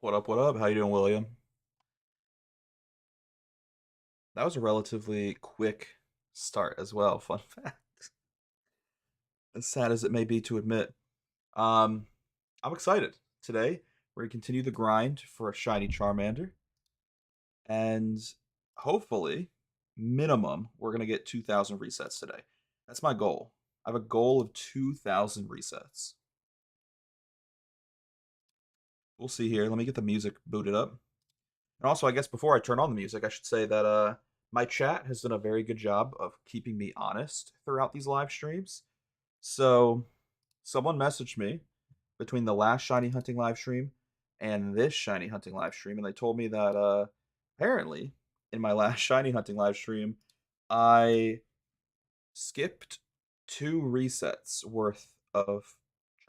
What up, what up? How you doing, William? That was a relatively quick start as well, fun fact. As sad as it may be to admit. Um, I'm excited. Today, we're gonna continue the grind for a shiny Charmander, and hopefully, minimum, we're gonna get 2,000 resets today. That's my goal. I have a goal of 2,000 resets. We'll see here. Let me get the music booted up. And also, I guess before I turn on the music, I should say that my chat has done a very good job of keeping me honest throughout these live streams. So, someone messaged me between the last shiny hunting live stream and this shiny hunting live stream, and they told me that apparently in my last shiny hunting live stream, I skipped 2 resets worth of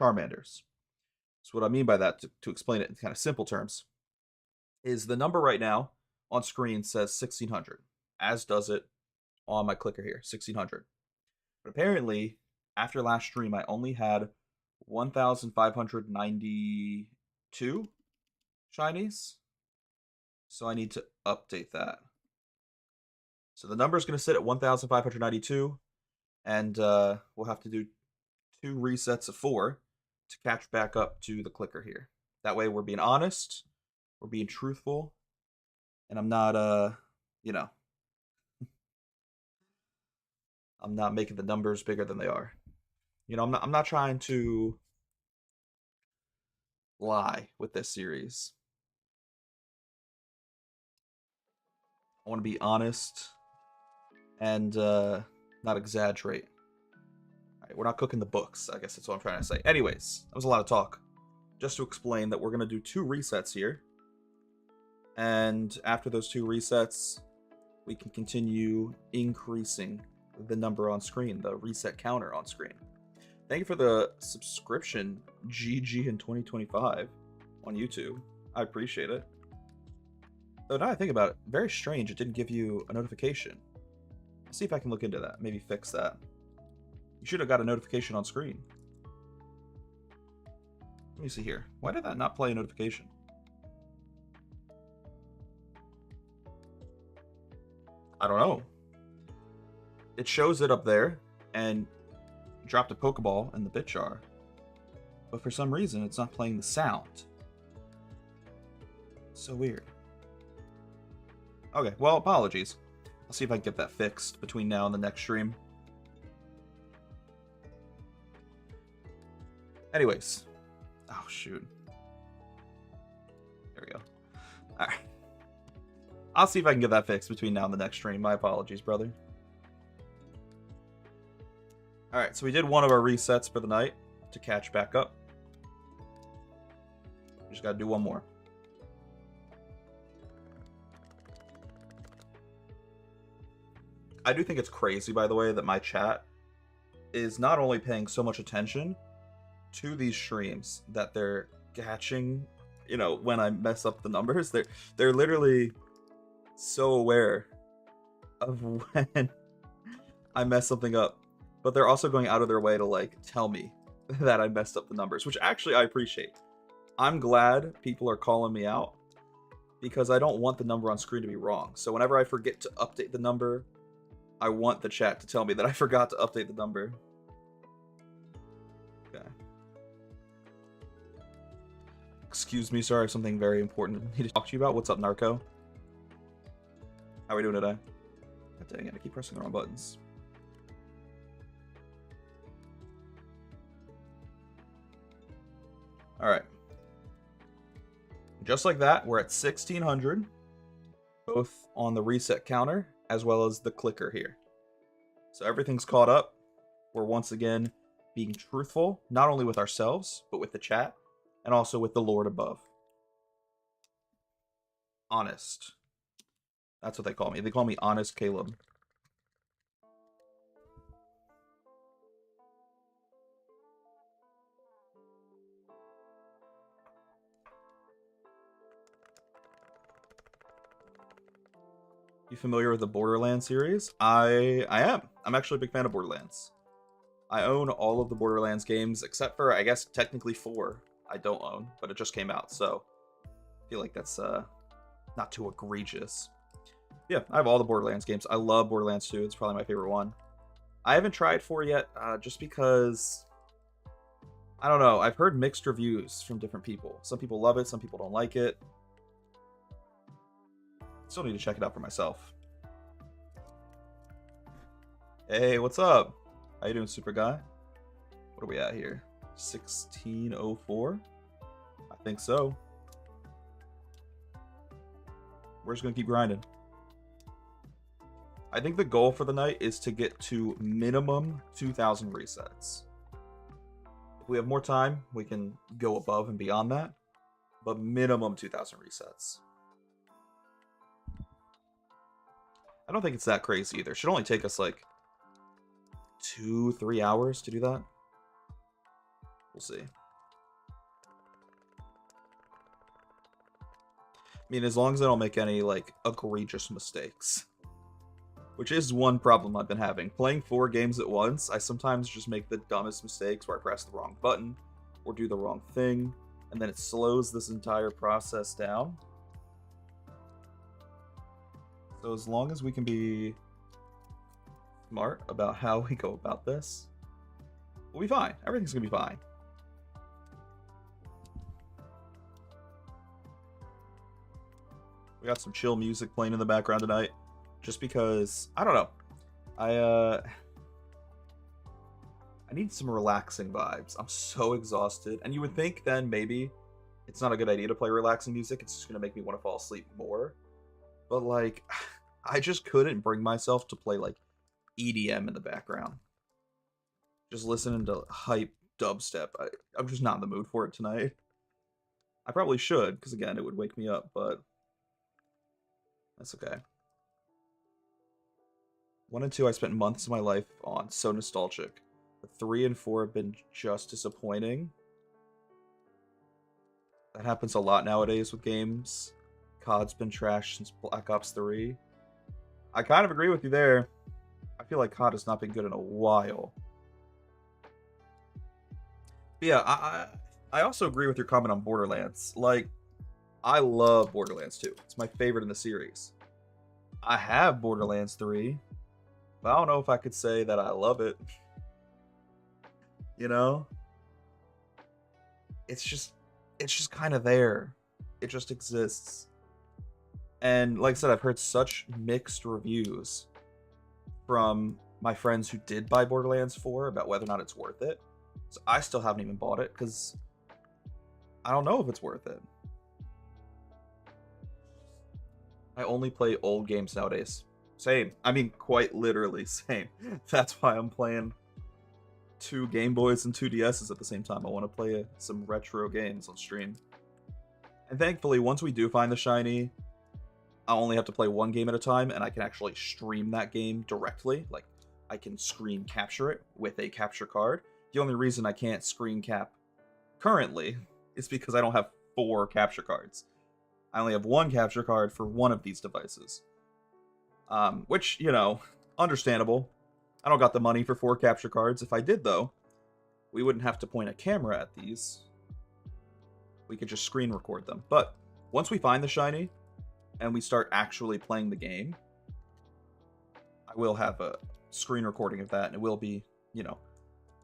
Charmanders. So what I mean by that, to explain it in kind of simple terms, is the number right now on screen says 1600, as does it on my clicker here, 1600. But apparently, after last stream, I only had 1,592 shinies. So I need to update that. So the number is going to sit at 1,592, and we'll have to do 2 resets of 4 to catch back up to the clicker here. That way we're being honest, we're being truthful, and I'm not, you know, I'm not making the numbers bigger than they are. You know, I'm not trying to lie with this series. I want to be honest and not exaggerate. All right, we're not cooking the books, I guess that's what I'm trying to say. Anyways, that was a lot of talk. Just to explain that we're going to do 2 resets here. And after those 2 resets, we can continue increasing the number on screen, the reset counter on screen. Thank you for the subscription, GG in 2025 on YouTube. I appreciate it. Though now I think about it, very strange it didn't give you a notification. Let's see if I can look into that, maybe fix that. You should have got a notification on screen. Let me see here. Why did that not play a notification? I don't know. It shows it up there, and dropped a Pokeball in the bit jar. But for some reason, it's not playing the sound. So weird. Okay, well, apologies. I'll see if I can get that fixed between now and the next stream. Anyways. Oh, shoot. There we go. Alright. I'll see if I can get that fixed between now and the next stream. My apologies, brother. Alright, so we did one of our resets for the night to catch back up. We just gotta do one more. I do think it's crazy, by the way, that my chat is not only paying so much attention to these streams that they're catching, you know, when I mess up the numbers. They're literally so aware of when I mess something up, but they're also going out of their way to like tell me that I messed up the numbers, which actually I appreciate. I'm glad people are calling me out because I don't want the number on screen to be wrong. So whenever I forget to update the number, I want the chat to tell me that I forgot to update the number. Okay. Excuse me, sir. I have something very important I need to talk to you about. What's up, Narco? How are we doing today? God dang it, I keep pressing the wrong buttons. Alright. Just like that, we're at 1,600. Both on the reset counter, as well as the clicker here. So everything's caught up. We're once again being truthful, not only with ourselves, but with the chat, and also with the Lord above. Honest. That's what they call me. They call me Honest Caleb. You familiar with the Borderlands series? I am. I'm actually a big fan of Borderlands. I own all of the Borderlands games, except for, I guess, technically 4 I don't own, but it just came out, so feel like that's not too egregious. Yeah, I have all the Borderlands games. I love Borderlands 2. It's probably my favorite one. I haven't tried 4 yet, just because I don't know. I've heard mixed reviews from different people. Some people love it, some people don't like it. Still need to check it out for myself. Hey, what's up? How you doing, super guy? What are we at here? 1604? I think so. We're just gonna keep grinding. I think the goal for the night is to get to minimum 2,000 resets. If we have more time, we can go above and beyond that, but minimum 2,000 resets. I don't think it's that crazy either. It should only take us like 2-3 hours to do that. We'll see. I mean, as long as I don't make any like egregious mistakes. Which is one problem I've been having. Playing 4 games at once, I sometimes just make the dumbest mistakes where I press the wrong button or do the wrong thing, and then it slows this entire process down. So as long as we can be smart about how we go about this, we'll be fine. Everything's gonna be fine. We got some chill music playing in the background tonight. Just because, I don't know, I need some relaxing vibes. I'm so exhausted, and you would think then maybe it's not a good idea to play relaxing music. It's just gonna make me want to fall asleep more. But like, I just couldn't bring myself to play like EDM in the background. Just listening to hype dubstep. I'm just not in the mood for it tonight. I probably should, because again, it would wake me up, but that's okay. 1 and 2 I spent months of my life on, so nostalgic. But 3 and 4 have been just disappointing. That happens a lot nowadays with games. COD's been trashed since Black Ops 3. I kind of agree with you there. I feel like COD has not been good in a while. But yeah, I also agree with your comment on Borderlands. Like, I love Borderlands 2. It's my favorite in the series. I have Borderlands 3. But I don't know if I could say that I love it. You know? It's just kind of there. It just exists. And like I said, I've heard such mixed reviews from my friends who did buy Borderlands 4 about whether or not it's worth it. So I still haven't even bought it because I don't know if it's worth it. I only play old games nowadays. Same. I mean, quite literally same. That's why I'm playing 2 Game Boys and 2 DSs at the same time. I want to play some retro games on stream. And thankfully, once we do find the shiny, I only have to play 1 game at a time, and I can actually stream that game directly. Like, I can screen capture it with a capture card. The only reason I can't screen cap currently is because I don't have 4 capture cards. I only have 1 capture card for one of these devices. Which, you know, understandable. I don't got the money for 4 capture cards. If I did, though, we wouldn't have to point a camera at these. We could just screen record them. But once we find the shiny, and we start actually playing the game, I will have a screen recording of that, and it will be, you know,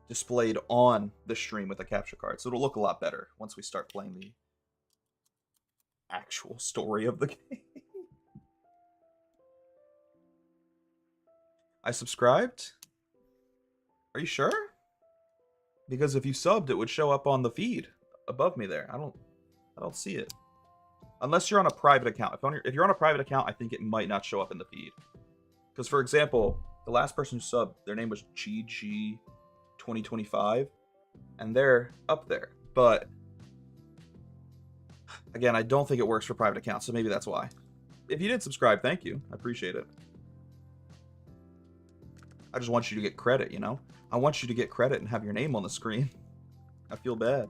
displayed on the stream with a capture card. So it'll look a lot better once we start playing the actual story of the game. I subscribed? Are you sure? Because if you subbed, it would show up on the feed above me there. I don't see it. Unless you're on a private account. If you're on a private account, I think it might not show up in the feed. Because, for example, the last person who subbed, their name was GG2025, and they're up there. But, again, I don't think it works for private accounts, so maybe that's why. If you did subscribe, thank you. I appreciate it. I just want you to get credit, you know? I want you to get credit and have your name on the screen. I feel bad.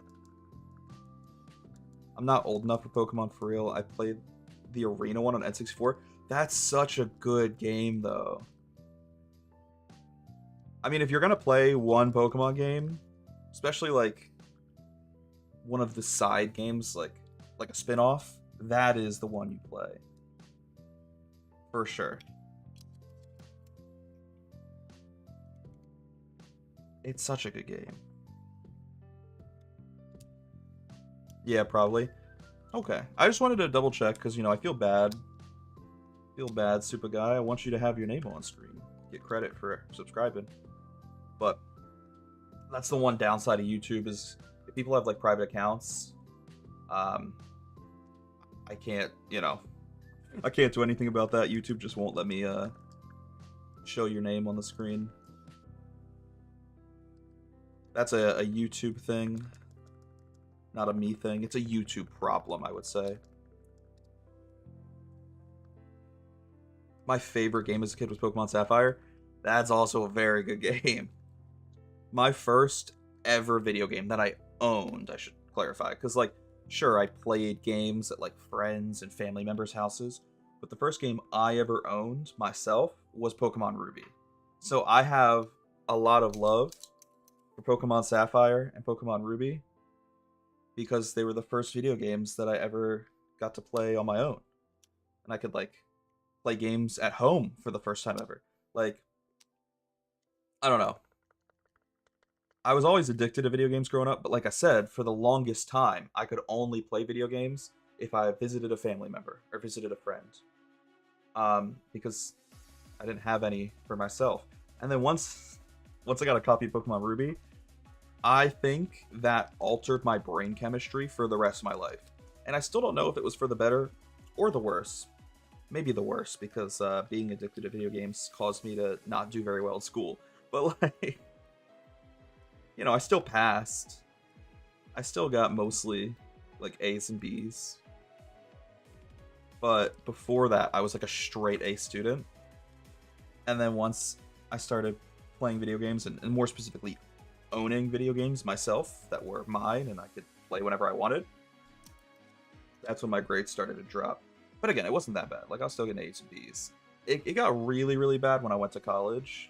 I'm not old enough for Pokemon for real. I played the Arena one on N64. That's such a good game, though. I mean, if you're gonna play one Pokemon game, especially like one of the side games, like a spin-off, that is the one you play. For sure. It's such a good game. Yeah, probably. Okay. I just wanted to double check because, you know, I feel bad. Feel bad, Super Guy. I want you to have your name on screen. Get credit for subscribing. But that's the one downside of YouTube is if people have like private accounts, I can't, you know, I can't do anything about that. YouTube just won't let me show your name on the screen. That's a YouTube thing, not a me thing. It's a YouTube problem, I would say. My favorite game as a kid was Pokemon Sapphire. That's also a very good game. My first ever video game that I owned, I should clarify, because, like, sure, I played games at, like, friends and family members' houses, but the first game I ever owned myself was Pokemon Ruby. So I have a lot of love for Pokemon Sapphire and Pokemon Ruby because they were the first video games that I ever got to play on my own. And I could, like, play games at home for the first time ever. Like, I don't know. I was always addicted to video games growing up, but like I said, for the longest time, I could only play video games if I visited a family member or visited a friend. Because I didn't have any for myself. And then once I got a copy of Pokemon Ruby, I think that altered my brain chemistry for the rest of my life. And I still don't know if it was for the better or the worse. Maybe the worse, because being addicted to video games caused me to not do very well at school. But, like, you know, I still passed. I still got mostly, like, A's and B's. But before that, I was, like, a straight A student. And then once I started playing video games, and more specifically owning video games myself that were mine and I could play whenever I wanted, that's when my grades started to drop. But again, it wasn't that bad. Like, I was still getting A's and B's. It got really, really bad when I went to college.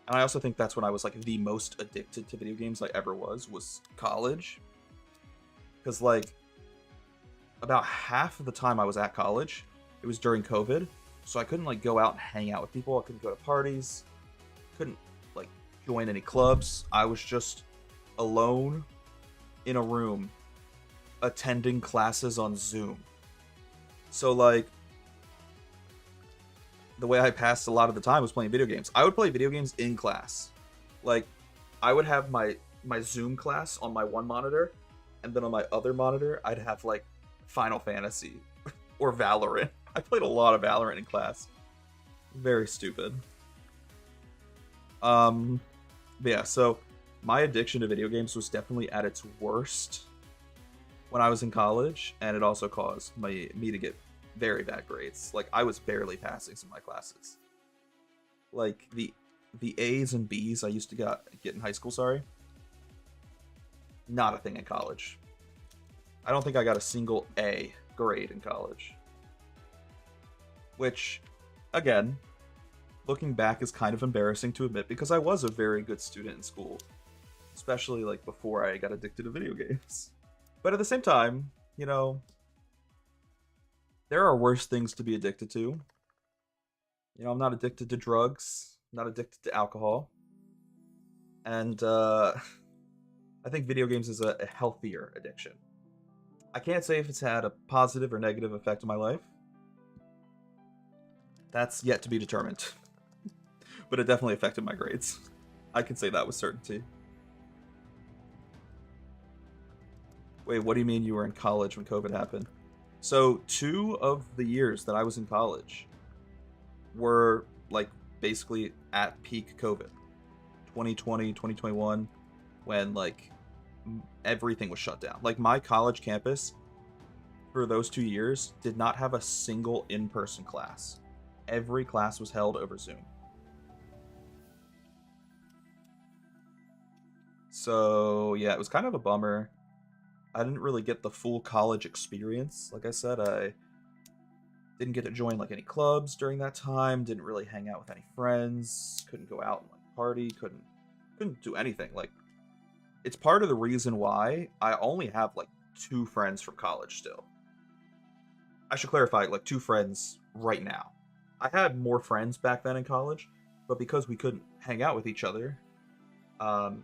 And I also think that's when I was, like, the most addicted to video games I ever was college. Because, like, about half of the time I was at college, it was during COVID. So I couldn't, like, go out and hang out with people. I couldn't go to parties. Couldn't, like, join any clubs. I was just alone in a room attending classes on Zoom. So, like, the way I passed a lot of the time was playing video games. I would play video games in class. Like, I would have my Zoom class on my one monitor, and then on my other monitor, I'd have, like, Final Fantasy or Valorant. I played a lot of Valorant in class. Very stupid. But yeah, so my addiction to video games was definitely at its worst when I was in college, and it also caused me to get very bad grades. Like, I was barely passing some of my classes. Like, the A's and B's I used to get in high school, not a thing in college. I don't think I got a single A grade in college. Which, again, looking back is kind of embarrassing to admit because I was a very good student in school. Especially, like, before I got addicted to video games. But at the same time, you know, there are worse things to be addicted to. You know, I'm not addicted to drugs. I'm not addicted to alcohol. And, I think video games is a healthier addiction. I can't say if it's had a positive or negative effect on my life. That's yet to be determined. But it definitely affected my grades. I can say that with certainty. Wait, what do you mean you were in college when COVID happened? So 2 of the years that I was in college were, like, basically at peak COVID. 2020, 2021, when, like, everything was shut down. Like, my college campus for those 2 years did not have a single in-person class. Every class was held over Zoom. So, yeah, it was kind of a bummer. I didn't really get the full college experience. Like I said, I didn't get to join, like, any clubs during that time, didn't really hang out with any friends, couldn't go out and, like, party, couldn't do anything. Like, it's part of the reason why I only have, like, 2 friends from college still. I should clarify, like 2 friends right now. I had more friends back then in college, but because we couldn't hang out with each other, um,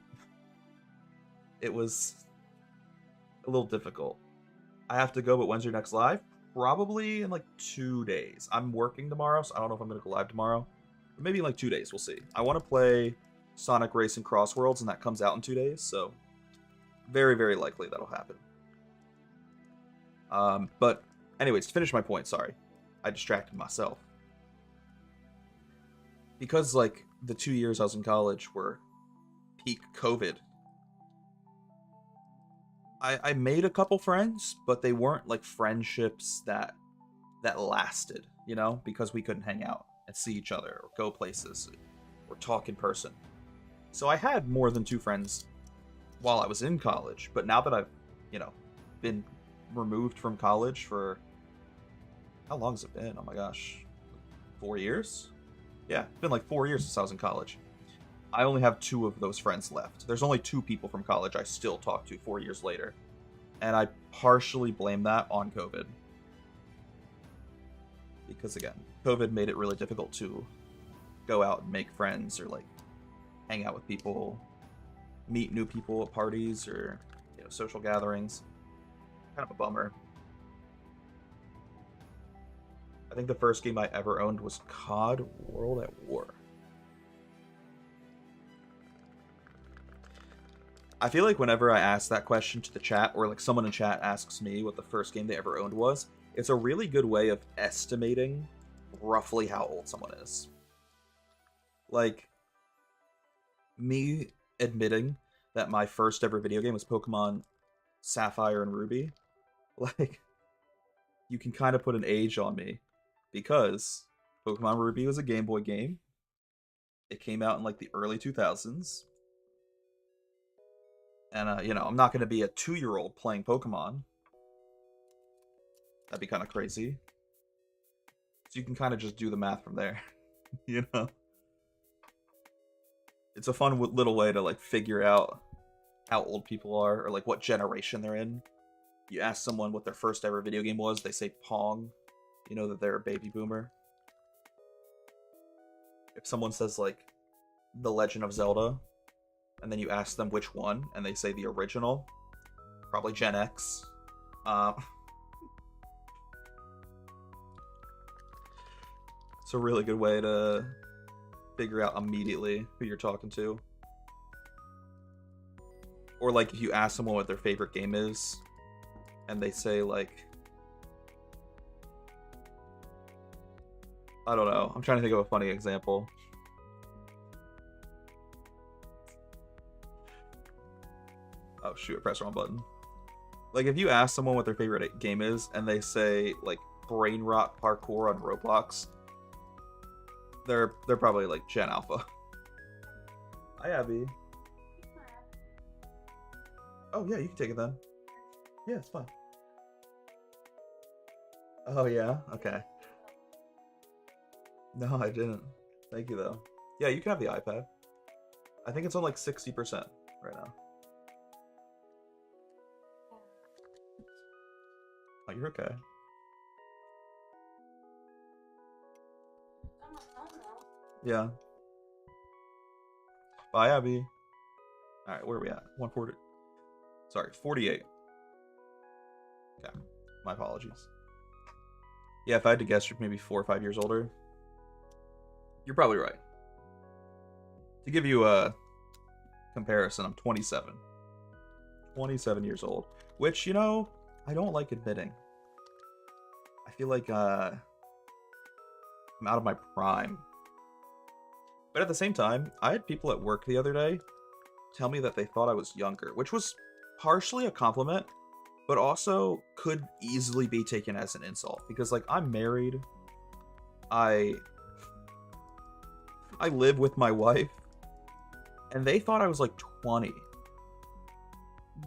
it was a little difficult. I have to go, but when's your next live? Probably in like 2 days. I'm working tomorrow, so I don't know if I'm gonna go live tomorrow. But maybe in like 2 days, we'll see. I want to play Sonic Racing Cross Worlds, and that comes out in 2 days, so very, very likely that'll happen. But anyways, to finish my point, sorry. I distracted myself. Because, like, the 2 years I was in college were peak COVID, I made a couple friends, but they weren't, like, friendships that lasted, you know? Because we couldn't hang out and see each other or go places or talk in person. So I had more than 2 friends while I was in college, but now that I've, you know, been removed from college for... How long has it been? Oh my gosh. 4 years? Yeah, it's been like 4 years since I was in college. I only have 2 of those friends left. There's only 2 people from college I still talk to 4 years later. And I partially blame that on COVID. Because again, COVID made it really difficult to go out and make friends or like hang out with people, meet new people at parties or, you know, social gatherings. Kind of a bummer. I think the first game I ever owned was COD World at War. I feel like whenever I ask that question to the chat, or like someone in chat asks me what the first game they ever owned was, it's a really good way of estimating roughly how old someone is. Like, me admitting that my first ever video game was Pokemon Sapphire and Ruby, like, you can kind of put an age on me, because Pokemon Ruby was a Game Boy game. It came out in like the early 2000s. And, you know, I'm not going to be a 2-year-old playing Pokemon. That'd be kind of crazy. So you can kind of just do the math from there, you know? It's a fun little way to, like, figure out how old people are, or, like, what generation they're in. You ask someone what their first ever video game was, they say Pong. You know that they're a baby boomer. If someone says, like, The Legend of Zelda, and then you ask them which one, and they say the original, probably Gen X. It's a really good way to figure out immediately who you're talking to. Or like if you ask someone what their favorite game is, and they say like, I don't know, I'm trying to think of a funny example. Oh shoot, I pressed the wrong button. Like if you ask someone what their favorite game is and they say like Brain Rot Parkour on Roblox, they're probably like Gen Alpha. Hi Abby. Oh yeah, you can take it then. Yeah, it's fine. Oh yeah, okay. No, I didn't. Thank you though. Yeah, you can have the iPad. I think it's on like 60% right now. Oh, you're okay. Yeah. Bye, Abby. Alright, where are we at? 140. Sorry, 48. Okay. My apologies. Yeah, if I had to guess, you're maybe 4 or 5 years older. You're probably right. To give you a comparison, I'm 27. 27 years old. Which, you know, I don't like admitting. I feel like I'm out of my prime. But at the same time, I had people at work the other day tell me that they thought I was younger, which was partially a compliment, but also could easily be taken as an insult. Because, like, I'm married. I live with my wife. And they thought I was, like, 20.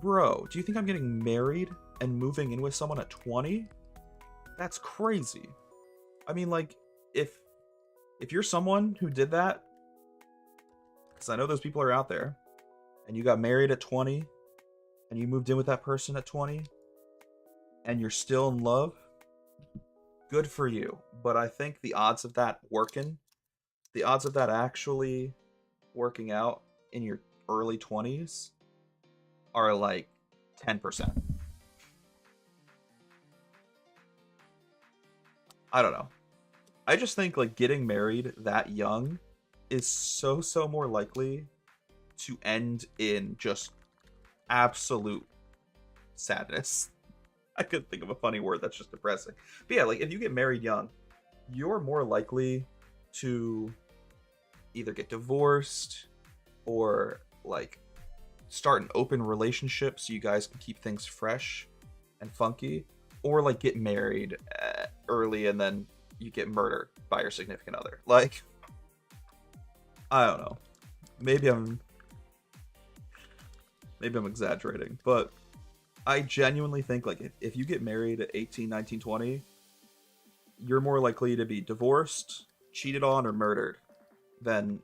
Bro, do you think I'm getting married and moving in with someone at 20? That's crazy. I mean, like, if you're someone who did that, because I know those people are out there, and you got married at 20, and you moved in with that person at 20, and you're still in love, good for you. But I think the odds of that working, the odds of that actually working out in your early 20s are like 10%. I don't know. I just think like getting married that young is so more likely to end in just absolute sadness. I couldn't think of a funny word that's just depressing. But yeah, like if you get married young, you're more likely to either get divorced or like start an open relationship so you guys can keep things fresh and funky, or like get married early and then you get murdered by your significant other. Like, I don't know. Maybe I'm exaggerating, but I genuinely think like if you get married at 18, 19, 20, you're more likely to be divorced, cheated on, or murdered than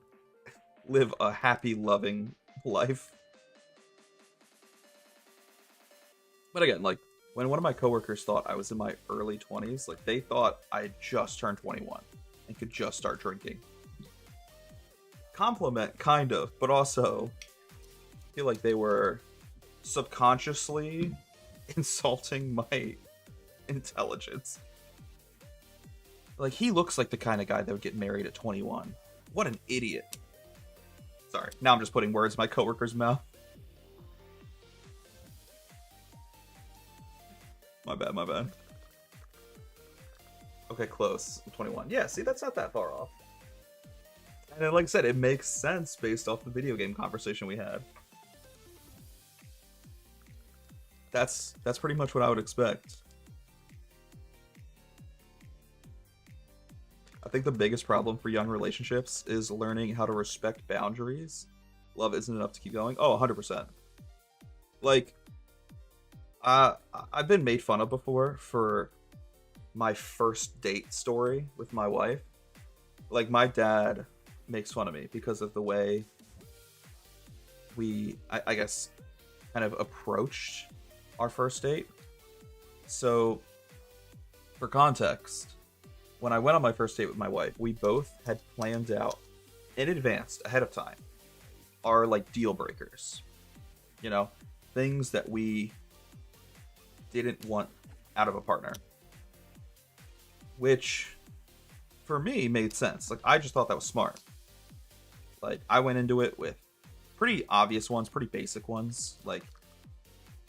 live a happy, loving life. But again, like when one of my coworkers thought I was in my early 20s, like they thought I had just turned 21 and could just start drinking. Compliment, kind of, but also I feel like they were subconsciously insulting my intelligence. Like, he looks like the kind of guy that would get married at 21. What an idiot. Sorry, now I'm just putting words in my coworker's mouth. My bad. Okay, close. I'm 21. Yeah, see, that's not that far off. And then, like I said, it makes sense based off the video game conversation we had. That's pretty much what I would expect. I think the biggest problem for young relationships is learning how to respect boundaries. Love isn't enough to keep going. Oh, 100%. Like, I've been made fun of before for my first date story with my wife. Like, my dad makes fun of me because of the way we, I guess, kind of approached our first date. So, for context, when I went on my first date with my wife, we both had planned out in advance, ahead of time, our like deal breakers. You know, things that we didn't want out of a partner. Which, for me, made sense. Like, I just thought that was smart. Like, I went into it with pretty obvious ones, pretty basic ones. Like,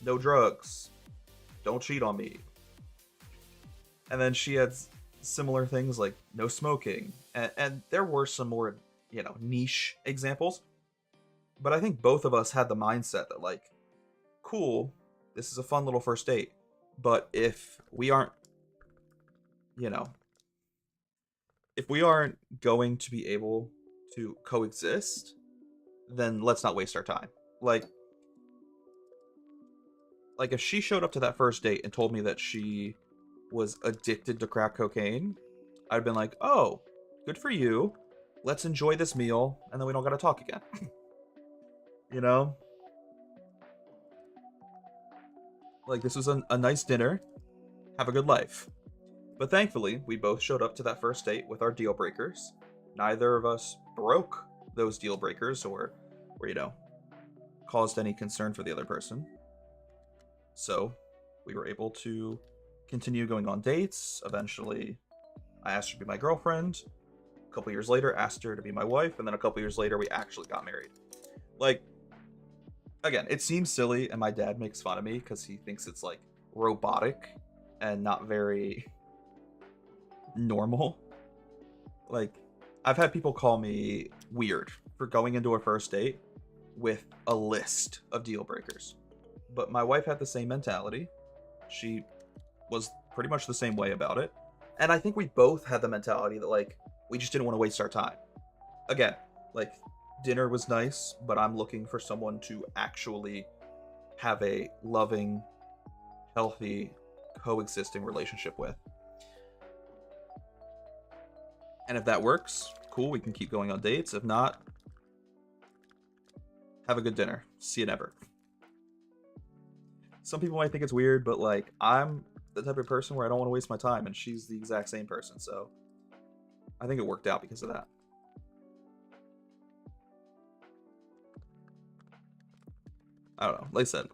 no drugs. Don't cheat on me. And then she had similar things like no smoking. And there were some more, you know, niche examples. But I think both of us had the mindset that, like, cool, this is a fun little first date. But if we aren't, you know, if we aren't going to be able to coexist, then let's not waste our time. Like if she showed up to that first date and told me that she was addicted to crack cocaine, I'd have been like, oh, good for you. Let's enjoy this meal, and then we don't gotta talk again. You know? Like, this was a nice dinner. Have a good life. But thankfully, we both showed up to that first date with our deal breakers. Neither of us broke those deal breakers or you know, caused any concern for the other person. So, we were able to continue going on dates. Eventually, I asked her to be my girlfriend. A couple years later, asked her to be my wife. And then a couple years later, we actually got married. Like, again, it seems silly, and my dad makes fun of me because he thinks it's, like, robotic and not very normal. Like, I've had people call me weird for going into a first date with a list of deal breakers. But my wife had the same mentality. She was pretty much the same way about it. And I think we both had the mentality that, like, we just didn't want to waste our time. Again, like, dinner was nice, but I'm looking for someone to actually have a loving, healthy, coexisting relationship with. And if that works, cool, we can keep going on dates. If not, have a good dinner. See you never. Some people might think it's weird, but, like, I'm the type of person where I don't want to waste my time, and she's the exact same person, so I think it worked out because of that. I don't know. Like I said,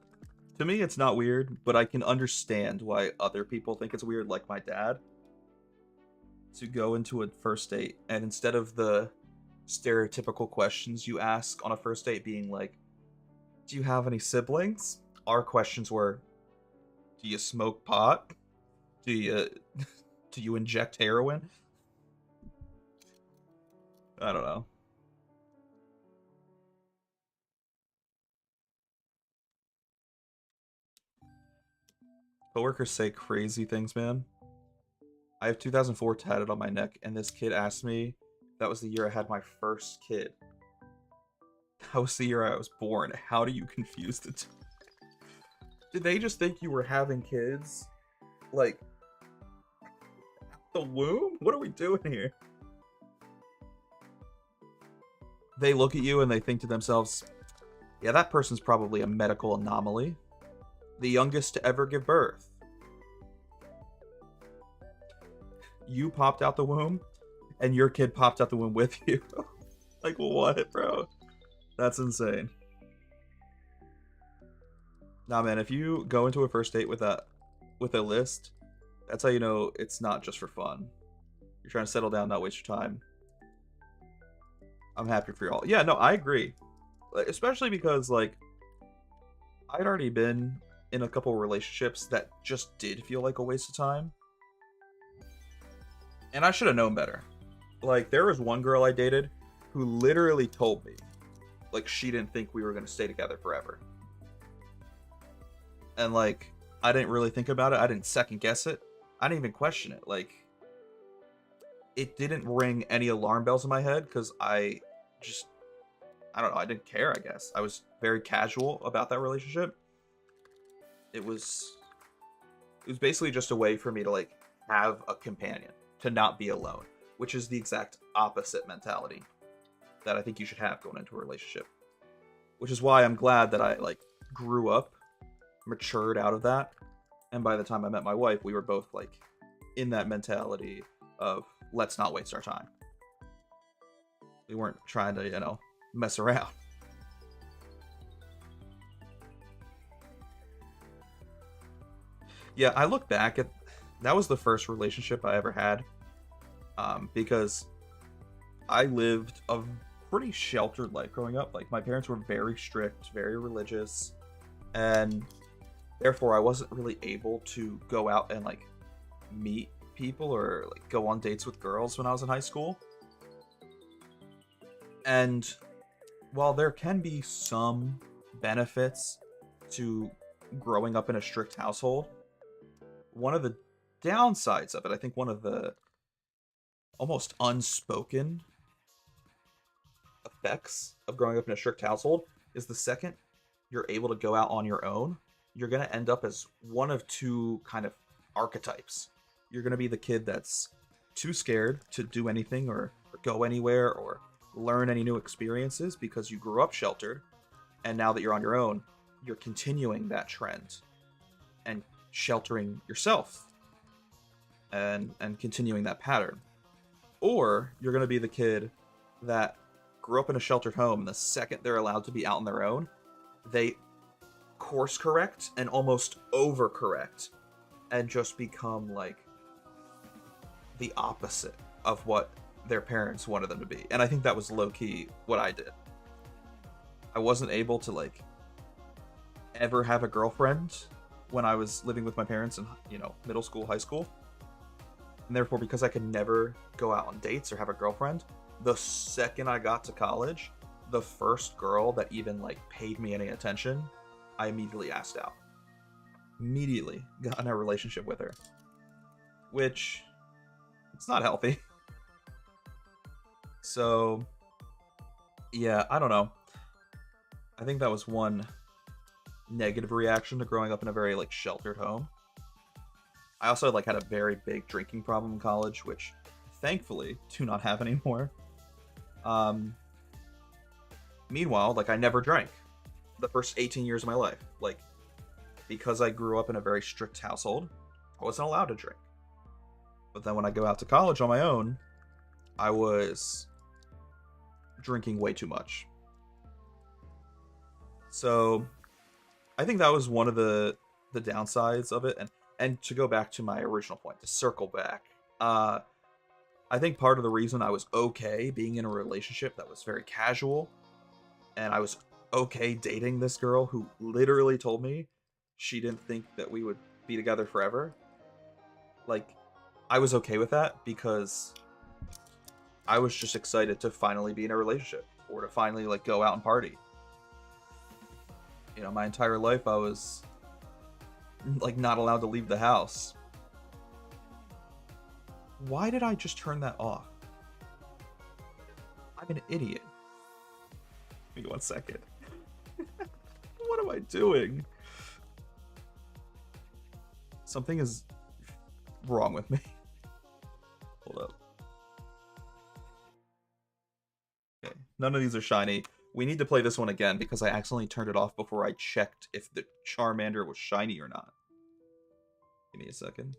to me, it's not weird, but I can understand why other people think it's weird, like my dad, to go into a first date and instead of the stereotypical questions you ask on a first date being like, do you have any siblings? Our questions were, do you smoke pot? Do you do you inject heroin? I don't know. Coworkers say crazy things, man. I have 2004 tatted on my neck, and this kid asked me, that was the year I had my first kid. That was the year I was born. How do you confuse the two? Did they just think you were having kids? Like, the womb? What are we doing here? They look at you and they think to themselves, yeah, that person's probably a medical anomaly. The youngest to ever give birth. You popped out the womb, and your kid popped out the womb with you. Like, what, bro? That's insane. Nah, man, if you go into a first date with a list, that's how you know it's not just for fun. You're trying to settle down, not waste your time. I'm happy for y'all. Yeah, no, I agree. Especially because, like, I'd already been in a couple relationships that just did feel like a waste of time. And I should have known better. Like, there was one girl I dated who literally told me, like, she didn't think we were going to stay together forever. And, like, I didn't really think about it. I didn't second guess it. I didn't even question it. Like, it didn't ring any alarm bells in my head because I don't know, I didn't care, I guess. I was very casual about that relationship. It was basically just a way for me to, like, have a companion, to not be alone, which is the exact opposite mentality that I think you should have going into a relationship. Which is why I'm glad that I, like, grew up, matured out of that, and by the time I met my wife, we were both, like, in that mentality of, let's not waste our time. We weren't trying to, you know, mess around. Yeah, I look back at, that was the first relationship I ever had, because I lived a pretty sheltered life growing up. Like, my parents were very strict, very religious, and therefore I wasn't really able to go out and, like, meet people or, like, go on dates with girls when I was in high school. And while there can be some benefits to growing up in a strict household, one of the downsides of it, I think one of the almost unspoken effects of growing up in a strict household is the second you're able to go out on your own, you're going to end up as one of two kind of archetypes. You're going to be the kid that's too scared to do anything or go anywhere or learn any new experiences because you grew up sheltered, and now that you're on your own, you're continuing that trend and sheltering yourself and continuing that pattern. Or you're going to be the kid that grew up in a sheltered home, and the second they're allowed to be out on their own, they course correct and almost overcorrect and just become like the opposite of what their parents wanted them to be. And I think that was low-key what I did. I wasn't able to, like, ever have a girlfriend when I was living with my parents in, you know, middle school, high school. And therefore, because I could never go out on dates or have a girlfriend, the second I got to college, the first girl that even, like, paid me any attention, I immediately asked out. Immediately got in a relationship with her. Which, it's not healthy. So, yeah, I don't know. I think that was one negative reaction to growing up in a very, like, sheltered home. I also, like, had a very big drinking problem in college, which thankfully do not have anymore. Meanwhile, like, I never drank the first 18 years of my life. Like, because I grew up in a very strict household, I wasn't allowed to drink. But then when I go out to college on my own, I was drinking way too much. So I think that was one of the downsides of it. And to go back to my original point, to circle back, I think part of the reason I was okay being in a relationship that was very casual, and I was okay dating this girl who literally told me she didn't think that we would be together forever. Like, I was okay with that because I was just excited to finally be in a relationship or to finally like go out and party. You know, my entire life I was like not allowed to leave the house. Why did I just turn that off? I'm an idiot. Give me 1 second. What am I doing? Something is wrong with me. Hold up. Okay, none of these are shiny. We need to play this one again because I accidentally turned it off before I checked if the Charmander was shiny or not. Give me a second.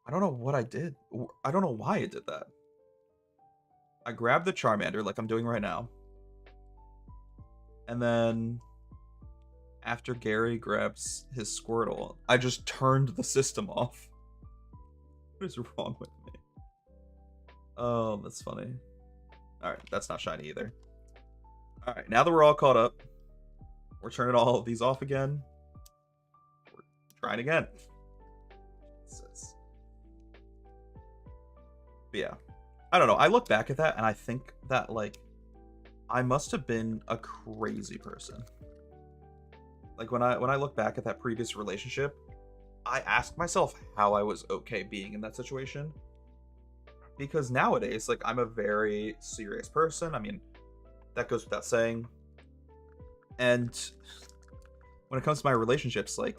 I don't know what I did. I don't know why I did that. I grabbed the Charmander like I'm doing right now. And then after Gary grabs his Squirtle, I just turned the system off. What is wrong with me? Oh, that's funny. Alright, that's not shiny either. Alright, now that we're all caught up, we're turning all of these off again. We're trying again. But yeah, I don't know. I look back at that and I think that, like, I must have been a crazy person. Like, when I look back at that previous relationship, I ask myself how I was okay being in that situation. Because nowadays, like, I'm a very serious person. I mean, that goes without saying. And when it comes to my relationships, like,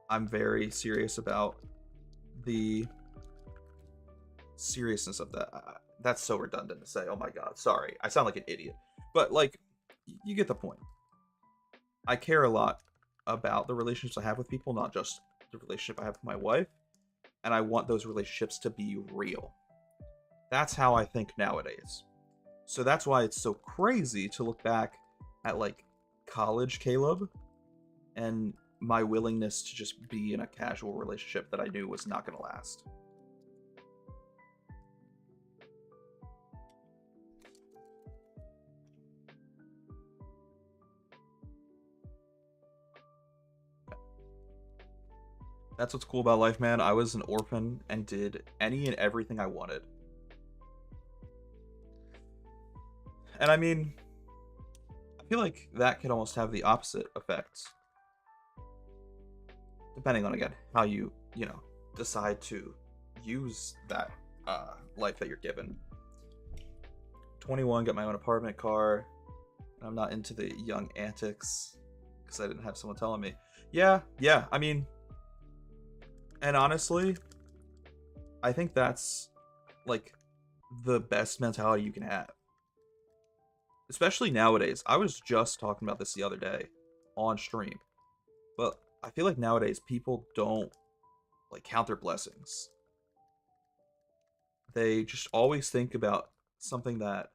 I'm very serious about the seriousness of that. That's so redundant to say. Oh my god, sorry. I sound like an idiot. But, like, you get the point. I care a lot about the relationships I have with people, not just the relationship I have with my wife. And I want those relationships to be real. That's how I think nowadays. So that's why it's so crazy to look back at, like, college Caleb and my willingness to just be in a casual relationship that I knew was not going to last. That's what's cool about life, man. I was an orphan and did any and everything I wanted. And I mean, I feel like that could almost have the opposite effect. Depending on, again, how you decide to use that life that you're given. 21, got my own apartment, car. I'm not into the young antics because I didn't have someone telling me. Yeah, I mean, and honestly, I think that's, like, the best mentality you can have. Especially nowadays. I was just talking about this the other day on stream. But I feel like nowadays people don't, like, count their blessings. They just always think about something that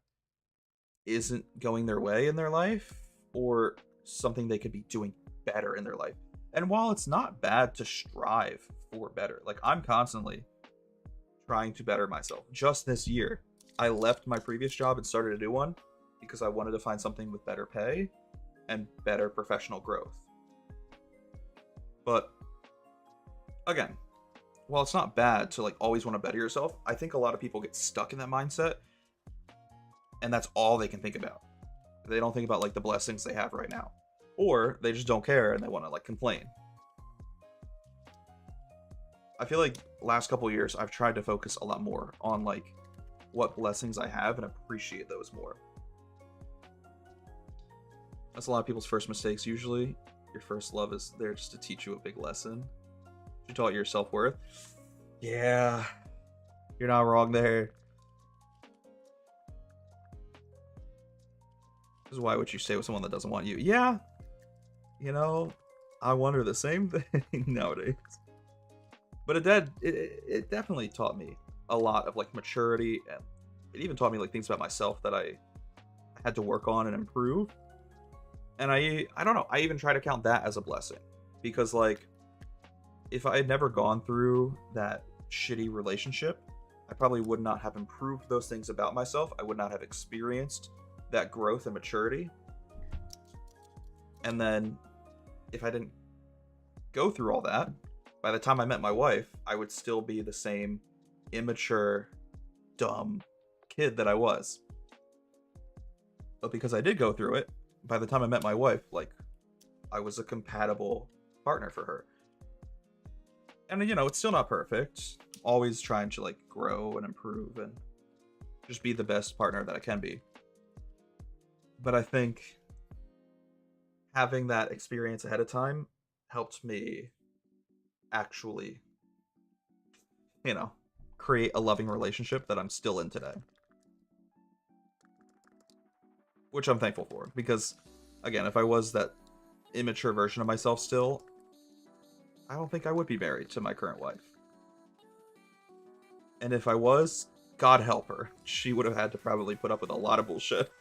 isn't going their way in their life or something they could be doing better in their life. And while it's not bad to strive for better, like, I'm constantly trying to better myself. Just this year, I left my previous job and started a new one because I wanted to find something with better pay and better professional growth. But again, while it's not bad to, like, always want to better yourself, I think a lot of people get stuck in that mindset and that's all they can think about. They don't think about, like, the blessings they have right now, or they just don't care and they want to, like, complain. I feel like last couple years I've tried to focus a lot more on, like, what blessings I have and appreciate those more. That's a lot of people's first mistakes usually. Your first love is there just to teach you a big lesson. You taught your self-worth. Yeah, you're not wrong there. Because why would you stay with someone that doesn't want you? Yeah, you know, I wonder the same thing nowadays. But it definitely taught me a lot of like maturity, and it even taught me like things about myself that I had to work on and improve. And I don't know, I even try to count that as a blessing, because like if I had never gone through that shitty relationship, I probably would not have improved those things about myself. I would not have experienced that growth and maturity. And then if I didn't go through all that, by the time I met my wife, I would still be the same immature, dumb kid that I was. But because I did go through it, by the time I met my wife, like, I was a compatible partner for her. And, you know, it's still not perfect. Always trying to, like, grow and improve and just be the best partner that I can be. But I think having that experience ahead of time helped me actually, you know, create a loving relationship that I'm still in today. Which I'm thankful for, because, again, if I was that immature version of myself still, I don't think I would be married to my current wife. And if I was, God help her. She would have had to probably put up with a lot of bullshit.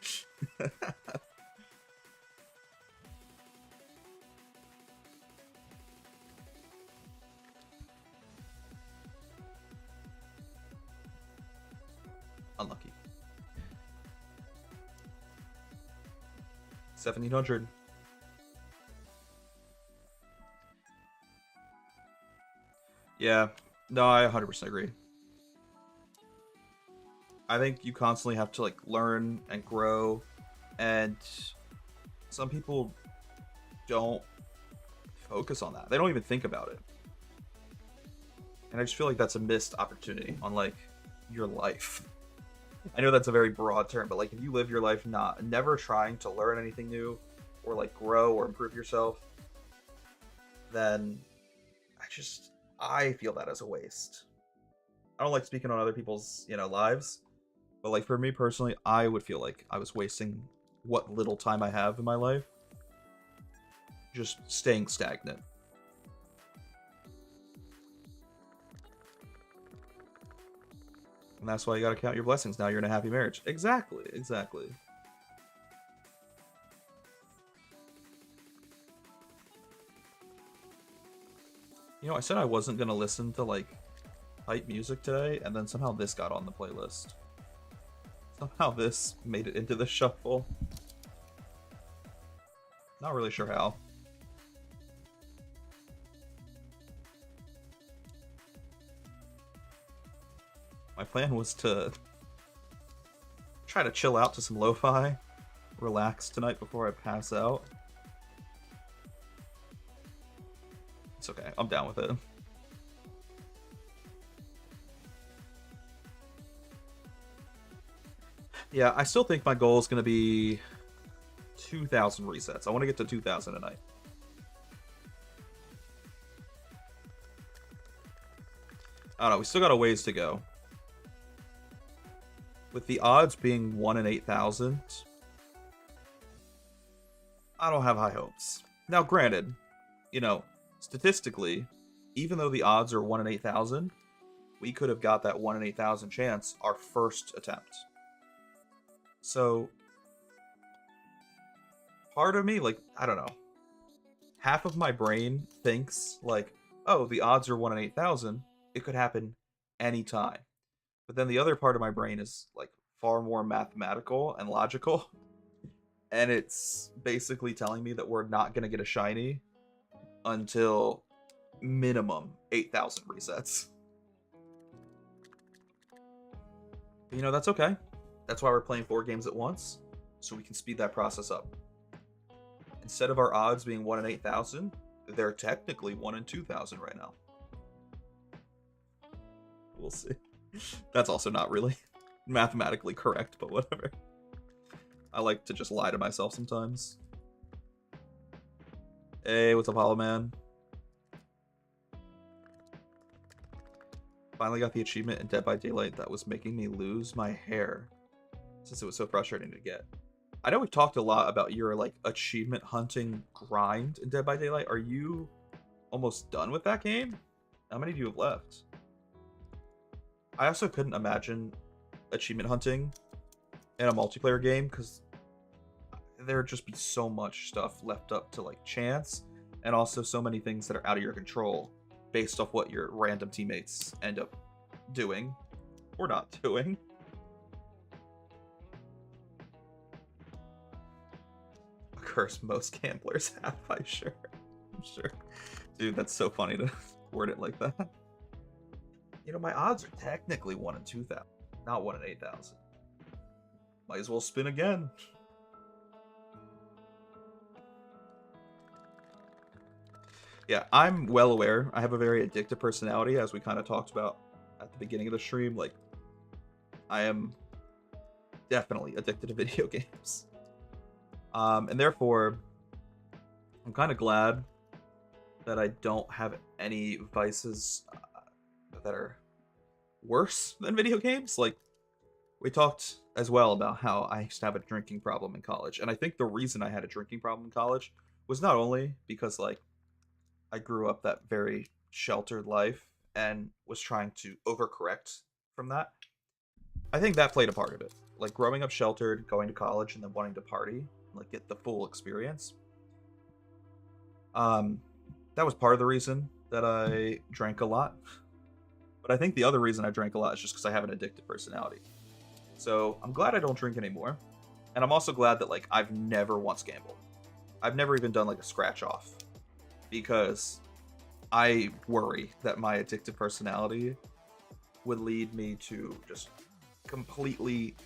Unlucky. 1700. Yeah. No, I 100% agree. I think you constantly have to like learn and grow, and some people don't focus on that. They don't even think about it. And I just feel like that's a missed opportunity on like your life. I know that's a very broad term, but like if you live your life never trying to learn anything new or like grow or improve yourself, then I feel that as a waste. I don't like speaking on other people's, you know, lives, but like for me personally, I would feel like I was wasting what little time I have in my life just staying stagnant. And that's why you gotta count your blessings. Now you're in a happy marriage. Exactly, exactly. You know, I said I wasn't gonna listen to like hype music today, and then somehow this got on the playlist. Somehow this made it into the shuffle. Not really sure how. My plan was to try to chill out to some lo-fi, relax tonight before I pass out. It's okay, I'm down with it. Yeah, I still think my goal is going to be 2,000 resets. I want to get to 2,000 tonight. I don't know, we still got a ways to go. With the odds being 1 in 8,000, I don't have high hopes. Now, granted, you know, statistically, even though the odds are 1 in 8,000, we could have got that 1 in 8,000 chance our first attempt. So, part of me, like, I don't know, half of my brain thinks, like, oh, the odds are 1 in 8,000, it could happen anytime. But then the other part of my brain is, like, far more mathematical and logical, and it's basically telling me that we're not going to get a shiny until minimum 8,000 resets. But, you know, that's okay. That's why we're playing 4 games at once, so we can speed that process up. Instead of our odds being 1 in 8,000, they're technically 1 in 2,000 right now. We'll see. That's also not really mathematically correct, but whatever. I like to just lie to myself sometimes. Hey, what's up, Hollow Man? Finally got the achievement in Dead by Daylight that was making me lose my hair, since it was so frustrating to get. I know we've talked a lot about your like achievement hunting grind in Dead by Daylight. Are you almost done with that game? How many do you have left? I also couldn't imagine achievement hunting in a multiplayer game because there'd just be so much stuff left up to like chance, and also so many things that are out of your control based off what your random teammates end up doing or not doing. A curse most gamblers have, I'm sure. Dude, that's so funny to word it like that. You know, my odds are technically 1 in 2,000, not 1 in 8,000. Might as well spin again. Yeah, I'm well aware. I have a very addictive personality, as we kind of talked about at the beginning of the stream. Like, I am definitely addicted to video games. And therefore, I'm kind of glad that I don't have any vices that are worse than video games. Like, we talked as well about how I used to have a drinking problem in college. And I think the reason I had a drinking problem in college was not only because, like, I grew up that very sheltered life and was trying to overcorrect from that. I think that played a part of it. Like, growing up sheltered, going to college, and then wanting to party, like, get the full experience. That was part of the reason that I drank a lot. But I think the other reason I drank a lot is just because I have an addictive personality. So I'm glad I don't drink anymore. And I'm also glad that, like, I've never once gambled. I've never even done, like, a scratch off. Because I worry that my addictive personality would lead me to just completely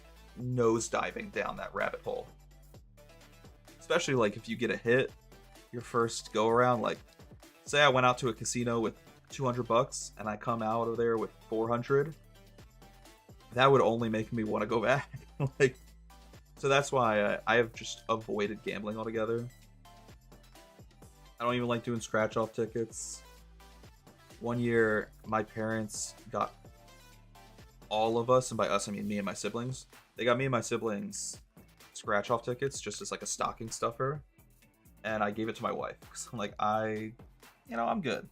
nosediving down that rabbit hole. Especially, like, if you get a hit your first go around. Like, say I went out to a casino with $200 and I come out of there with 400. That would only make me want to go back. Like, so that's why I have just avoided gambling altogether. I don't even like doing scratch off tickets. One year, my parents got all of us, and by us I mean me and my siblings. They got me and my siblings scratch off tickets just as like a stocking stuffer, and I gave it to my wife because I'm like, I'm good.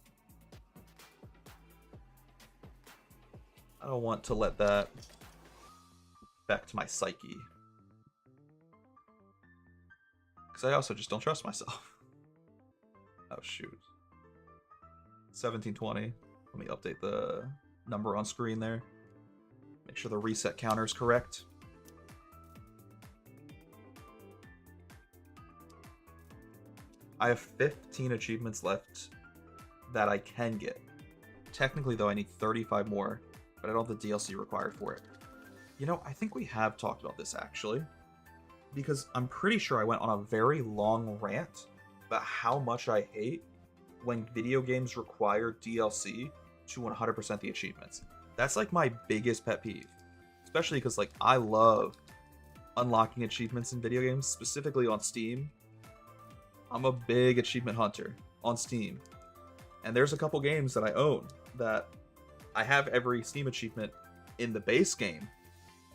I don't want to let that affect my psyche, because I also just don't trust myself. Oh shoot. 1720. Let me update the number on screen there. Make sure the reset counter is correct. I have 15 achievements left that I can get. Technically, though, I need 35 more, but I don't have the DLC required for it. You know, I think we have talked about this, actually, because I'm pretty sure I went on a very long rant about how much I hate when video games require DLC to 100% the achievements. That's like my biggest pet peeve, especially because like I love unlocking achievements in video games, specifically on Steam. I'm a big achievement hunter on Steam, and there's a couple games that I own that I have every Steam achievement in the base game,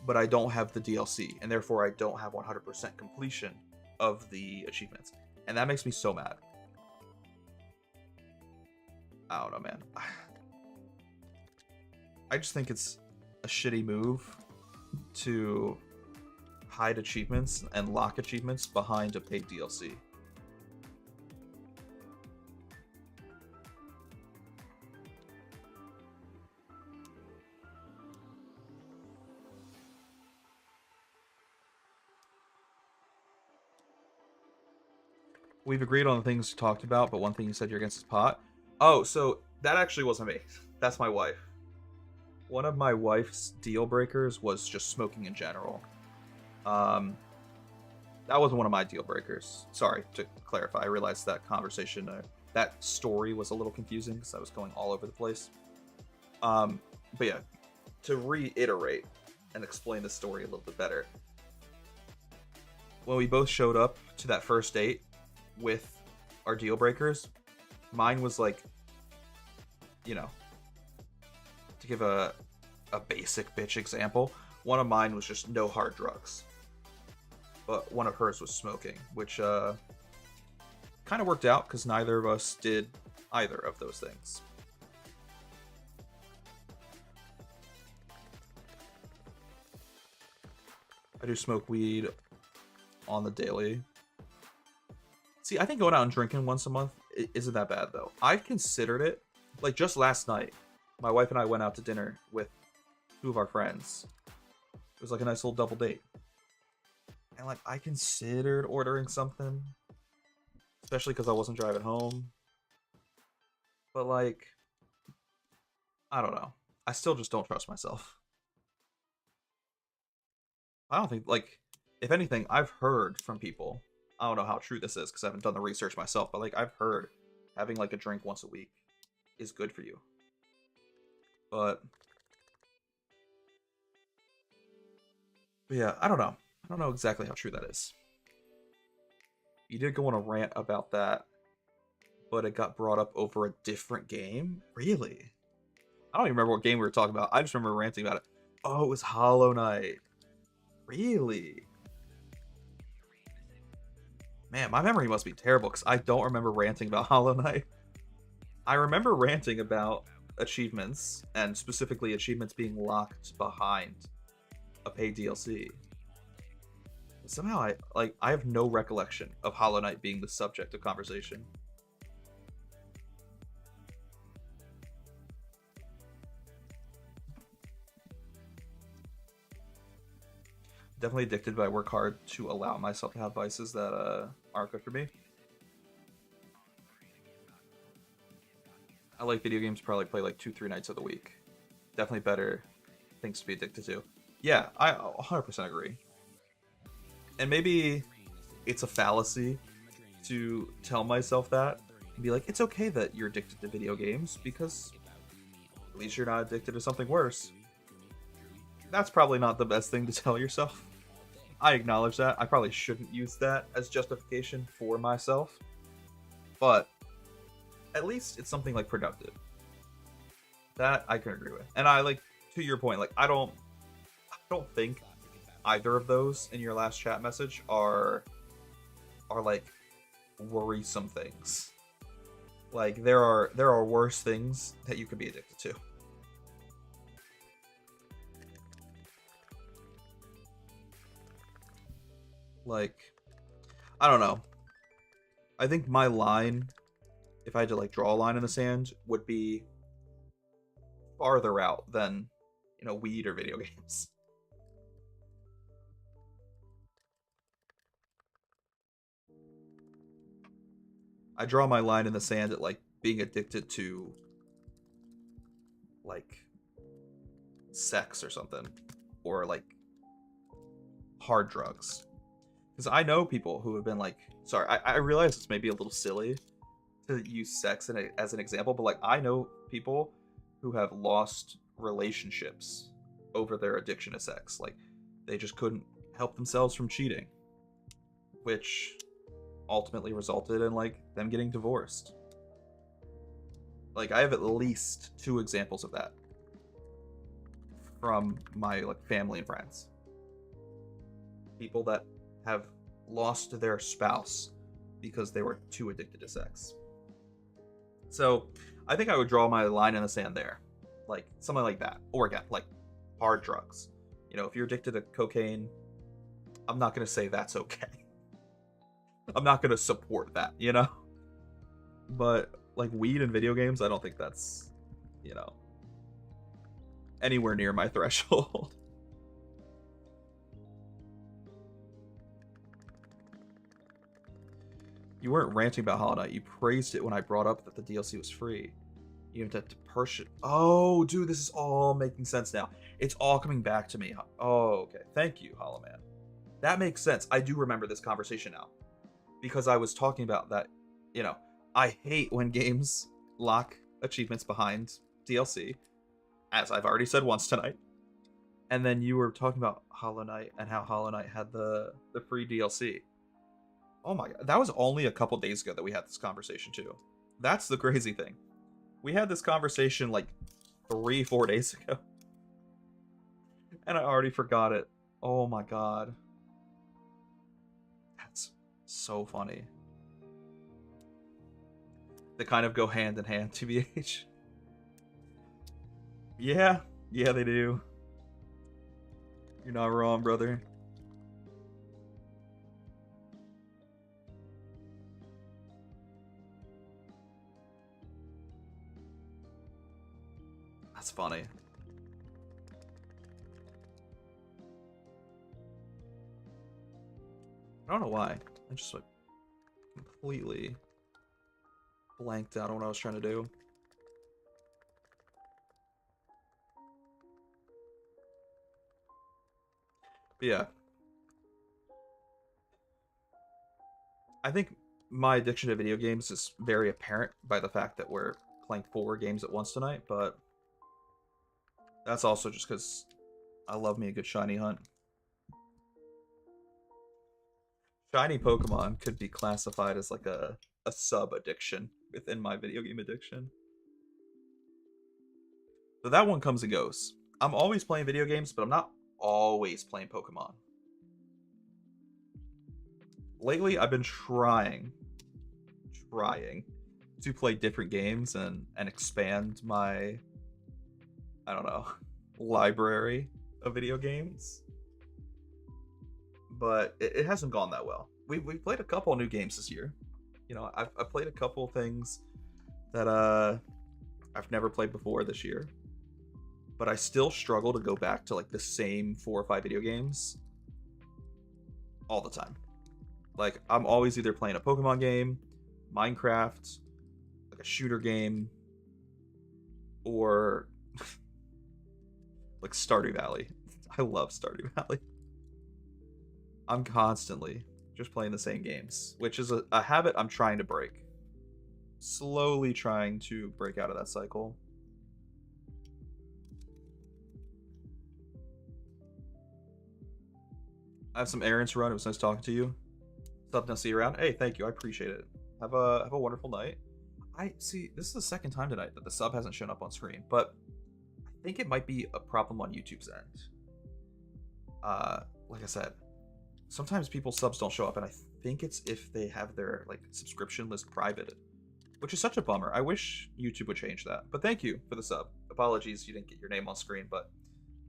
but I don't have the DLC, and therefore I don't have 100% completion of the achievements. And that makes me so mad. I don't know, man. I just think it's a shitty move to hide achievements and lock achievements behind a paid DLC. We've agreed on the things talked about, but one thing you said you're against is pot. Oh, so that actually wasn't me. That's my wife. One of my wife's deal breakers was just smoking in general. That wasn't one of my deal breakers. Sorry, to clarify. I realized that conversation, that story was a little confusing because I was going all over the place. But yeah, to reiterate and explain the story a little bit better. When we both showed up to that first date with our deal breakers, mine was like, you know, to give a basic bitch example, one of mine was just no hard drugs, but one of hers was smoking, which kind of worked out because neither of us did either of those things. I do smoke weed on the daily. See, I think going out and drinking once a month isn't that bad, though. I've considered it. Like, just last night, my wife and I went out to dinner with two of our friends. It was like a nice little double date. And, like, I considered ordering something. Especially because I wasn't driving home. But, like, I don't know. I still just don't trust myself. I don't think, like, if anything, I've heard from people. I don't know how true this is because I haven't done the research myself, but, like, I've heard having, like, a drink once a week is good for you. But yeah, I don't know. I don't know exactly how true that is. You did go on a rant about that, but it got brought up over a different game? Really? I don't even remember what game we were talking about. I just remember ranting about it. Oh, it was Hollow Knight. Really? Man, my memory must be terrible because I don't remember ranting about Hollow Knight. I remember ranting about achievements, and specifically achievements being locked behind a paid DLC. Somehow I have no recollection of Hollow Knight being the subject of conversation. Definitely addicted, but I work hard to allow myself to have vices that aren't good for me. I like video games, probably play like 2-3 nights of the week. Definitely better things to be addicted to. Yeah, I 100% agree. And maybe it's a fallacy to tell myself that and be like, it's okay that you're addicted to video games because at least you're not addicted to something worse. That's probably not the best thing to tell yourself. I acknowledge that. I probably shouldn't use that as justification for myself. But at least it's something like productive. That I can agree with. And I like, to your point, like I don't think either of those in your last chat message are like worrisome things. Like there are worse things that you could be addicted to. Like, I don't know. I think my line, if I had to like draw a line in the sand, would be farther out than, you know, weed or video games. I draw my line in the sand at like being addicted to like sex or something, or like hard drugs. Because I know people who have been like, sorry, I realize this may be a little silly to use sex as an example, but like I know people who have lost relationships over their addiction to sex. Like they just couldn't help themselves from cheating, which ultimately resulted in like them getting divorced. Like I have at least 2 examples of that from my like family and friends. People that have lost their spouse because they were too addicted to sex. So I think I would draw my line in the sand there. Like something like that. Or again, like hard drugs. You know, if you're addicted to cocaine, I'm not going to say that's okay. I'm not going to support that, you know? But like weed and video games, I don't think that's, you know, anywhere near my threshold. You weren't ranting about Hollow Knight. You praised it when I brought up that the DLC was free. You have to purchase it. Oh, dude, this is all making sense now. It's all coming back to me. Oh, okay. Thank you, Hollow Man. That makes sense. I do remember this conversation now. Because I was talking about that, you know, I hate when games lock achievements behind DLC, as I've already said once tonight. And then you were talking about Hollow Knight and how Hollow Knight had the free DLC. Oh my god, that was only a couple days ago that we had this conversation too. That's the crazy thing. We had this conversation like 3-4 days ago. And I already forgot it. Oh my god. That's so funny. They kind of go hand in hand, TBH. Yeah, they do. You're not wrong, brother. That's funny. I don't know why. I just like completely blanked out on what I was trying to do. But yeah. I think my addiction to video games is very apparent by the fact that we're playing 4 games at once tonight, but that's also just because I love me a good shiny hunt. Shiny Pokemon could be classified as like a sub addiction within my video game addiction. So that one comes and goes. I'm always playing video games, but I'm not always playing Pokemon. Lately, I've been trying to play different games and expand my, I don't know, library of video games. But it hasn't gone that well. We played a couple new games this year. You know, I've played a couple things that I've never played before this year. But I still struggle to go back to like the same 4 or 5 video games all the time. Like, I'm always either playing a Pokemon game, Minecraft, like a shooter game, or like Stardew Valley. I love Stardew Valley. I'm constantly just playing the same games, which is a habit I'm trying to break. Slowly trying to break out of that cycle. I have some errands to run. It was nice talking to you. Something to see you around. Hey, thank you. I appreciate it. Have a wonderful night. I see. This is the second time tonight that the sub hasn't shown up on screen, but I think it might be a problem on YouTube's end. Like I said, sometimes people's subs don't show up, and I think it's if they have their like subscription list privated, which is such a bummer. I wish YouTube would change that. But thank you for the sub. Apologies you didn't get your name on screen, but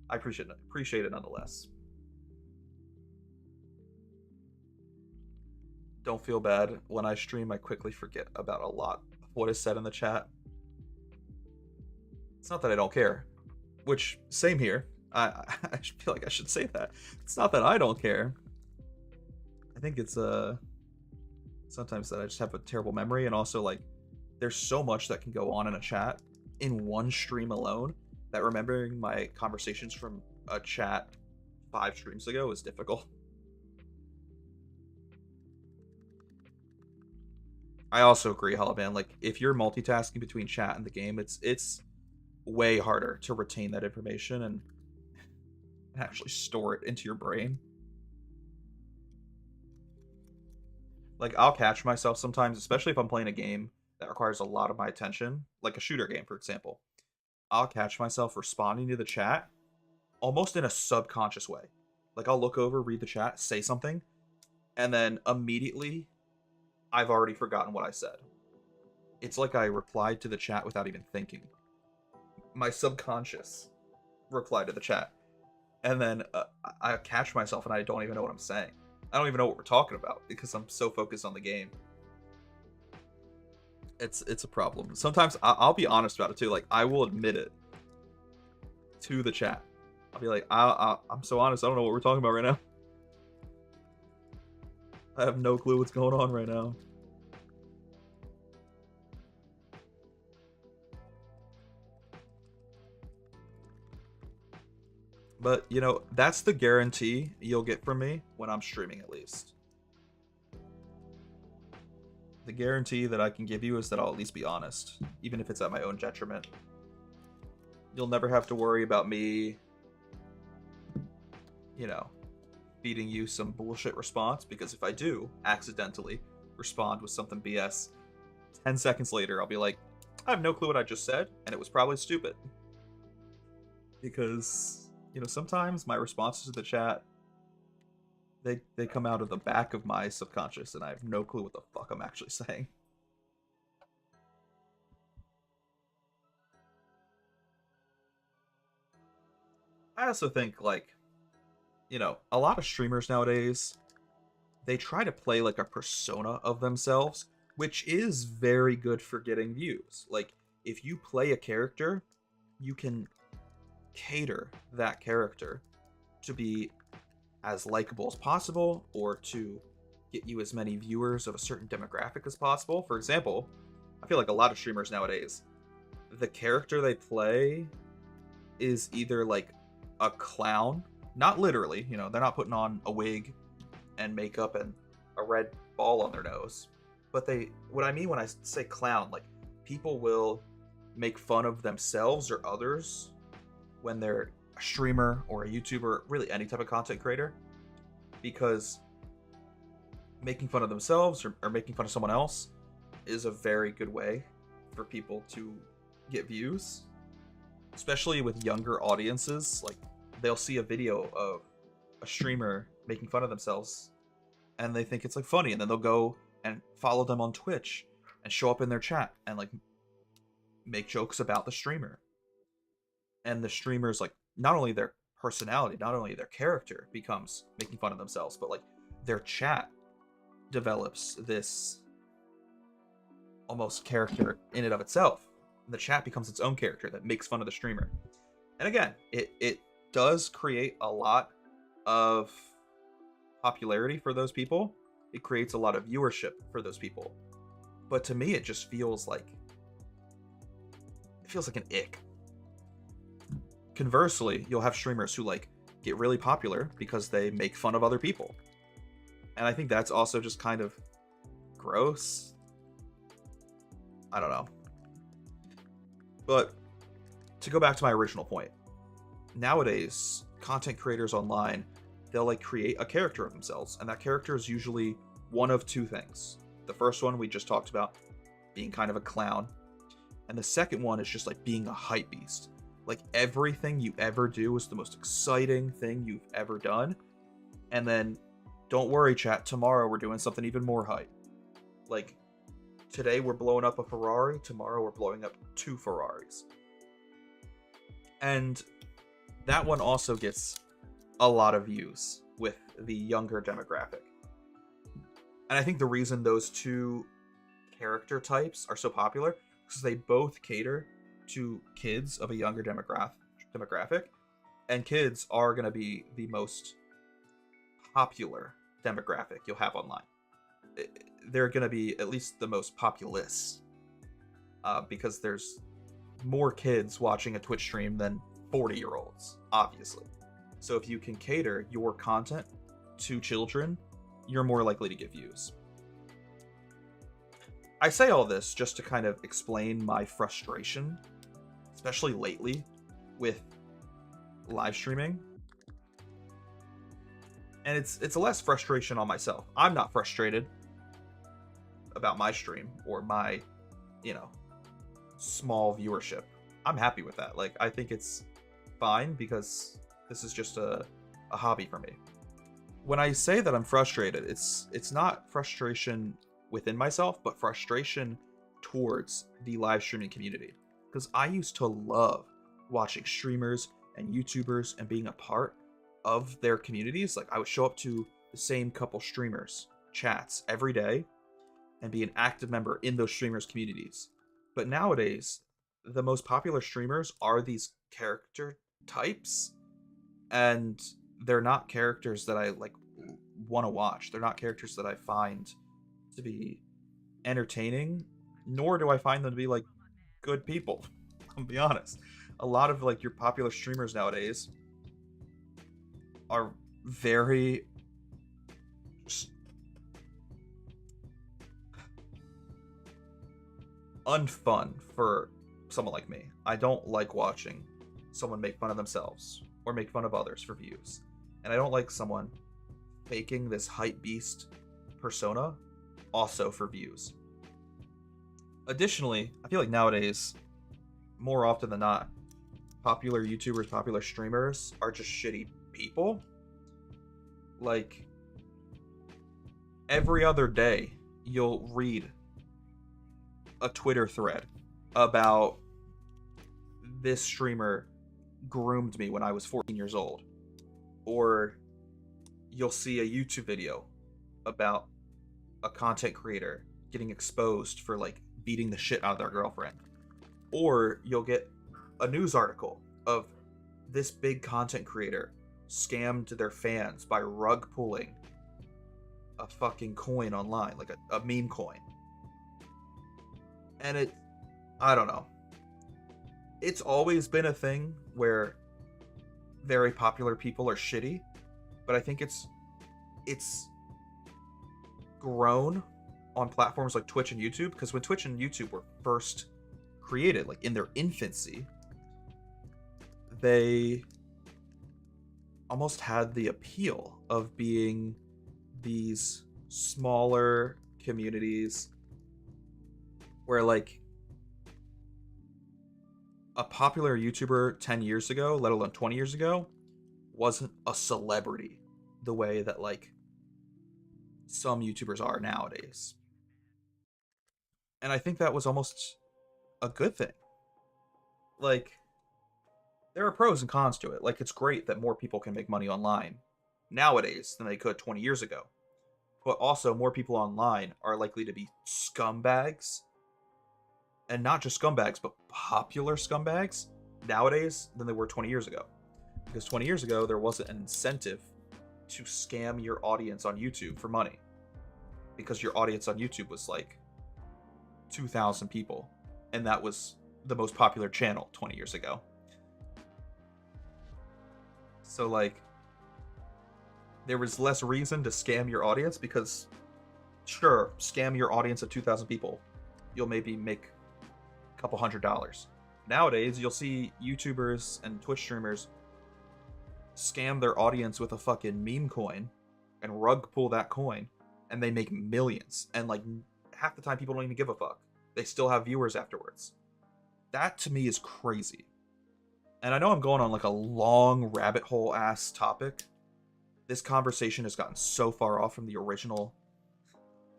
I appreciate it nonetheless. Don't feel bad. When I stream, I quickly forget about a lot of what is said in the chat. It's not that I don't care, which, same here. I feel like I should say that. It's not that I don't care. I think it's sometimes that I just have a terrible memory, and also like there's so much that can go on in a chat in one stream alone that remembering my conversations from a chat 5 streams ago is difficult. I also agree, Holoban. Like, if you're multitasking between chat and the game, it's way harder to retain that information and actually store it into your brain. Like, I'll catch myself sometimes, especially if I'm playing a game that requires a lot of my attention, like a shooter game, for example. I'll catch myself responding to the chat almost in a subconscious way. Like, I'll look over, read the chat, say something, and then immediately I've already forgotten what I said. It's like I replied to the chat without even thinking. My subconscious replied to the chat. And then I catch myself and I don't even know what I'm saying. I don't even know what we're talking about because I'm so focused on the game. It's a problem. Sometimes I'll be honest about it too. Like, I will admit it to the chat. I'll be like, I'm so honest. I don't know what we're talking about right now. I have no clue what's going on right now. But, you know, that's the guarantee you'll get from me when I'm streaming, at least. The guarantee that I can give you is that I'll at least be honest, even if it's at my own detriment. You'll never have to worry about me, you know, feeding you some bullshit response, because if I do accidentally respond with something BS, 10 seconds later I'll be like, I have no clue what I just said, and it was probably stupid. Because, you know, sometimes my responses to the chat, they come out of the back of my subconscious, and I have no clue what the fuck I'm actually saying. I also think, like, you know, a lot of streamers nowadays, they try to play like a persona of themselves, which is very good for getting views. Like, if you play a character you can cater that character to be as likable as possible, or to get you as many viewers of a certain demographic as possible. For example, I feel like a lot of streamers nowadays, the character they play is either like a clown, not literally, they're not putting on a wig and makeup and a red ball on their nose, but what I mean when I say clown, like, people will make fun of themselves or others when they're a streamer or a YouTuber, really any type of content creator, because making fun of themselves or making fun of someone else is a very good way for people to get views, especially with younger audiences. Like, they'll see a video of a streamer making fun of themselves and they think it's like funny, and then they'll go and follow them on Twitch and show up in their chat and like make jokes about the streamer. And the streamers, like, not only their personality, not only their character becomes making fun of themselves, but like their chat develops this almost character in and of itself. The chat becomes its own character that makes fun of the streamer. And again, it does create a lot of popularity for those people. It creates a lot of viewership for those people. But to me, it just feels like an ick. Conversely, you'll have streamers who like get really popular because they make fun of other people. And I think that's also just kind of gross. I don't know. But to go back to my original point, nowadays, content creators online, they'll like create a character of themselves, and that character is usually one of two things. The first one we just talked about, being kind of a clown, and the second one is just like being a hype beast. Like, everything you ever do is the most exciting thing you've ever done, and then don't worry, chat, tomorrow we're doing something even more hype. Like, today we're blowing up a Ferrari, tomorrow we're blowing up 2 Ferraris. And that one also gets a lot of views with the younger demographic. And I think the reason those two character types are so popular is because they both cater to kids of a younger demographic, and kids are going to be the most popular demographic you'll have online. They're going to be at least the most populous, because there's more kids watching a Twitch stream than 40-year-olds, obviously. So if you can cater your content to children, you're more likely to get views. I say all this just to kind of explain my frustration, especially lately, with live streaming. And it's less frustration on myself. I'm not frustrated about my stream or my, small viewership. I'm happy with that. Like, I think it's fine because this is just a hobby for me. When I say that I'm frustrated, it's not frustration within myself, but frustration towards the live streaming community. Because I used to love watching streamers and YouTubers and being a part of their communities. Like, I would show up to the same couple streamers chats every day and be an active member in those streamers' communities. But nowadays, the most popular streamers are these character types, and they're not characters that I like want to watch. They're not characters that I find to be entertaining, nor do I find them to be like good people. I'll be honest. A lot of like your popular streamers nowadays are very just unfun for someone like me. I don't like watching someone make fun of themselves or make fun of others for views. And I don't like someone faking this hype beast persona also for views. Additionally, I feel like nowadays, more often than not, popular YouTubers, popular streamers are just shitty people. Like, every other day, you'll read a Twitter thread about this streamer groomed me when I was 14 years old. Or you'll see a YouTube video about a content creator getting exposed for like beating the shit out of their girlfriend. Or you'll get a news article of this big content creator scammed their fans by rug pulling a fucking coin online, like a meme coin. And I don't know. It's always been a thing where very popular people are shitty, but I think it's grown on platforms like Twitch and YouTube, because when Twitch and YouTube were first created, like in their infancy, they almost had the appeal of being these smaller communities where, like, a popular YouTuber 10 years ago, let alone 20 years ago, wasn't a celebrity the way that, like, some YouTubers are nowadays. And I think that was almost a good thing. Like, there are pros and cons to it. Like, it's great that more people can make money online nowadays than they could 20 years ago. But also, more people online are likely to be scumbags. And not just scumbags, but popular scumbags nowadays than they were 20 years ago. Because 20 years ago, there wasn't an incentive to scam your audience on YouTube for money. Because your audience on YouTube was like 2,000 people. And that was the most popular channel 20 years ago. So, like, there was less reason to scam your audience because, sure, scam your audience of 2,000 people. You'll maybe make a couple $100. Nowadays, you'll see YouTubers and Twitch streamers scam their audience with a fucking meme coin and rug pull that coin, and they make millions. And, like, half the time people don't even give a fuck. They still have viewers afterwards. That, to me, is crazy. And I know I'm going on, like, a long rabbit hole ass topic. This conversation has gotten so far off from the original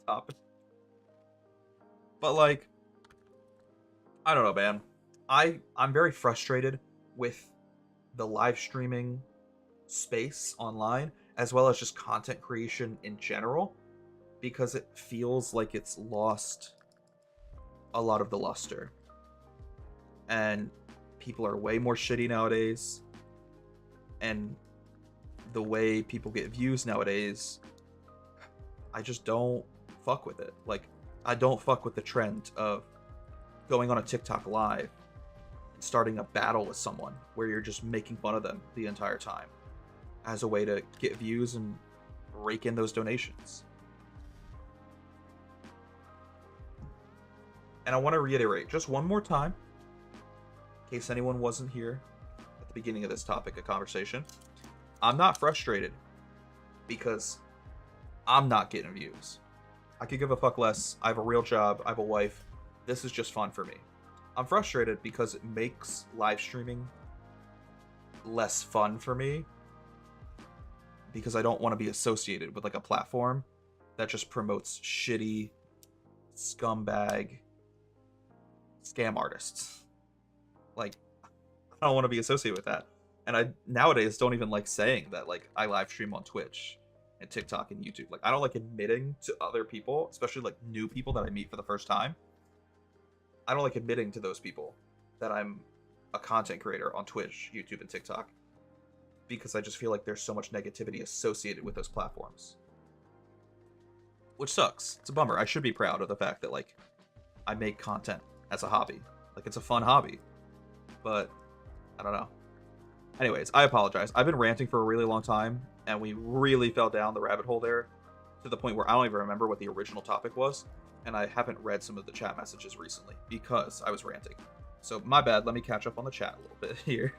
topic. But, like, I don't know, man. I'm very frustrated with the live streaming space online, as well as just content creation in general, because it feels like it's lost a lot of the luster. And people are way more shitty nowadays. And the way people get views nowadays, I just don't fuck with it. Like, I don't fuck with the trend of going on a TikTok live and starting a battle with someone where you're just making fun of them the entire time as a way to get views and rake in those donations. And I want to reiterate just one more time, in case anyone wasn't here at the beginning of this topic of conversation, I'm not frustrated because I'm not getting views. I could give a fuck less. I have a real job. I have a wife. This is just fun for me. I'm frustrated because it makes live streaming less fun for me, because I don't want to be associated with, like, a platform that just promotes shitty scumbag scam artists. Like, I don't want to be associated with that. And I nowadays don't even like saying that, like, I live stream on Twitch and TikTok and YouTube. Like, I don't like admitting to other people, especially, like, new people that I meet for the first time. I don't like admitting to those people that I'm a content creator on Twitch, YouTube, and TikTok, because I just feel like there's so much negativity associated with those platforms. Which sucks. It's a bummer. I should be proud of the fact that, like, I make content as a hobby. Like, it's a fun hobby. But I don't know. Anyways, I apologize. I've been ranting for a really long time, and we really fell down the rabbit hole there to the point where I don't even remember what the original topic was, and I haven't read some of the chat messages recently because I was ranting. So my bad. Let me catch up on the chat a little bit here.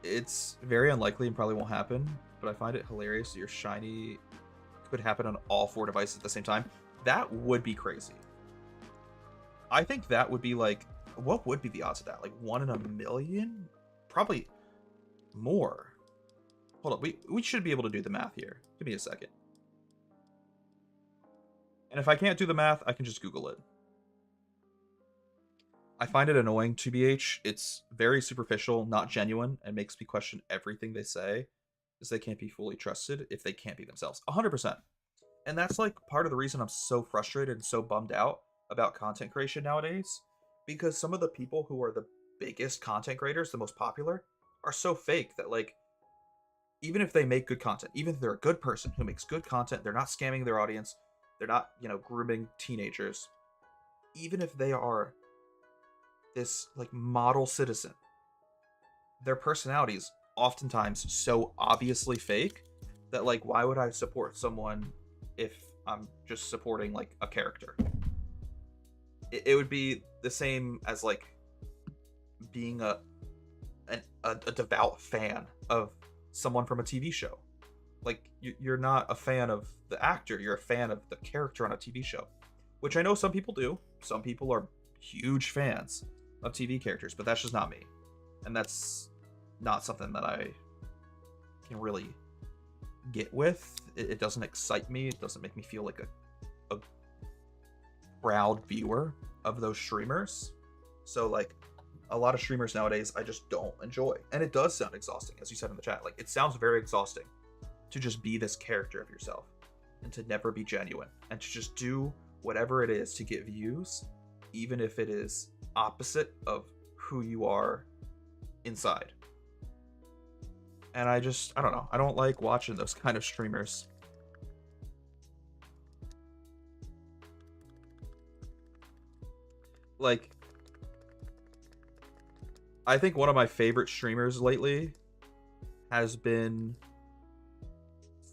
It's very unlikely and probably won't happen, but I find it hilarious that your shiny could happen on all 4 devices at the same time. That would be crazy. I think that would be, like, what would be the odds of that? Like 1 in a million? Probably more. Hold up, we should be able to do the math here. Give me a second. And if I can't do the math, I can just Google it. I find it annoying, TBH. It's very superficial, not genuine, and makes me question everything they say, because they can't be fully trusted if they can't be themselves. 100%. And that's, like, part of the reason I'm so frustrated and so bummed out about content creation nowadays, because some of the people who are the biggest content creators, the most popular, are so fake that like even if they make good content, even if they're a good person who makes good content, they're not scamming their audience, they're not, grooming teenagers, even if they are this like model citizen, their personality is oftentimes so obviously fake that like why would I support someone if I'm just supporting like a character? It would be the same as like being a devout fan of someone from a TV show. Like you're not a fan of the actor, you're a fan of the character on a TV show, which I know some people do. Some people are huge fans of TV characters, but that's just not me. And that's not something that I can really get with. It doesn't excite me. It doesn't make me feel like a proud viewer of those streamers. So like a lot of streamers nowadays I just don't enjoy. And it does sound exhausting, as you said in the chat. Like it sounds very exhausting to just be this character of yourself and to never be genuine and to just do whatever it is to get views, even if it is opposite of who you are inside. And I don't know. I don't like watching those kind of streamers. Like, I think one of my favorite streamers lately has been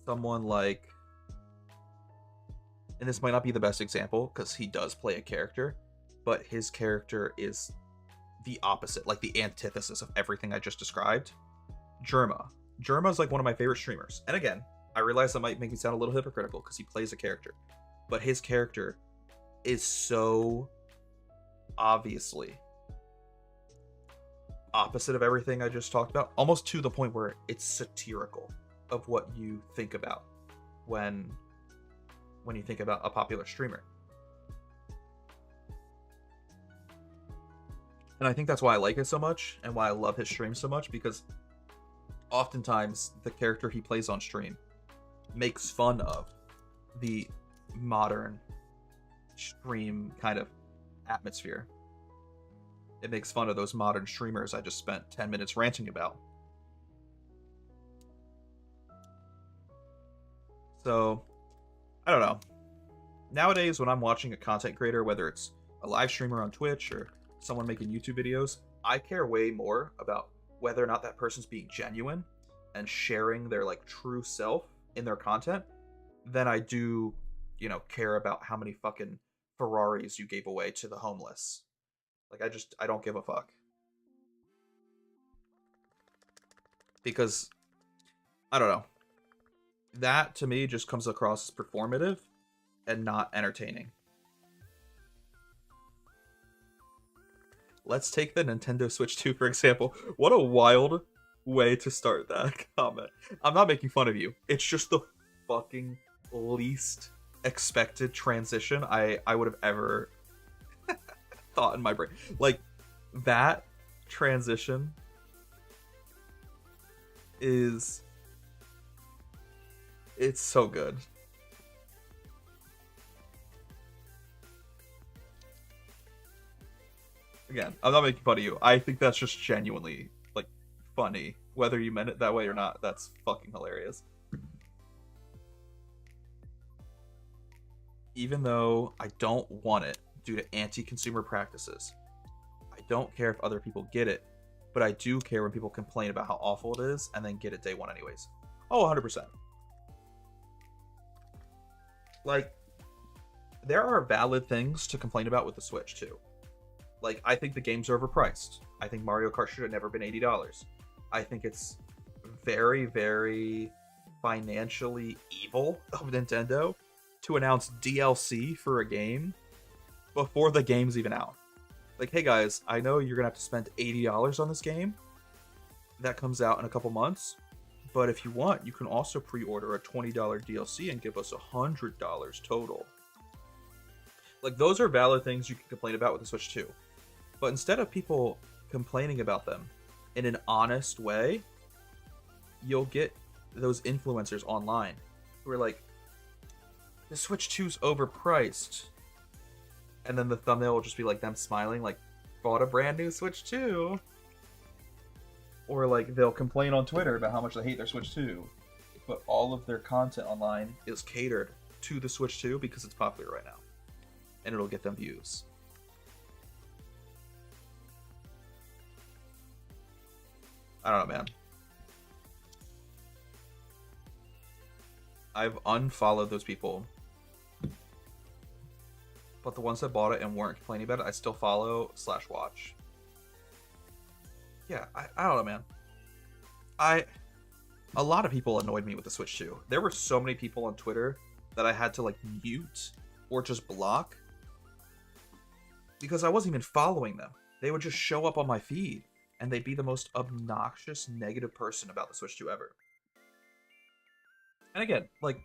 someone like, and this might not be the best example because he does play a character, but his character is the opposite, like the antithesis of everything I just described. Germa. Germa is like one of my favorite streamers. And again, I realize that might make me sound a little hypocritical because he plays a character, but his character is so obviously opposite of everything I just talked about, almost to the point where it's satirical of what you think about when you think about a popular streamer. And I think that's why I like it so much and why I love his stream so much, because oftentimes the character he plays on stream makes fun of the modern stream kind of atmosphere. It makes fun of those modern streamers I just spent 10 minutes ranting about. So, I don't know. Nowadays, when I'm watching a content creator, whether it's a live streamer on Twitch or someone making YouTube videos, I care way more about whether or not that person's being genuine and sharing their like true self in their content than I do, care about how many fucking Ferraris you gave away to the homeless. Like I don't give a fuck. Because I don't know. That to me just comes across as performative and not entertaining. Let's take the Nintendo Switch 2 for example. What a wild way to start that comment. I'm not making fun of you. It's just the fucking least expected transition I would have ever thought in my brain. Like, that transition it's so good. Again, I'm not making fun of you. I think that's just genuinely, like, funny. Whether you meant it that way or not, that's fucking hilarious. Even though I don't want it due to anti-consumer practices, I don't care if other people get it, but I do care when people complain about how awful it is and then get it day one anyways. Oh, 100%. Like, there are valid things to complain about with the Switch, too. Like, I think the games are overpriced. I think Mario Kart should have never been $80. I think it's very, very financially evil of Nintendo to announce DLC for a game before the game's even out. Like, hey guys, I know you're gonna have to spend $80 on this game. That comes out in a couple months. But if you want, you can also pre-order a $20 DLC and give us $100 total. Like, those are valid things you can complain about with the Switch 2. But instead of people complaining about them in an honest way, you'll get those influencers online who are like, the Switch 2's overpriced. And then the thumbnail will just be like them smiling, like, bought a brand new Switch 2. Or like they'll complain on Twitter about how much they hate their Switch 2. But all of their content online is catered to the Switch 2 because it's popular right now. And it'll get them views. I don't know, man. I've unfollowed those people. But the ones that bought it and weren't complaining about it, I still follow / watch. Yeah, I don't know, man. A lot of people annoyed me with the Switch 2. There were so many people on Twitter that I had to like mute or just block because I wasn't even following them. They would just show up on my feed and they'd be the most obnoxious negative person about the Switch 2 ever. And again, like,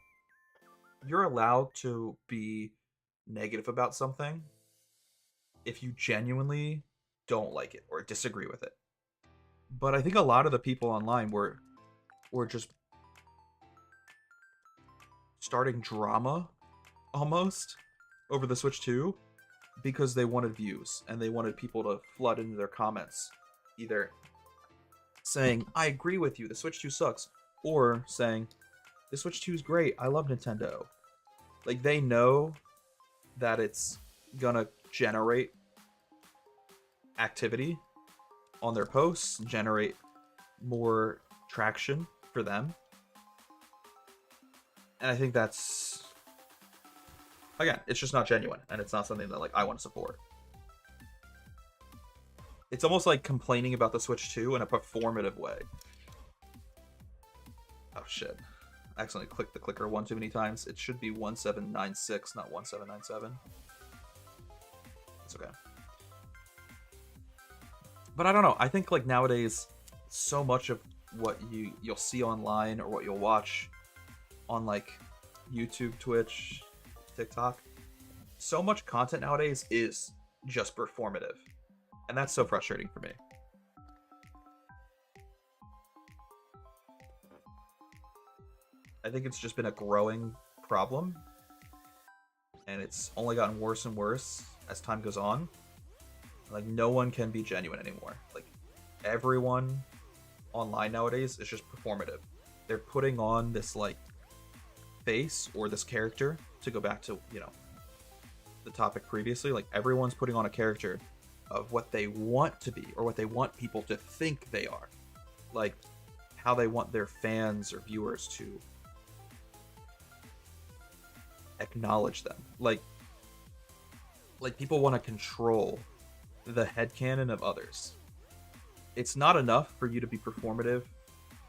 you're allowed to be negative about something if you genuinely don't like it or disagree with it. But I think a lot of the people online were just starting drama almost over the Switch 2 because they wanted views and they wanted people to flood into their comments either saying, I agree with you, the Switch 2 sucks, or saying, the Switch 2 is great, I love Nintendo. Like, they know that it's gonna generate activity on their posts, generate more traction for them. And I think that's, again, it's just not genuine, and it's not something that like I want to support. It's almost like complaining about the Switch 2 in a performative way. Oh shit. I accidentally clicked the clicker one too many times. It should be 1796, not 1797. It's okay. But I don't know. I think like nowadays, so much of what you'll see online or what you'll watch on like YouTube, Twitch, TikTok, so much content nowadays is just performative. And that's so frustrating for me. I think it's just been a growing problem. And it's only gotten worse and worse as time goes on. Like, no one can be genuine anymore. Like, everyone online nowadays is just performative. They're putting on this, like, face or this character, to go back to, you know, the topic previously. Like, everyone's putting on a character of what they want to be or what they want people to think they are. Like, how they want their fans or viewers to acknowledge them. Like people want to control the headcanon of others. It's not enough for you to be performative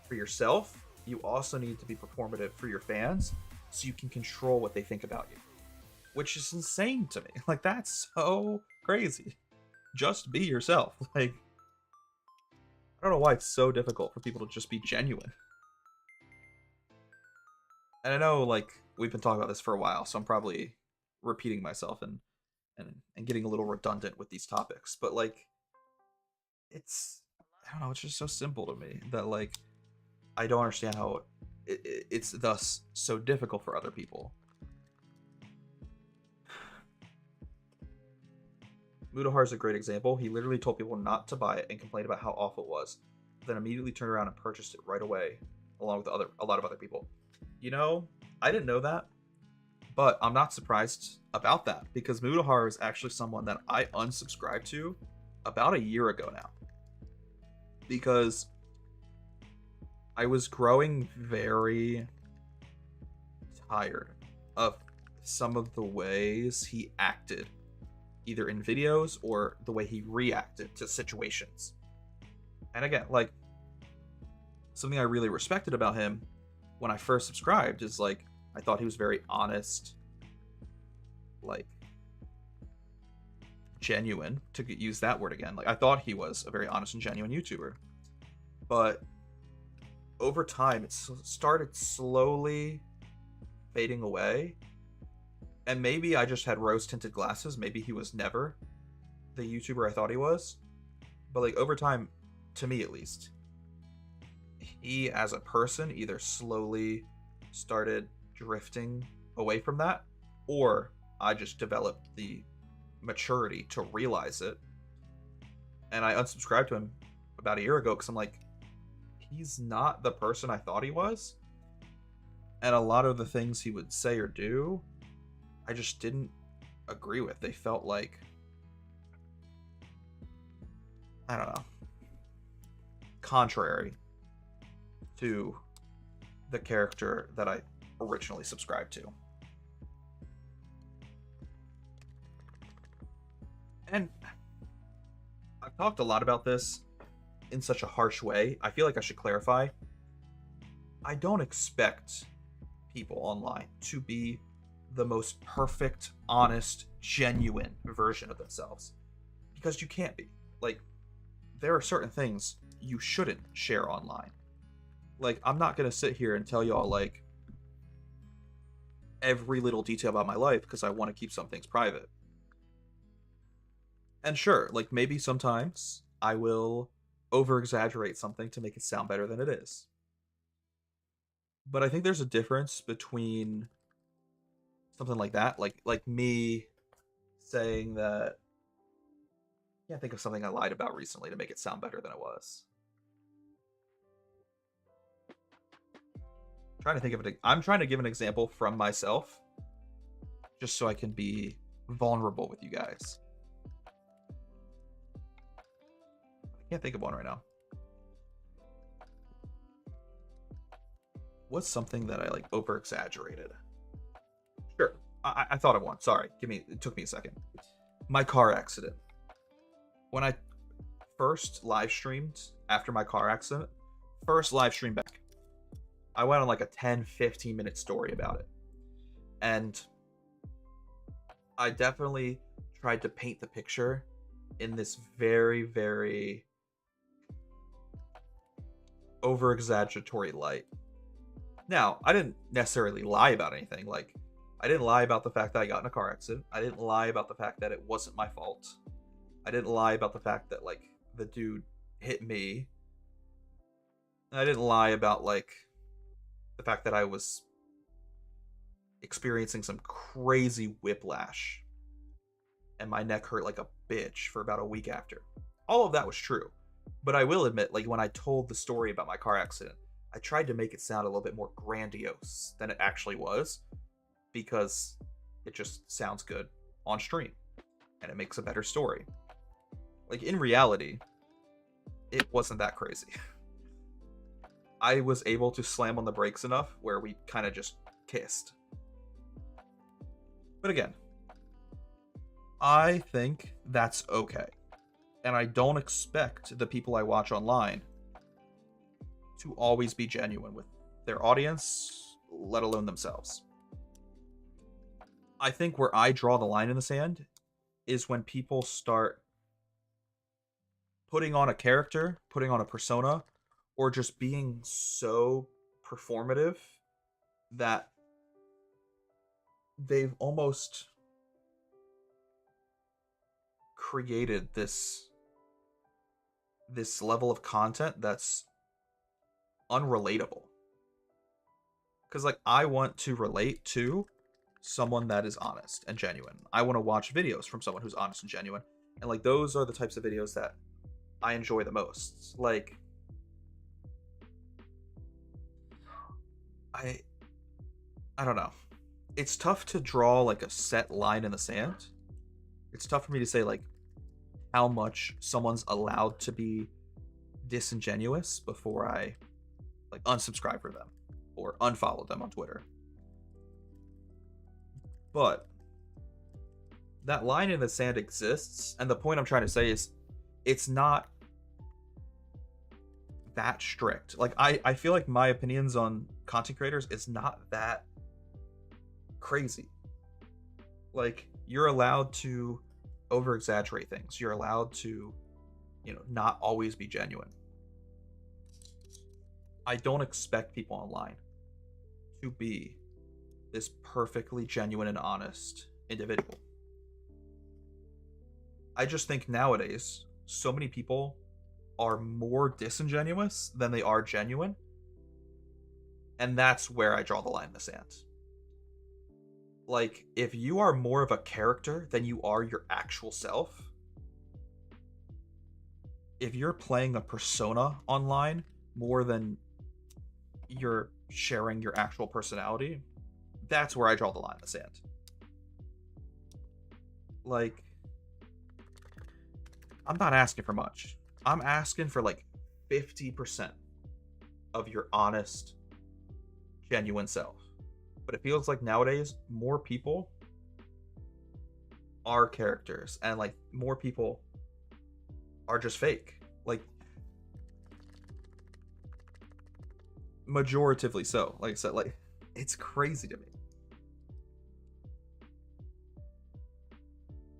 for yourself. You also need to be performative for your fans so you can control what they think about you. Which is insane to me. Like, that's so crazy. Just be yourself. Like, I don't know why it's so difficult for people to just be genuine. And I know, like, we've been talking about this for a while, so I'm probably repeating myself and getting a little redundant with these topics. But, like, it's, I don't know, it's just so simple to me that, like, I don't understand how it's thus so difficult for other people. Mudahar's a great example. He literally told people not to buy it and complained about how awful it was, then immediately turned around and purchased it right away, along with a lot of other people. You know, I didn't know that, but I'm not surprised about that, because Mudahar is actually someone that I unsubscribed to about a year ago now, because I was growing very tired of some of the ways he acted, either in videos or the way he reacted to situations. And again, like, something I really respected about him when I first subscribed is, like, I thought he was very honest, like, genuine, to use that word again. Like, I thought he was a very honest and genuine YouTuber. But over time, it started slowly fading away. And maybe I just had rose-tinted glasses. Maybe he was never the YouTuber I thought he was. But, like, over time, to me at least, he as a person either slowly started drifting away from that, or I just developed the maturity to realize it. And I unsubscribed to him about a year ago because I'm like, he's not the person I thought he was. And a lot of the things he would say or do, I just didn't agree with. They felt like, I don't know, contrary to the character that I originally subscribed to. And I've talked a lot about this in such a harsh way. I feel like I should clarify. I don't expect people online to be the most perfect, honest, genuine version of themselves. Because you can't be. Like, there are certain things you shouldn't share online. Like, I'm not going to sit here and tell y'all, like, every little detail about my life because I want to keep some things private. And sure, like, maybe sometimes I will over-exaggerate something to make it sound better than it is. But I think there's a difference between something like that, like me saying that, I can't think of something I lied about recently to make it sound better than it was. I'm trying to give an example from myself, just so I can be vulnerable with you guys. I can't think of one right now. What's something that I like over exaggerated? Sure, I thought of one. Sorry, it took me a second. My car accident. When I first live streamed after my car accident, first live stream back, I went on like a 10-15 minute story about it. And I definitely tried to paint the picture in this very, very over-exaggeratory light. Now, I didn't necessarily lie about anything. Like, I didn't lie about the fact that I got in a car accident. I didn't lie about the fact that it wasn't my fault. I didn't lie about the fact that, like, the dude hit me. I didn't lie about, like, the fact that I was experiencing some crazy whiplash and my neck hurt like a bitch for about a week after. All of that was true. But I will admit, like, when I told the story about my car accident, I tried to make it sound a little bit more grandiose than it actually was, because it just sounds good on stream and it makes a better story. Like, in reality, it wasn't that crazy. I was able to slam on the brakes enough where we kind of just kissed. But again, I think that's okay. And I don't expect the people I watch online to always be genuine with their audience, let alone themselves. I think where I draw the line in the sand is when people start putting on a character, putting on a persona, or just being so performative that they've almost created this level of content that's unrelatable. Because, like, I want to relate to someone that is honest and genuine. I want to watch videos from someone who's honest and genuine. And, like, those are the types of videos that I enjoy the most. Like, I don't know. It's tough to draw, like, a set line in the sand. It's tough for me to say, like, how much someone's allowed to be disingenuous before I, like, unsubscribe for them or unfollow them on Twitter. But that line in the sand exists, and the point I'm trying to say is it's not that strict. Like, I feel like my opinions on content creators is not that crazy. Like, you're allowed to over exaggerate things. You're allowed to, not always be genuine. I don't expect people online to be this perfectly genuine and honest individual. I just think nowadays, so many people are more disingenuous than they are genuine. And that's where I draw the line in the sand. Like, if you are more of a character than you are your actual self, if you're playing a persona online more than you're sharing your actual personality, that's where I draw the line in the sand. Like, I'm not asking for much. I'm asking for like 50% of your honest, genuine self. But it feels like nowadays more people are characters and like more people are just fake. Like, majoritively so. Like I said, like, it's crazy to me.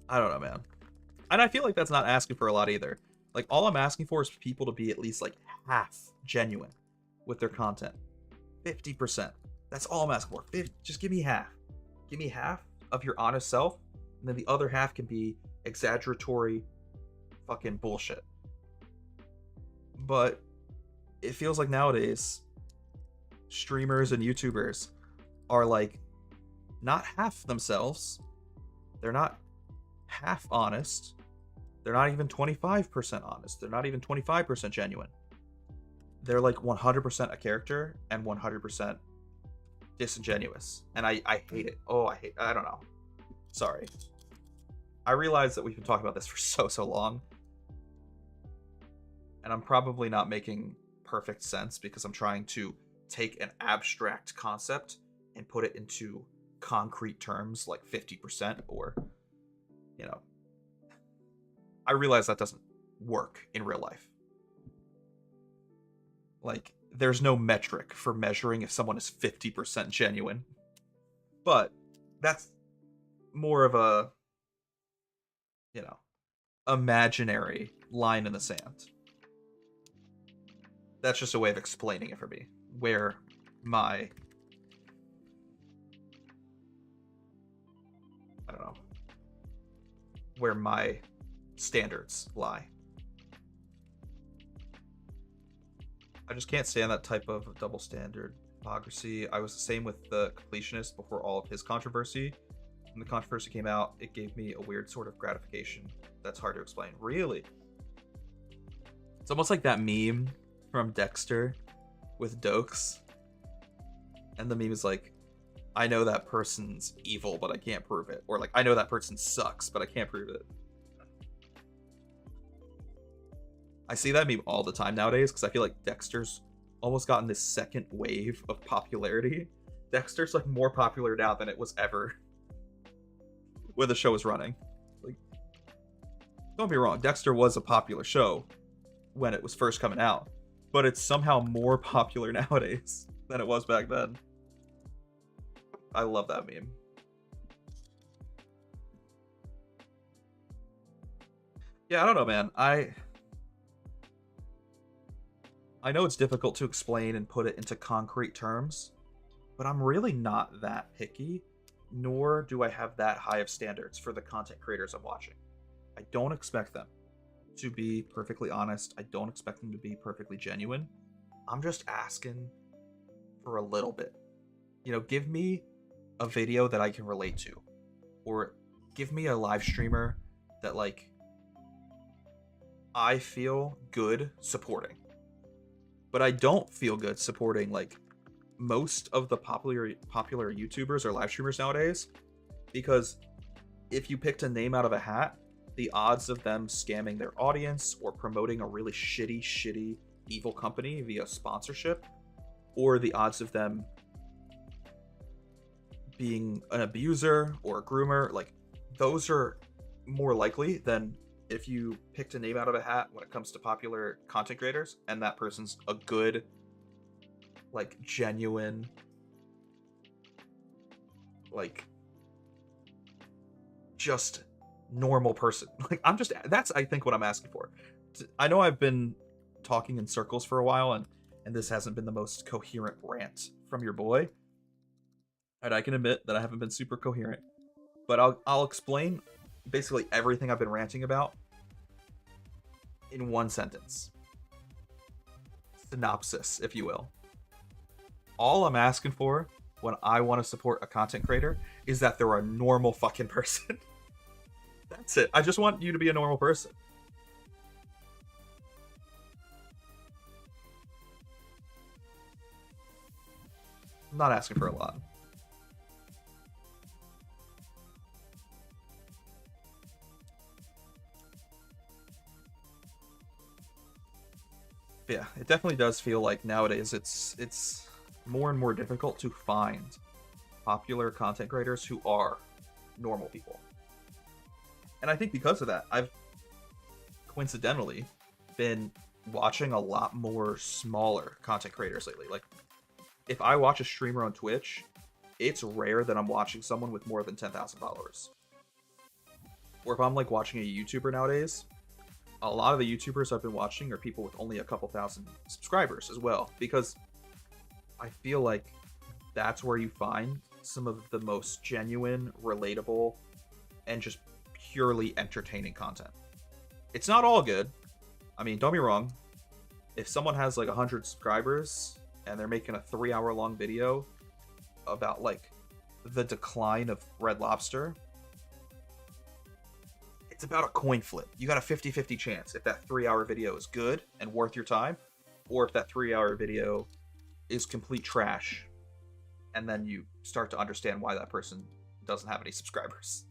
I don't know, man. And I feel like that's not asking for a lot either. Like, all I'm asking for is people to be at least like half genuine with their content. 50%. That's all I'm asking for. Just give me half. Give me half of your honest self, and then the other half can be exaggeratory fucking bullshit. But it feels like nowadays streamers and YouTubers are like not half themselves. They're not half honest. They're not even 25% honest. They're not even 25% genuine. They're like 100% a character and 100% disingenuous. And I hate it. Oh, I don't know. Sorry. I realize that we've been talking about this for so long. And I'm probably not making perfect sense because I'm trying to take an abstract concept and put it into concrete terms like 50% or, you know, I realize that doesn't work in real life. Like, there's no metric for measuring if someone is 50% genuine. But that's more of a, you know, imaginary line in the sand. That's just a way of explaining it for me. Where my... I don't know. Where my standards lie. I just can't stand that type of double standard hypocrisy. I was the same with the completionist before all of his controversy. When the controversy came out, it gave me a weird sort of gratification that's hard to explain. Really? It's almost like that meme from Dexter with Dokes. And the meme is like, I know that person's evil, but I can't prove it. Or like, I know that person sucks, but I can't prove it. I see that meme all the time nowadays because I feel like Dexter's almost gotten this second wave of popularity. Dexter's like more popular now than it was ever when the show was running. Like, don't be wrong, Dexter was a popular show when it was first coming out, but it's somehow more popular nowadays than it was back then. I love that meme. Yeah, I don't know, man. I know it's difficult to explain and put it into concrete terms, but I'm really not that picky, nor do I have that high of standards for the content creators I'm watching. I don't expect them to be perfectly honest. I don't expect them to be perfectly genuine. I'm just asking for a little bit. You know, give me a video that I can relate to, or give me a live streamer that, like, I feel good supporting. But I don't feel good supporting like most of the popular YouTubers or live streamers nowadays, because if you picked a name out of a hat, the odds of them scamming their audience or promoting a really shitty evil company via sponsorship, or the odds of them being an abuser or a groomer, like, those are more likely than if you picked a name out of a hat when it comes to popular content creators and that person's a good, like, genuine, like, just normal person. Like, that's, I think, what I'm asking for. I know I've been talking in circles for a while, and this hasn't been the most coherent rant from your boy. And I can admit that I haven't been super coherent, but I'll explain basically everything I've been ranting about in one sentence. Synopsis, if you will. All I'm asking for when I want to support a content creator is that they're a normal fucking person. That's it. I just want you to be a normal person. I'm not asking for a lot. Yeah, it definitely does feel like nowadays it's more and more difficult to find popular content creators who are normal people. And I think because of that, I've coincidentally been watching a lot more smaller content creators lately. Like, if I watch a streamer on Twitch, it's rare that I'm watching someone with more than 10,000 followers. Or if I'm like watching a YouTuber nowadays, a lot of the YouTubers I've been watching are people with only a couple thousand subscribers as well, because I feel like that's where you find some of the most genuine, relatable, and just purely entertaining content. It's not all good. I mean, don't be wrong. If someone has like 100 subscribers and they're making a 3-hour long video about like the decline of Red Lobster, it's about a coin flip. You got a 50-50 chance if that 3-hour video is good and worth your time, or if that 3-hour video is complete trash, and then you start to understand why that person doesn't have any subscribers.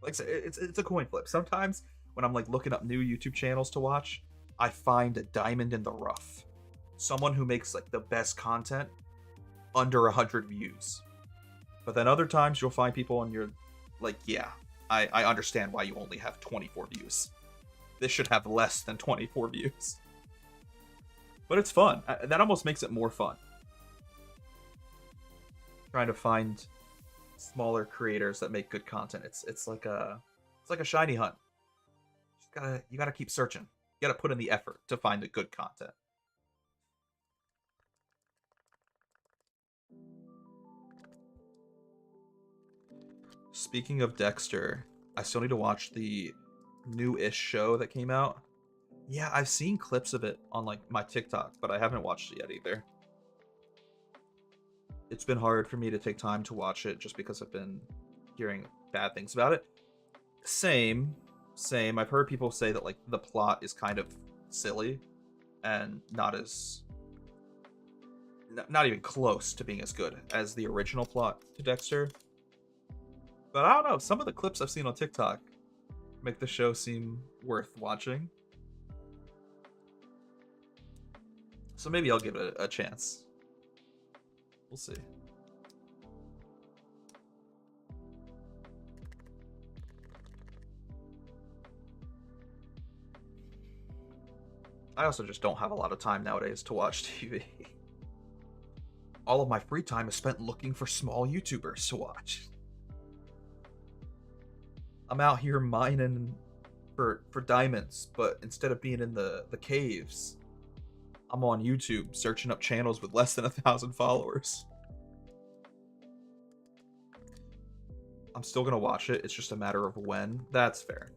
Like I said, it's a coin flip. Sometimes when I'm like looking up new YouTube channels to watch, I find a diamond in the rough. Someone who makes like the best content under 100 views. But then other times you'll find people and you're like, yeah, I understand why you only have 24 views. This should have less than 24 views. But it's fun. That almost makes it more fun. Trying to find smaller creators that make good content. It's like a shiny hunt. You gotta keep searching. You gotta put in the effort to find the good content. Speaking of Dexter, I still need to watch the new-ish show that came out. Yeah, I've seen clips of it on like my TikTok, but I haven't watched it yet either. It's been hard for me to take time to watch it just because I've been hearing bad things about it. Same. I've heard people say that like the plot is kind of silly and not even close to being as good as the original plot to Dexter. But I don't know, some of the clips I've seen on TikTok make the show seem worth watching. So maybe I'll give it a chance. We'll see. I also just don't have a lot of time nowadays to watch TV. All of my free time is spent looking for small YouTubers to watch. I'm out here mining for diamonds, but instead of being in the caves, I'm on YouTube searching up channels with less than 1,000 followers. I'm still gonna watch it. It's just a matter of when. That's fair.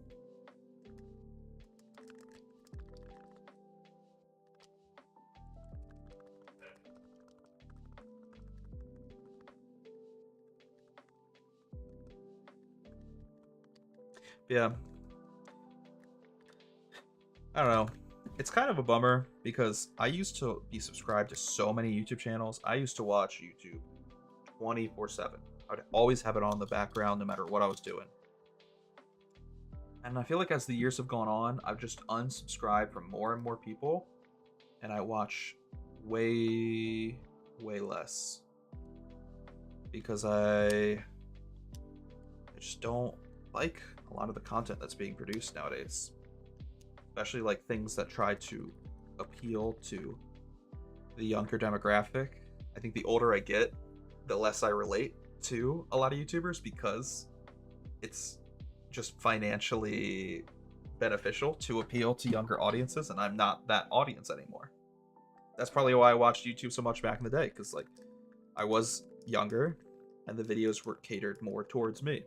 Yeah. I don't know. It's kind of a bummer because I used to be subscribed to so many YouTube channels. I used to watch YouTube 24/7. I'd always have it on in the background no matter what I was doing. And I feel like as the years have gone on, I've just unsubscribed from more and more people, and I watch way less because I just don't like a lot of the content that's being produced nowadays, especially like things that try to appeal to the younger demographic. I think the older I get, the less I relate to a lot of YouTubers because it's just financially beneficial to appeal to younger audiences, and I'm not that audience anymore. That's probably why I watched YouTube so much back in the day, because like I was younger and the videos were catered more towards me.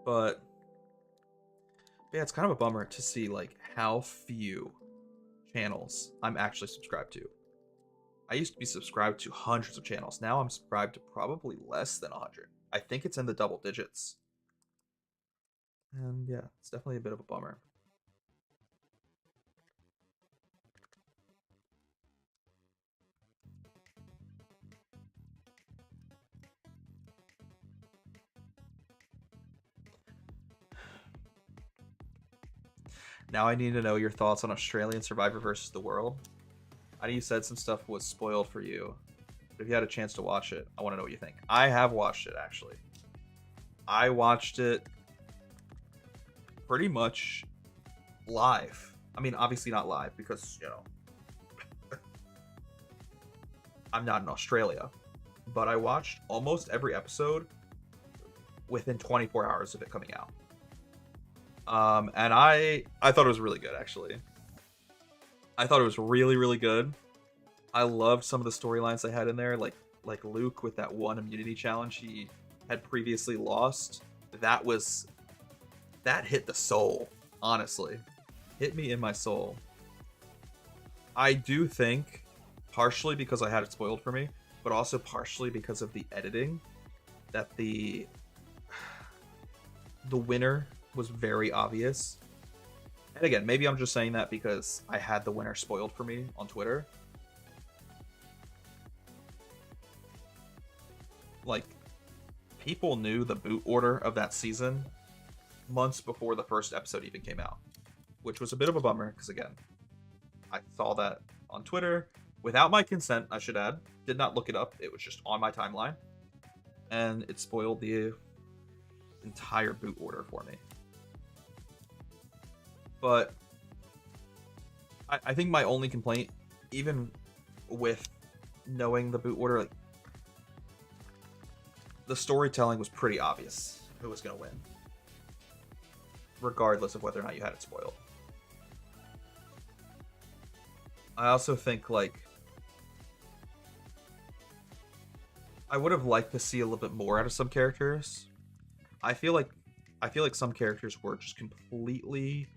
But yeah, it's kind of a bummer to see like how few channels I'm actually subscribed to. I used to be subscribed to hundreds of channels. Now I'm subscribed to probably less than 100. I think it's in the double digits. And yeah, it's definitely a bit of a bummer. Now I need to know your thoughts on Australian Survivor versus the World. I know you said some stuff was spoiled for you. But if you had a chance to watch it, I want to know what you think. I have watched it, actually. I watched it pretty much live. I mean, obviously not live because, you know, I'm not in Australia. But I watched almost every episode within 24 hours of it coming out. And I thought it was really good, actually. I thought it was really, really good. I loved some of the storylines they had in there, like Luke with that one immunity challenge he had previously lost. That hit the soul, honestly. Hit me in my soul. I do think, partially because I had it spoiled for me, but also partially because of the editing, that the winner was very obvious. And again, maybe I'm just saying that because I had the winner spoiled for me on Twitter. Like, people knew the boot order of that season months before the first episode even came out, which was a bit of a bummer because, again, I saw that on Twitter without my consent, I should add. Did not look it up. It was just on my timeline. And it spoiled the entire boot order for me. But I think my only complaint, even with knowing the boot order, like, the storytelling was pretty obvious who was going to win, regardless of whether or not you had it spoiled. I also think, like, I would have liked to see a little bit more out of some characters. I feel like some characters were just completely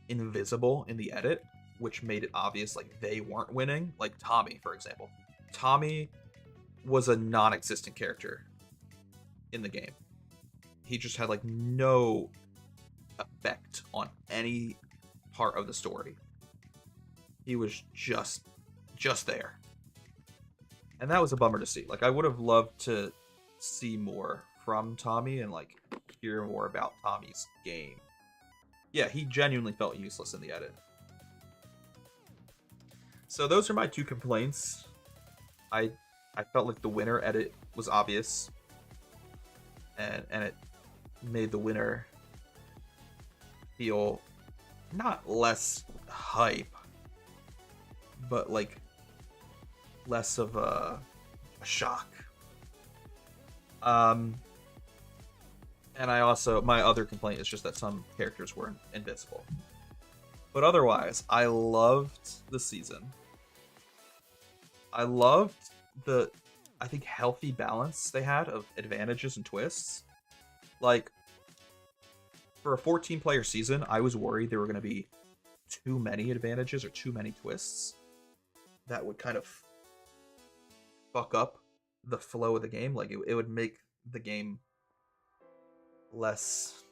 invisible in the edit, which made it obvious like they weren't winning. Like Tommy, for example. Tommy was a non-existent character in the game. He just had like no effect on any part of the story. He was just there. And that was a bummer to see. Like, I would have loved to see more from Tommy and like hear more about Tommy's game. Yeah, he genuinely felt useless in the edit. So those are my two complaints. I felt like the winner edit was obvious. And it made the winner feel not less hype, but like less of a shock. And I also, my other complaint is just that some characters were invincible. But otherwise, I loved the season. I loved the, I think, healthy balance they had of advantages and twists. Like, for a 14-player season, I was worried there were going to be too many advantages or too many twists that would kind of fuck up the flow of the game. Like, it would make the game less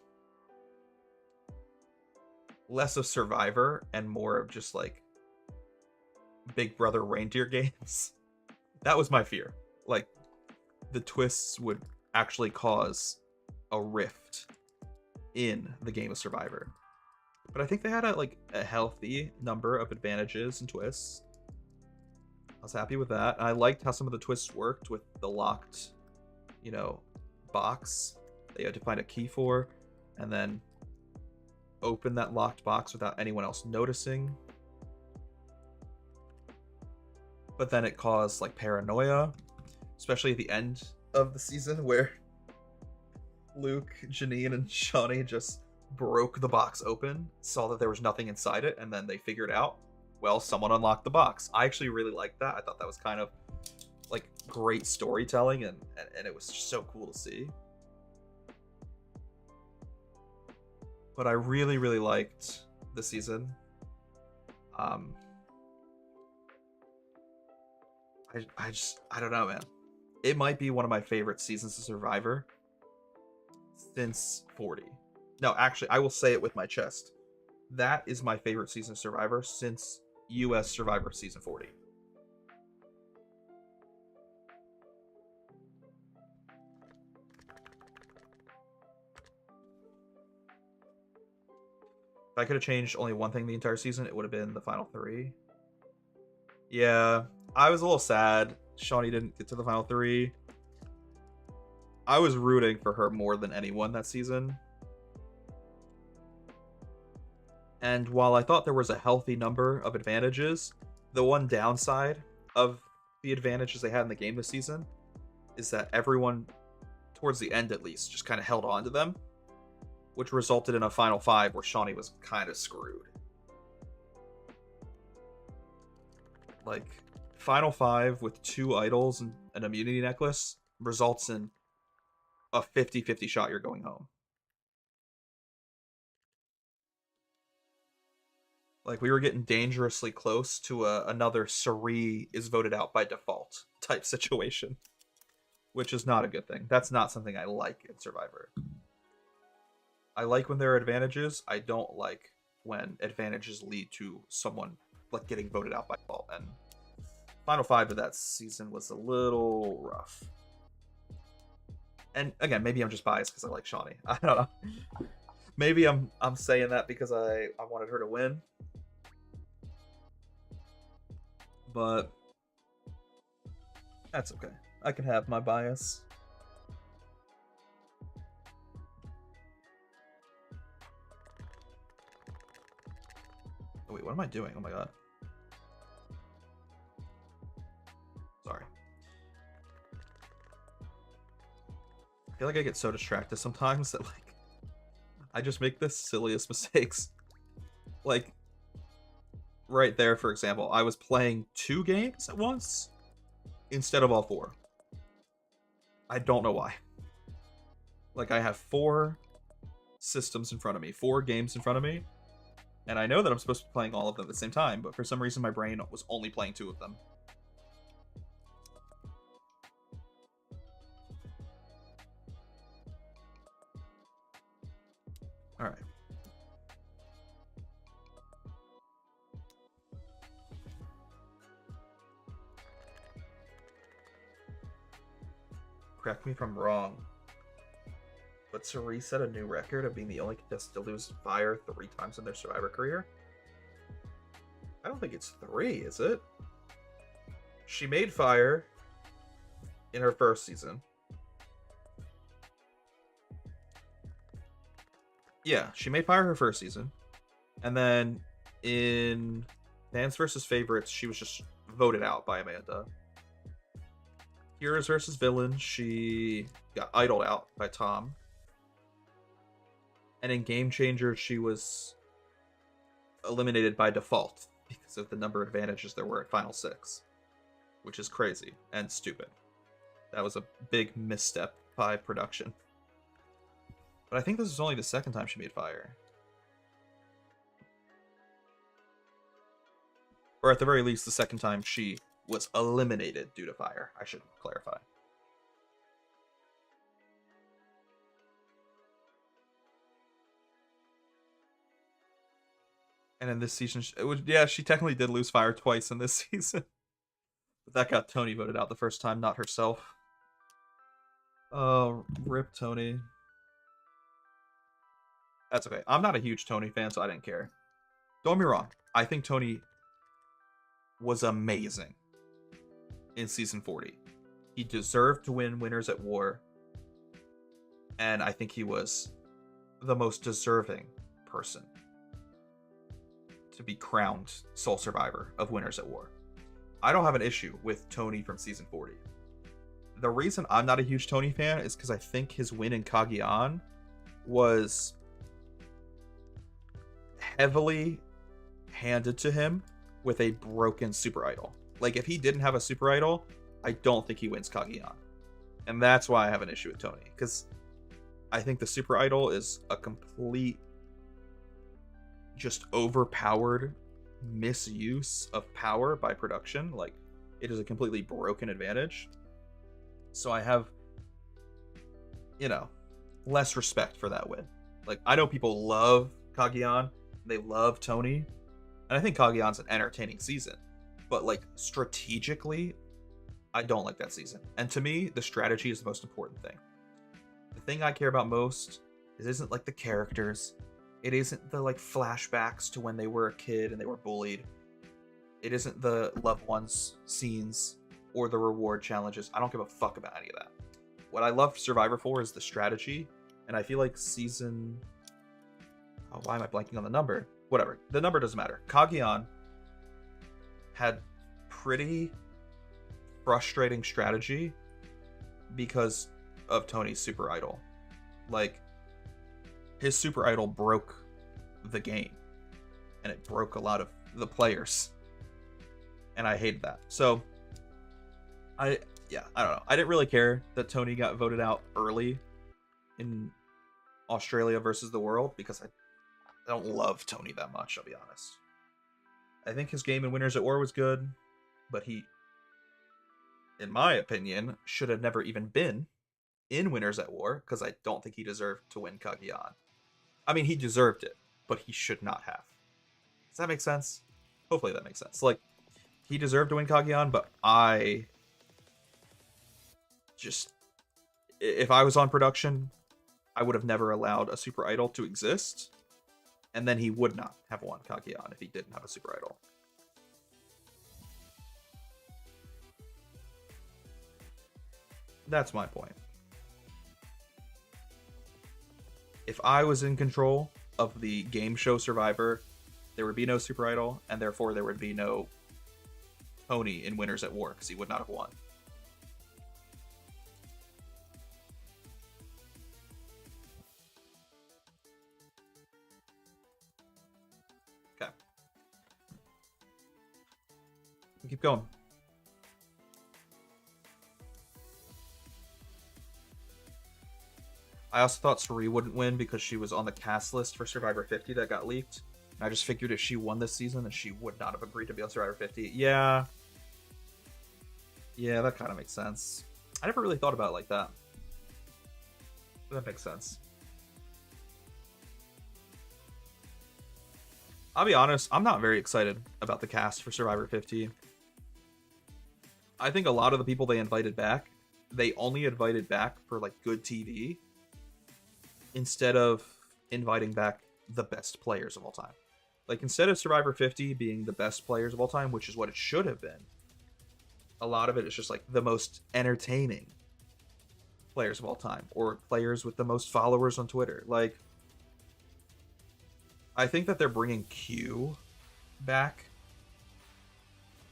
of Survivor and more of just like Big Brother reindeer games. That was my fear. Like, the twists would actually cause a rift in the game of Survivor. But I think they had a healthy number of advantages and twists. I was happy with that. And I liked how some of the twists worked with the locked, box that you had to find a key for, and then open that locked box without anyone else noticing. But then it caused like paranoia, especially at the end of the season where Luke, Janine, and Shawnee just broke the box open, saw that there was nothing inside it, and then they figured out, well, someone unlocked the box. I actually really liked that. I thought that was kind of like great storytelling, and it was just so cool to see. But I really, really liked the season. I don't know, man. It might be one of my favorite seasons of Survivor since 40. No, actually, I will say it with my chest. That is my favorite season of Survivor since US Survivor season 40. If I could have changed only one thing the entire season, it would have been the final three. Yeah, I was a little sad Shawnee didn't get to the final three. I was rooting for her more than anyone that season. And while I thought there was a healthy number of advantages, the one downside of the advantages they had in the game this season is that everyone, towards the end at least, just kind of held on to them, which resulted in a final five where Shawnee was kind of screwed. Like, final five with 2 idols and an immunity necklace results in a 50-50 shot you're going home. Like, we were getting dangerously close to another Suri is voted out by default type situation, which is not a good thing. That's not something I like in Survivor. I like when there are advantages. I don't like when advantages lead to someone like getting voted out by default. And final five of that season was a little rough. And again, maybe I'm just biased because I like Shawnee. I don't know. Maybe I'm saying that because I wanted her to win. But that's okay. I can have my bias. Oh, wait, what am I doing? Oh my god. Sorry. I feel like I get so distracted sometimes that, like, I just make the silliest mistakes. Like, right there, for example, I was playing 2 games at once instead of all 4. I don't know why. Like, I have 4 systems in front of me, 4 games in front of me, and I know that I'm supposed to be playing all of them at the same time, but for some reason my brain was only playing 2 of them. Alright. Correct me if I'm wrong, but Suri set a new record of being the only contestant to lose fire 3 times in their Survivor career. I don't think it's 3, is it? She made fire in her first season. Yeah, she made fire her first season. And then in Fans vs. Favorites, she was just voted out by Amanda. Heroes vs. Villains, she got idled out by Tom. And in Game Changer, she was eliminated by default because of the number of advantages there were at Final 6, which is crazy and stupid. That was a big misstep by production. But I think this is only the second time she made fire. Or at the very least, the second time she was eliminated due to fire. I should clarify. And in this season, she technically did lose fire twice in this season. But that got Tony voted out the first time, not herself. Oh, rip Tony. That's okay. I'm not a huge Tony fan, so I didn't care. Don't get me wrong. I think Tony was amazing in season 40. He deserved to win Winners at War. And I think he was the most deserving person to be crowned sole survivor of Winners at War. I don't have an issue with Tony from season 40. The reason I'm not a huge Tony fan is because I think his win in Cagayan was heavily handed to him with a broken super idol. Like, if he didn't have a super idol, I don't think he wins Cagayan. And that's why I have an issue with Tony, because I think the super idol is a complete, just overpowered misuse of power by production. Like, It is a completely broken advantage. So I have, you know, less respect for that win. Like, I know people love Kageon, they love Tony, and I think Kageon's an entertaining season. But, like, strategically, I don't like that season. And to me, the strategy is the most important thing. The thing I care about most isn't like the characters. It isn't the like flashbacks to when they were a kid and they were bullied. It isn't the loved ones scenes or the reward challenges. I don't give a fuck about any of that. What I love Survivor for is the strategy, and I feel like season... Oh, why am I blanking on the number? Whatever. The number doesn't matter. Kageon had pretty frustrating strategy because of Tony's super idol. Like, his super idol broke the game, and it broke a lot of the players, and I hated that. So I don't know. I didn't really care that Tony got voted out early in Australia versus the world because I don't love Tony that much, I'll be honest. I think his game in Winners at War was good, but he, in my opinion, should have never even been in Winners at War because I don't think he deserved to win Kageon. I mean, he deserved it, but he should not have. Does that make sense? Hopefully that makes sense. Like, he deserved to win Kageon, but I just... If I was on production, I would have never allowed a super idol to exist, and then he would not have won Kageon if he didn't have a super idol. That's my point. If I was in control of the game show Survivor, there would be no super idol, and therefore there would be no Tony in Winners at War, because he would not have won. Okay. Keep going. I also thought Suri wouldn't win because she was on the cast list for Survivor 50 that got leaked. And I just figured if she won this season, then she would not have agreed to be on Survivor 50. Yeah. Yeah, that kind of makes sense. I never really thought about it like that. But that makes sense. I'll be honest, I'm not very excited about the cast for Survivor 50. I think a lot of the people they invited back, they only invited back for like good TV, instead of inviting back the best players of all time. Like, instead of Survivor 50 being the best players of all time, which is what it should have been, a lot of it is just like the most entertaining players of all time, or players with the most followers on Twitter. Like, I think that they're bringing Q back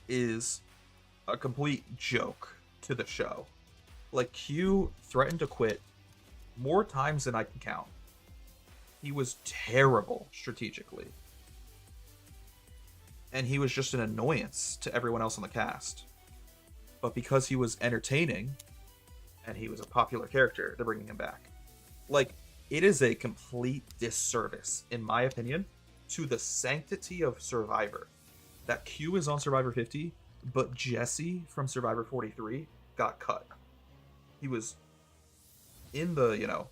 is a complete joke to the show. Like, Q threatened to quit more times than I can count. He was terrible strategically. And he was just an annoyance to everyone else on the cast. But because he was entertaining, and he was a popular character, they're bringing him back. Like, it is a complete disservice, in my opinion, to the sanctity of Survivor that Q is on Survivor 50, but Jesse from Survivor 43 got cut. He was in the,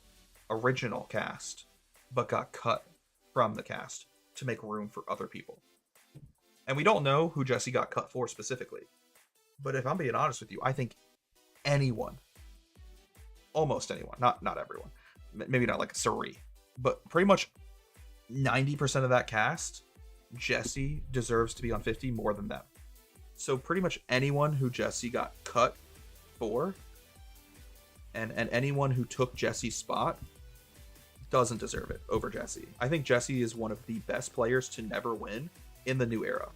original cast, but got cut from the cast to make room for other people. And we don't know who Jesse got cut for specifically. But if I'm being honest with you, I think anyone, almost anyone, not everyone, maybe not like Suri, but pretty much 90% of that cast, Jesse deserves to be on 50 more than them. So pretty much anyone who Jesse got cut for, and anyone who took Jesse's spot, doesn't deserve it over Jesse. I think Jesse is one of the best players to never win in the new era.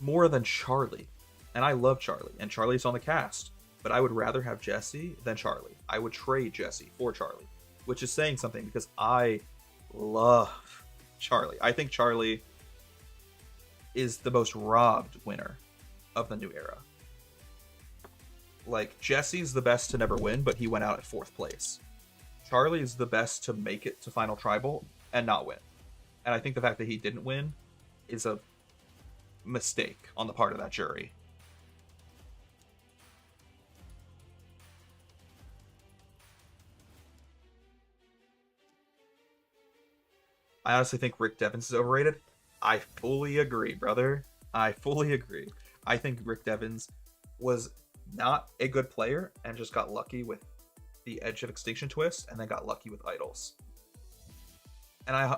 More than Charlie. And I love Charlie, and Charlie's on the cast, but I would rather have Jesse than Charlie. I would trade Jesse for Charlie, which is saying something because I love Charlie. I think Charlie is the most robbed winner of the new era. Like, Jesse's the best to never win, but he went out at 4th place. Charlie is the best to make it to Final Tribal and not win. And I think the fact that he didn't win is a mistake on the part of that jury. I honestly think Rick Devens is overrated. I fully agree, brother. I fully agree. I think Rick Devens was not a good player and just got lucky with the Edge of Extinction twist and then got lucky with idols. And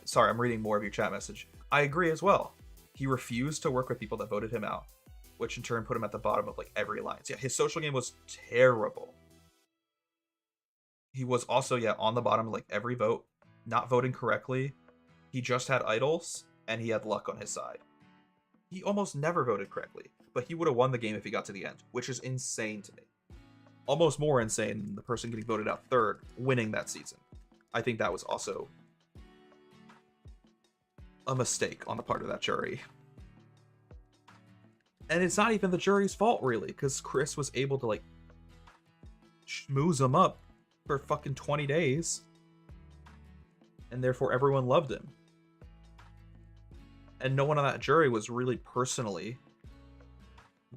sorry, I'm reading more of your chat message. I agree as well. He refused to work with people that voted him out, which in turn put him at the bottom of like every alliance. Yeah, his social game was terrible. He was also, yeah, on the bottom of like every vote, not voting correctly. He just had idols and he had luck on his side. He almost never voted correctly, but he would have won the game if he got to the end, which is insane to me. Almost more insane than the person getting voted out third winning that season. I think that was also a mistake on the part of that jury. And it's not even the jury's fault, really, because Chris was able to, like, schmooze him up for fucking 20 days. And therefore everyone loved him. And no one on that jury was really personally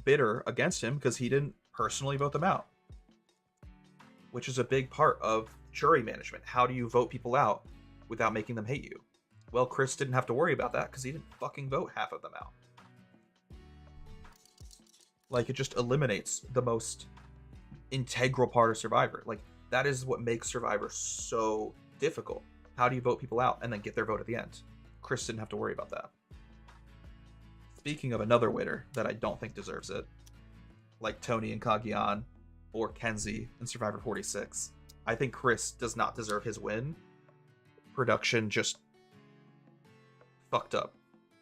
bitter against him because he didn't personally vote them out. Which is a big part of jury management. How do you vote people out without making them hate you? Well, Chris didn't have to worry about that because he didn't fucking vote half of them out. Like, it just eliminates the most integral part of Survivor. Like, that is what makes Survivor so difficult. How do you vote people out and then get their vote at the end? Chris didn't have to worry about that. Speaking of another winner that I don't think deserves it, like Tony and Kagian or Kenzie in Survivor 46, I think Chris does not deserve his win. Production just fucked up.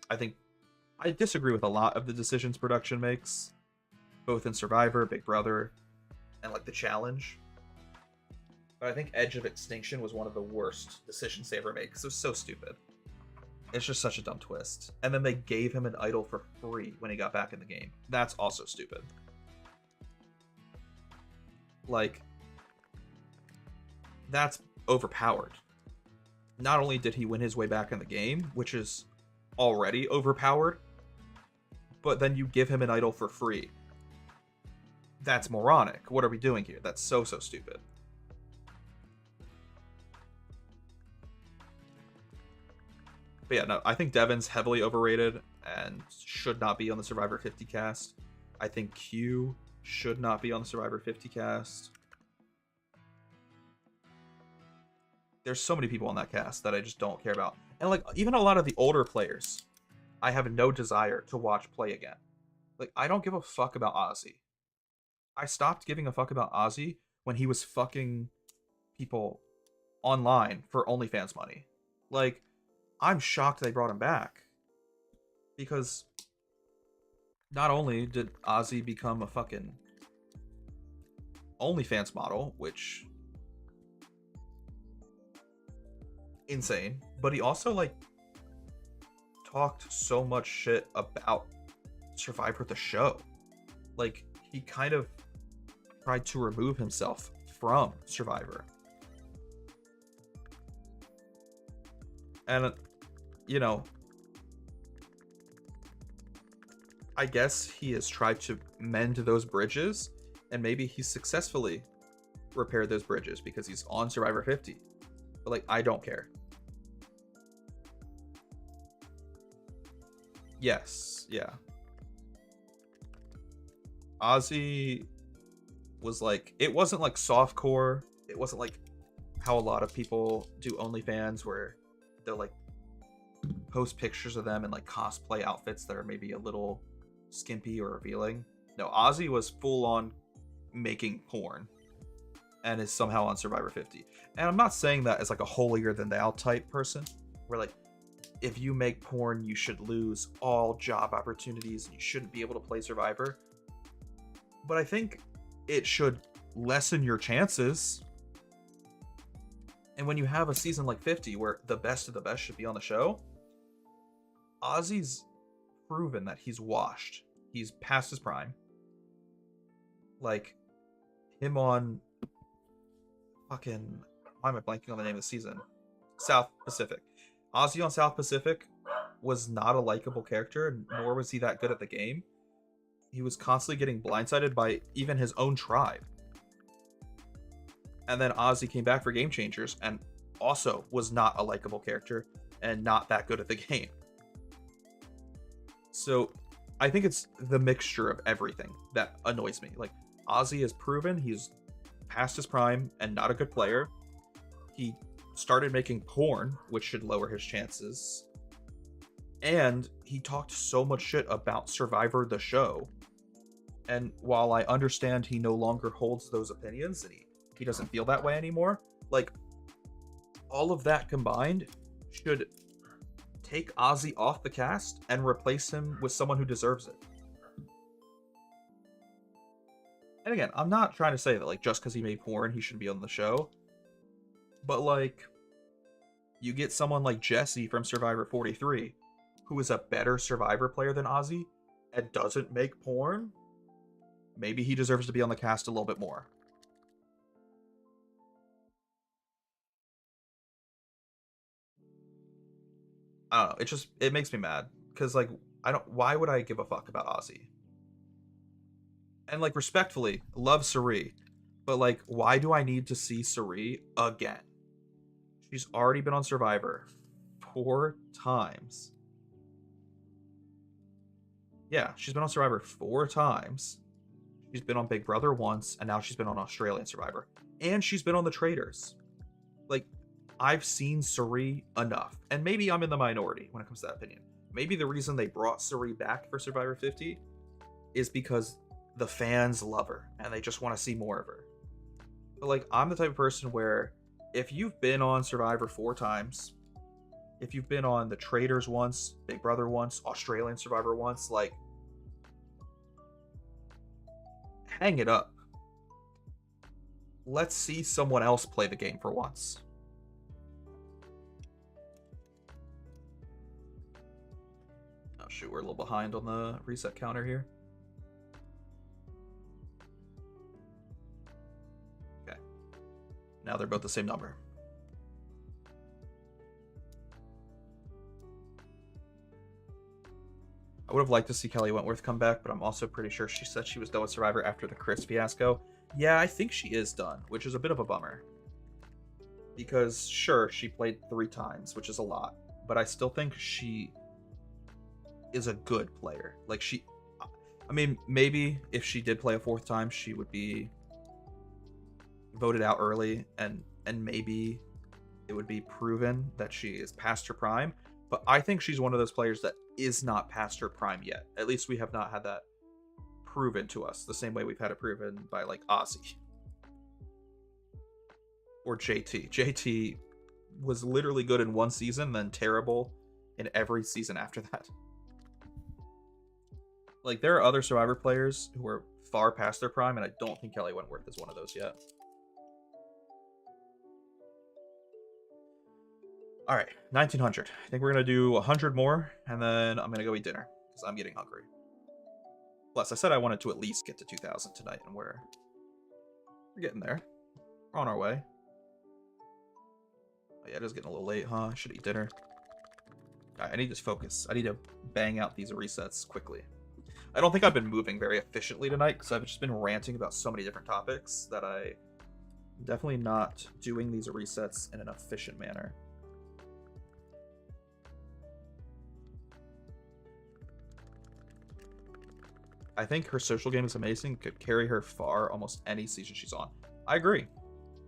I disagree with a lot of the decisions production makes, both in Survivor, Big Brother, and like the challenge. But I think Edge of Extinction was one of the worst decisions they ever made because it was so stupid. It's just such a dumb twist. And then they gave him an idol for free when he got back in the game. That's also stupid. Like, that's overpowered. Not only did he win his way back in the game, which is already overpowered, but then you give him an idol for free. That's moronic. What are we doing here? That's so stupid. But yeah, no, I think Devin's heavily overrated and should not be on the Survivor 50 cast. I think Q should not be on the Survivor 50 cast. There's so many people on that cast that I just don't care about. And like, even a lot of the older players, I have no desire to watch play again. Like, I don't give a fuck about Ozzy. I stopped giving a fuck about Ozzy when he was fucking people online for OnlyFans money. Like, I'm shocked they brought him back. Because not only did Ozzy become a fucking OnlyFans model, which insane, but he also like talked so much shit about Survivor the show. Like, he kind of tried to remove himself from Survivor. And you know, I guess he has tried to mend those bridges, and maybe he's successfully repaired those bridges because he's on Survivor 50. But like, I don't care. Yes, yeah. Ozzy was like, it wasn't like softcore. It wasn't like how a lot of people do OnlyFans where they're like post pictures of them in like cosplay outfits that are maybe a little skimpy or revealing. No, Ozzy was full on making porn and is somehow on Survivor 50. And I'm not saying that as like a holier than thou type person where like, if you make porn, you should lose all job opportunities and you shouldn't be able to play Survivor. But I think it should lessen your chances. And when you have a season like 50 where the best of the best should be on the show, Ozzy's proven that he's washed. He's past his prime. Like, him on fucking, why am I blanking on the name of the season? South Pacific. Ozzy on South Pacific was not a likable character, nor was he that good at the game. He was constantly getting blindsided by even his own tribe. And then Ozzy came back for Game Changers and also was not a likable character and not that good at the game. So I think it's the mixture of everything that annoys me. Like, Ozzy has proven he's past his prime and not a good player. He started making porn, which should lower his chances. And he talked so much shit about Survivor the show. And while I understand he no longer holds those opinions and he doesn't feel that way anymore, like, all of that combined should take Ozzy off the cast and replace him with someone who deserves it. And again, I'm not trying to say that, like, just because he made porn, he shouldn't be on the show. But, like, you get someone like Jesse from Survivor 43, who is a better Survivor player than Ozzy, and doesn't make porn. Maybe he deserves to be on the cast a little bit more. I don't know. It makes me mad. Because, like, why would I give a fuck about Ozzy? And, like, respectfully, love Cirie. But, like, why do I need to see Cirie again? She's already been on Survivor 4 times. Yeah, she's been on Survivor 4 times. She's been on Big Brother once, and now she's been on Australian Survivor. And she's been on the Traitors. Like, I've seen Cirie enough. And maybe I'm in the minority when it comes to that opinion. Maybe the reason they brought Cirie back for Survivor 50 is because the fans love her, and they just want to see more of her. But, like, I'm the type of person where if you've been on Survivor 4 times, if you've been on the Traitors once, Big Brother once, Australian Survivor once, like, hang it up. Let's see someone else play the game for once. Oh shoot, we're a little behind on the reset counter here. Okay. Now they're both the same number. I would have liked to see Kelly Wentworth come back, but I'm also pretty sure she said she was done with Survivor after the Chris fiasco. Yeah, I think she is done, which is a bit of a bummer. Because, sure, she played 3 times, which is a lot, but I still think she is a good player. Like, I mean, maybe if she did play a 4th time, she would be voted out early, and maybe it would be proven that she is past her prime. But I think she's one of those players that is not past her prime yet. At least we have not had that proven to us the same way we've had it proven by, like, Ozzy. Or JT. JT was literally good in 1 season, then terrible in every season after that. Like, there are other Survivor players who are far past their prime, and I don't think Kelly Wentworth is one of those yet. All right, 1900. I think we're going to do 100 more, and then I'm going to go eat dinner, because I'm getting hungry. Plus, I said I wanted to at least get to 2,000 tonight, and we're getting there. We're on our way. Oh, yeah, it is getting a little late, huh? I should eat dinner. All right, I need to focus. I need to bang out these resets quickly. I don't think I've been moving very efficiently tonight, because I've just been ranting about so many different topics that I'm definitely not doing these resets in an efficient manner. I think her social game is amazing. Could carry her far almost any season she's on. I agree.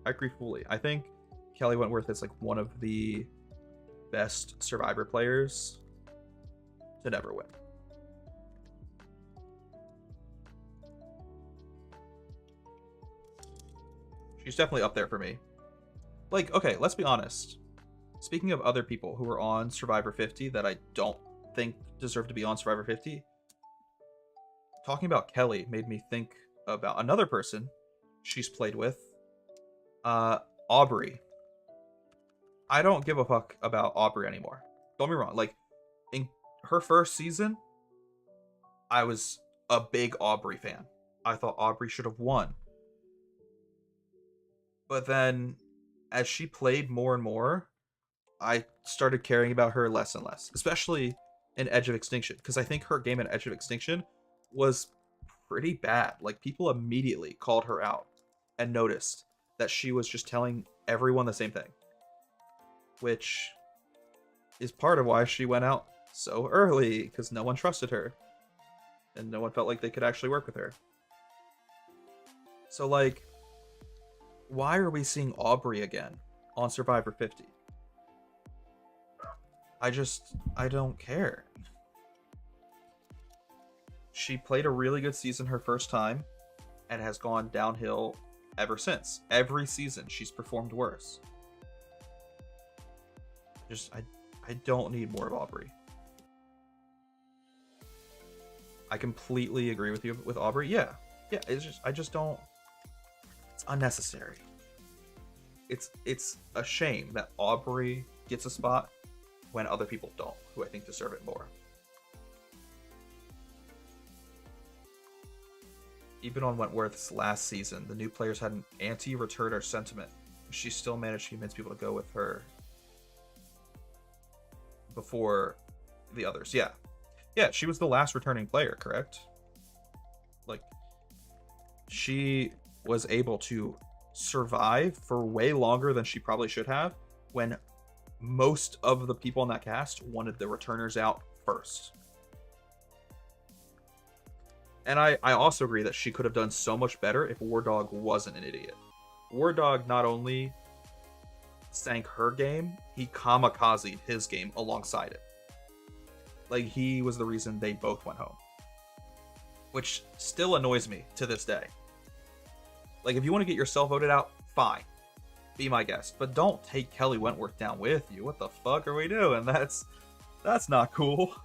I agree fully. I think Kelly Wentworth is, like, one of the best Survivor players to never win. She's definitely up there for me. Like, okay, let's be honest. Speaking of other people who are on Survivor 50 that I don't think deserve to be on Survivor 50, talking about Kelly made me think about another person she's played with, Aubrey. I don't give a fuck about Aubrey anymore. Don't get me wrong. Like, in her first season, I was a big Aubrey fan. I thought Aubrey should have won. But then, as she played more and more, I started caring about her less and less, especially in Edge of Extinction, because I think her game in Edge of Extinction was pretty bad. Like, people immediately called her out and noticed that she was just telling everyone the same thing, which is part of why she went out so early, because no one trusted her and no one felt like they could actually work with her. So, like, why are we seeing Aubrey again on Survivor 50? I don't care. She played a really good season her first time and has gone downhill ever since. Every season she's performed worse. I don't need more of Aubrey. I completely agree with you with Aubrey. Yeah. Yeah, I just don't. It's unnecessary. It's a shame that Aubrey gets a spot when other people don't, who I think deserve it more. Even on Wentworth's last season, the new players had an anti-returner sentiment. She still managed to convince people to go with her before the others. Yeah. Yeah, she was the last returning player, correct? Like, she was able to survive for way longer than she probably should have when most of the people in that cast wanted the returners out first. And I also agree that she could have done so much better if War Dog wasn't an idiot. War Dog not only sank her game, he kamikazed his game alongside it. Like, he was the reason they both went home. Which still annoys me to this day. Like, if you want to get yourself voted out, fine. Be my guest. But don't take Kelly Wentworth down with you. What the fuck are we doing? That's not cool.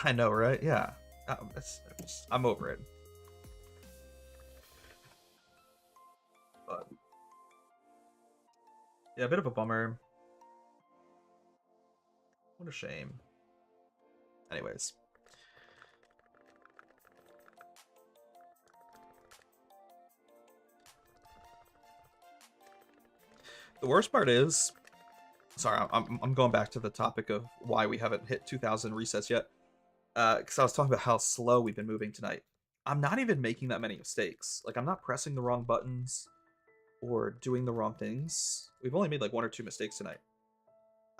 I know, right? Yeah. I'm over it. But yeah, a bit of a bummer. What a shame. Anyways. The worst part is, sorry, I'm going back to the topic of why we haven't hit 2,000 resets yet. Because I was talking about how slow we've been moving tonight. I'm not even making that many mistakes. Like, I'm not pressing the wrong buttons or doing the wrong things. We've only made like 1 or 2 mistakes tonight.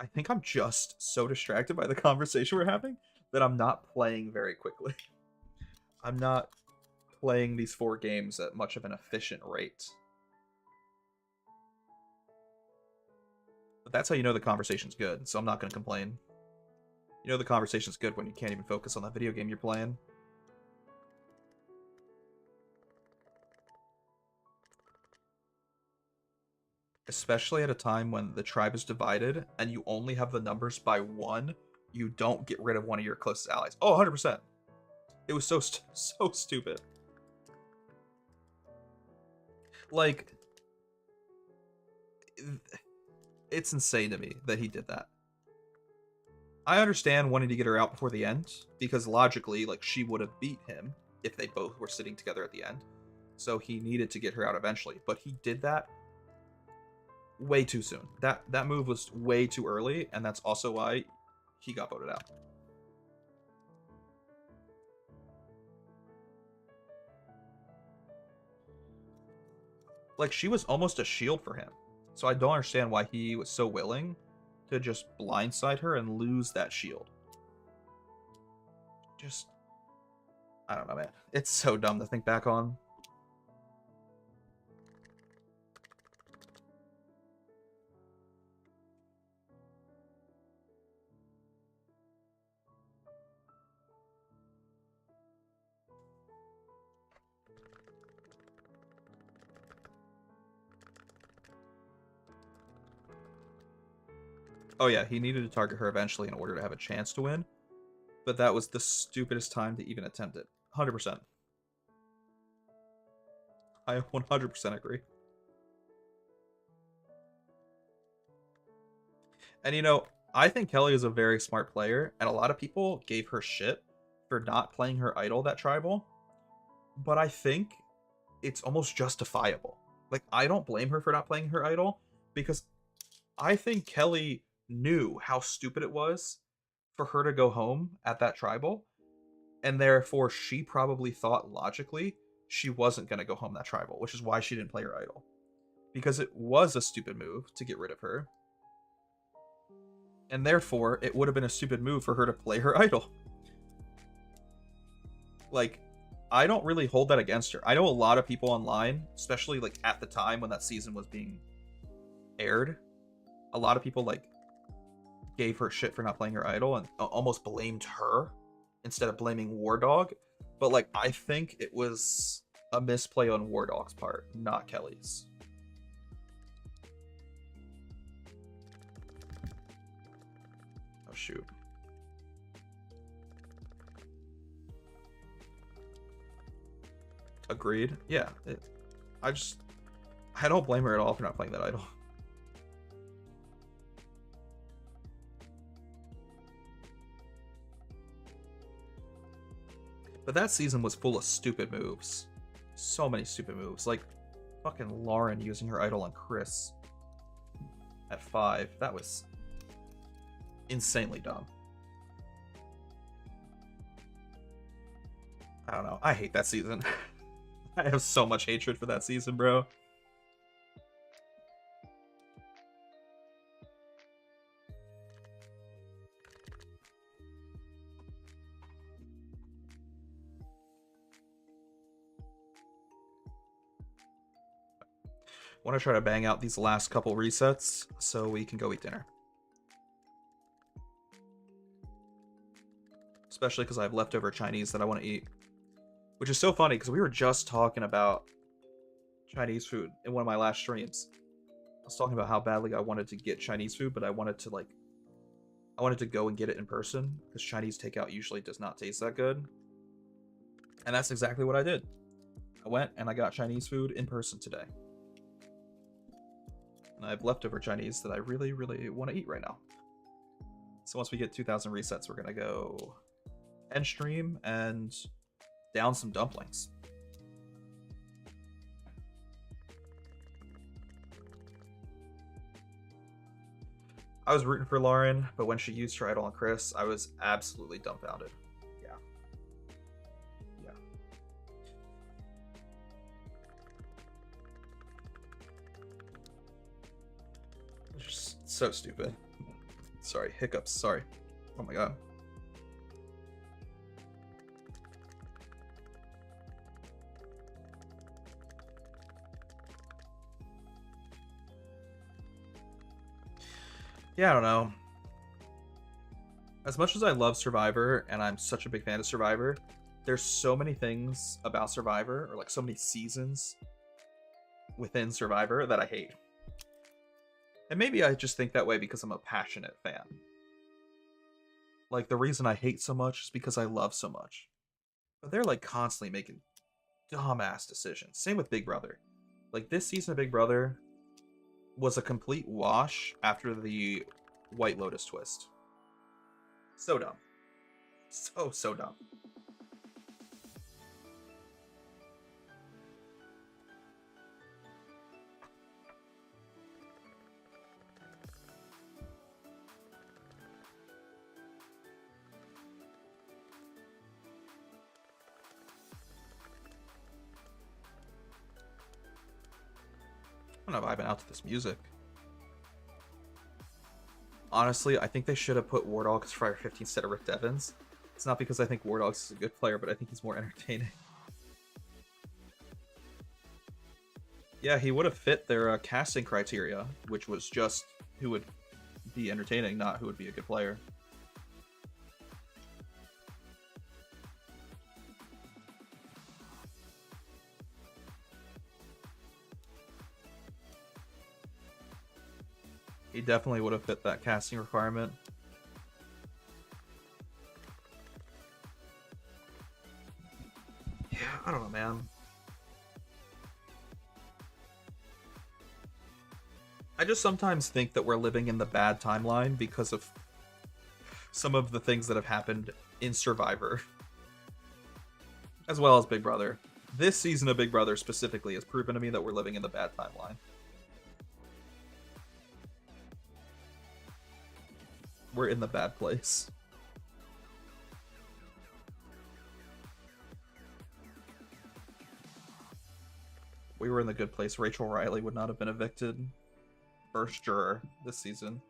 I think I'm just so distracted by the conversation we're having that I'm not playing very quickly. I'm not playing these 4 games at much of an efficient rate. But that's how you know the conversation's good, so I'm not going to complain. You know the conversation's good when you can't even focus on that video game you're playing. Especially at a time when the tribe is divided and you only have the numbers by 1, you don't get rid of one of your closest allies. Oh, 100%. It was so stupid. Like, it's insane to me that he did that. I understand wanting to get her out before the end, because logically, like, she would have beat him if they both were sitting together at the end. So he needed to get her out eventually, but he did that way too soon. That move was way too early, and that's also why he got voted out. Like, she was almost a shield for him. So I don't understand why he was so willing to just blindside her and lose that shield. Just, I don't know, man. It's so dumb to think back on. Oh yeah, he needed to target her eventually in order to have a chance to win. But that was the stupidest time to even attempt it. 100%. I 100% agree. And you know, I think Kelly is a very smart player, and a lot of people gave her shit for not playing her idol that tribal. but I think it's almost justifiable. Like, I don't blame her for not playing her idol, because I think Kelly knew how stupid it was for her to go home at that tribal, and therefore she probably thought logically she wasn't going to go home that tribal, which is why she didn't play her idol. Because it was a stupid move to get rid of her, and therefore it would have been a stupid move for her to play her idol. Like, I don't really hold that against her. I know a lot of people online, especially like at the time when that season was being aired, a lot of people like gave her shit for not playing her idol and almost blamed her instead of blaming War Dog. But like, I think it was a misplay on War Dog's part, not Kelly's. Oh shoot. Agreed. Yeah. I don't blame her at all for not playing that idol. But that season was full of stupid moves. So many stupid moves. Like, fucking Lauren using her idol on Chris at 5. That was insanely dumb. I don't know. I hate that season. I have so much hatred for that season, bro. I want to try to bang out these last couple resets so we can go eat dinner. Especially because I have leftover Chinese that I want to eat. Which is so funny because we were just talking about Chinese food in one of my last streams. I was talking about how badly I wanted to get Chinese food, but I wanted to go and get it in person because Chinese takeout usually does not taste that good. And that's exactly what I did. I went and I got Chinese food in person today. And I have leftover Chinese that I really, really want to eat right now. So once we get 2,000 resets, we're going to go end stream and down some dumplings. I was rooting for Lauren, but when she used her idol on Chris, I was absolutely dumbfounded. Yeah. Yeah. It's just so stupid. Sorry, hiccups, sorry. Oh my god. Yeah, I don't know. As much as I love Survivor, and I'm such a big fan of Survivor, there's so many things about Survivor, or like so many seasons within Survivor that I hate. And maybe I just think that way because I'm a passionate fan. Like, the reason I hate so much is because I love so much. But they're like constantly making dumbass decisions. Same with Big Brother. Like, this season of Big Brother was a complete wash after the White Lotus twist. So dumb. So dumb. I'm not vibing out to this music. Honestly, I think they should have put War Dog as Friar 15 instead of Rick Devens. It's not because I think War Dog is a good player, but I think he's more entertaining. Yeah, he would have fit their casting criteria, which was just who would be entertaining, not who would be a good player. He definitely would have fit that casting requirement. Yeah, I don't know, man. I just sometimes think that we're living in the bad timeline because of some of the things that have happened in Survivor. As well as Big Brother. This season of Big Brother specifically has proven to me that we're living in the bad timeline. We're in the bad place. We were in the good place. Rachel Riley would not have been evicted. First juror this season.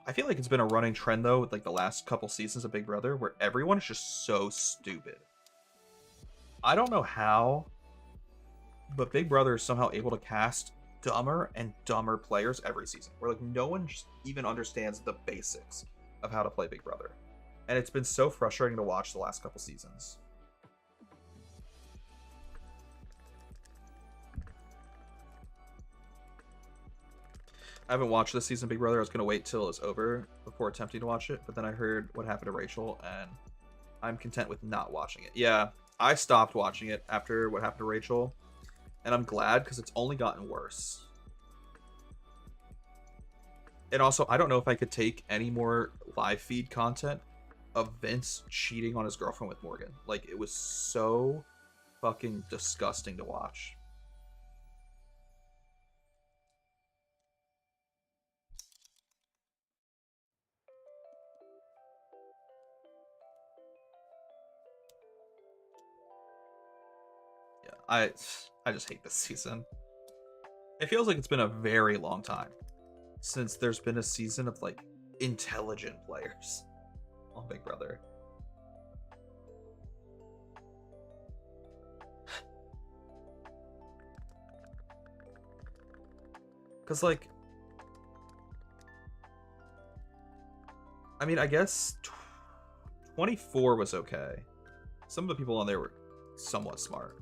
I feel like it's been a running trend though with like the last couple seasons of Big Brother where everyone is just so stupid. I don't know how, but Big Brother is somehow able to cast dumber and dumber players every season. Where like no one just even understands the basics of how to play Big Brother. And it's been so frustrating to watch the last couple seasons. I haven't watched this season of Big Brother. I was going to wait till it's over before attempting to watch it. But then I heard what happened to Rachel, and I'm content with not watching it. Yeah, I stopped watching it after what happened to Rachel. And I'm glad, because it's only gotten worse. And also, I don't know if I could take any more live feed content of Vince cheating on his girlfriend with Morgan. Like, it was so fucking disgusting to watch. I just hate this season. It feels like it's been a very long time since there's been a season of like intelligent players on Big Brother. Cause like, I mean, I guess 24 was okay. Some of the people on there were somewhat smart.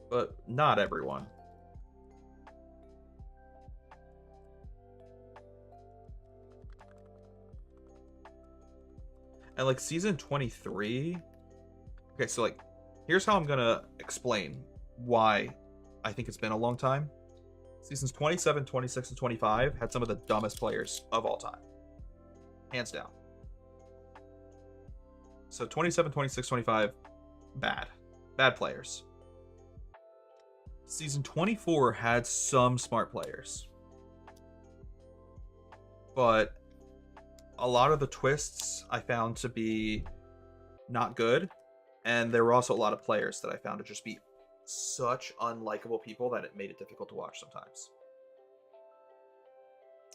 But not everyone. And like season 23. Okay, so like, here's how I'm gonna explain why I think it's been a long time. Seasons 27, 26, and 25 had some of the dumbest players of all time. Hands down. So 27, 26, 25, bad. Bad players. Season 24 had some smart players. But a lot of the twists I found to be not good. And there were also a lot of players that I found to just be such unlikable people that it made it difficult to watch sometimes.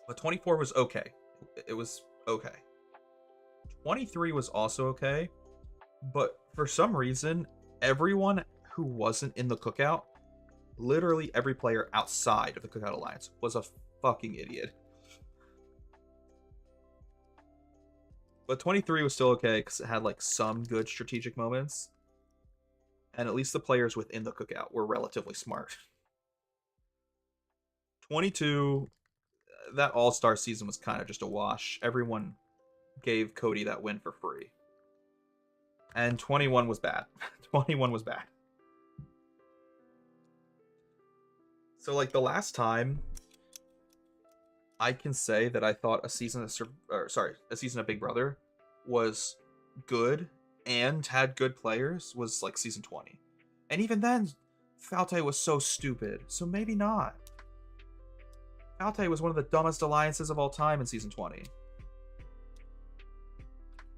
But 24 was okay. It was okay. 23 was also okay. But for some reason, everyone who wasn't in the cookout, literally every player outside of the Cookout Alliance, was a fucking idiot. But 23 was still okay because it had like some good strategic moments. And at least the players within the cookout were relatively smart. 22, that all-star season was kind of just a wash. Everyone gave Cody that win for free. And 21 was bad. 21 was bad. So like the last time I can say that I thought a season of Big Brother was good and had good players was like season 20. And even then, Falte was so stupid. So maybe not. Falte was one of the dumbest alliances of all time in season 20.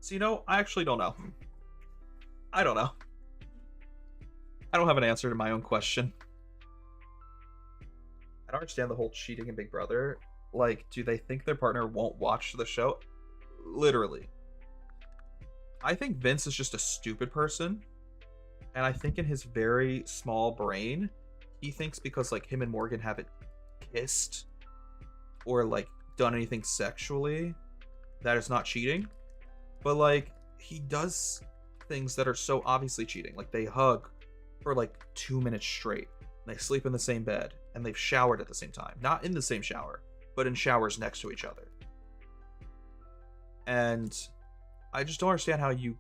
So, you know, I actually don't know. I don't know. I don't have an answer to my own question. I don't understand the whole cheating in Big Brother. Like, do they think their partner won't watch the show? Literally. I think Vince is just a stupid person. And I think in his very small brain, he thinks because, like, him and Morgan haven't kissed or, like, done anything sexually, that is not cheating. But, like, he does things that are so obviously cheating. Like, they hug for, like, 2 minutes straight. They sleep in the same bed. And they've showered at the same time. Not in the same shower, but in showers next to each other. And I just don't understand how you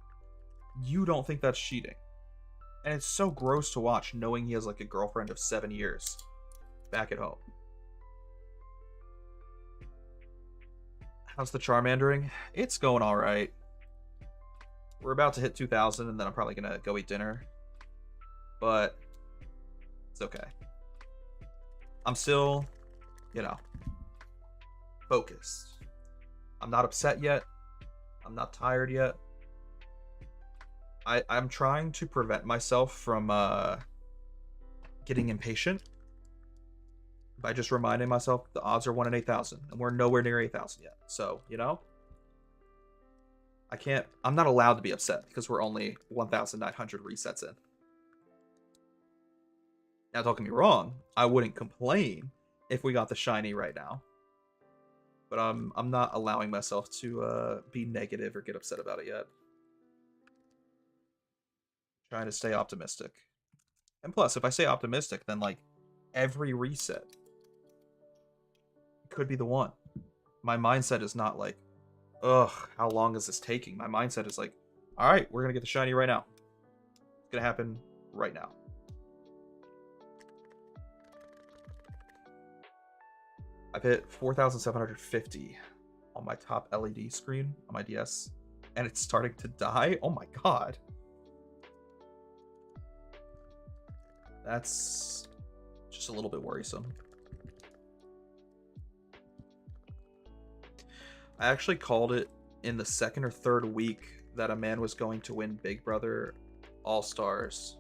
don't think that's cheating. And it's so gross to watch, knowing he has like a girlfriend of 7 years back at home. How's the Charmandering? It's going all right. We're about to hit 2,000, and then I'm probably gonna go eat dinner. But it's okay. I'm still, you know, focused. I'm not upset yet. I'm not tired yet. I'm trying to prevent myself from getting impatient by just reminding myself the odds are 1 in 8,000, and we're nowhere near 8,000 yet. So, you know, I'm not allowed to be upset because we're only 1,900 resets in. Now, don't get me wrong, I wouldn't complain if we got the shiny right now. But I'm not allowing myself to be negative or get upset about it yet. Trying to stay optimistic. And plus, if I stay optimistic, then like every reset could be the one. My mindset is not like, ugh, how long is this taking? My mindset is like, all right, we're gonna get the shiny right now. It's gonna happen right now. I've hit 4,750 on my top LED screen on my DS, and it's starting to die. Oh my god. That's just a little bit worrisome. I actually called it in the second or third week that a man was going to win Big Brother All-Stars.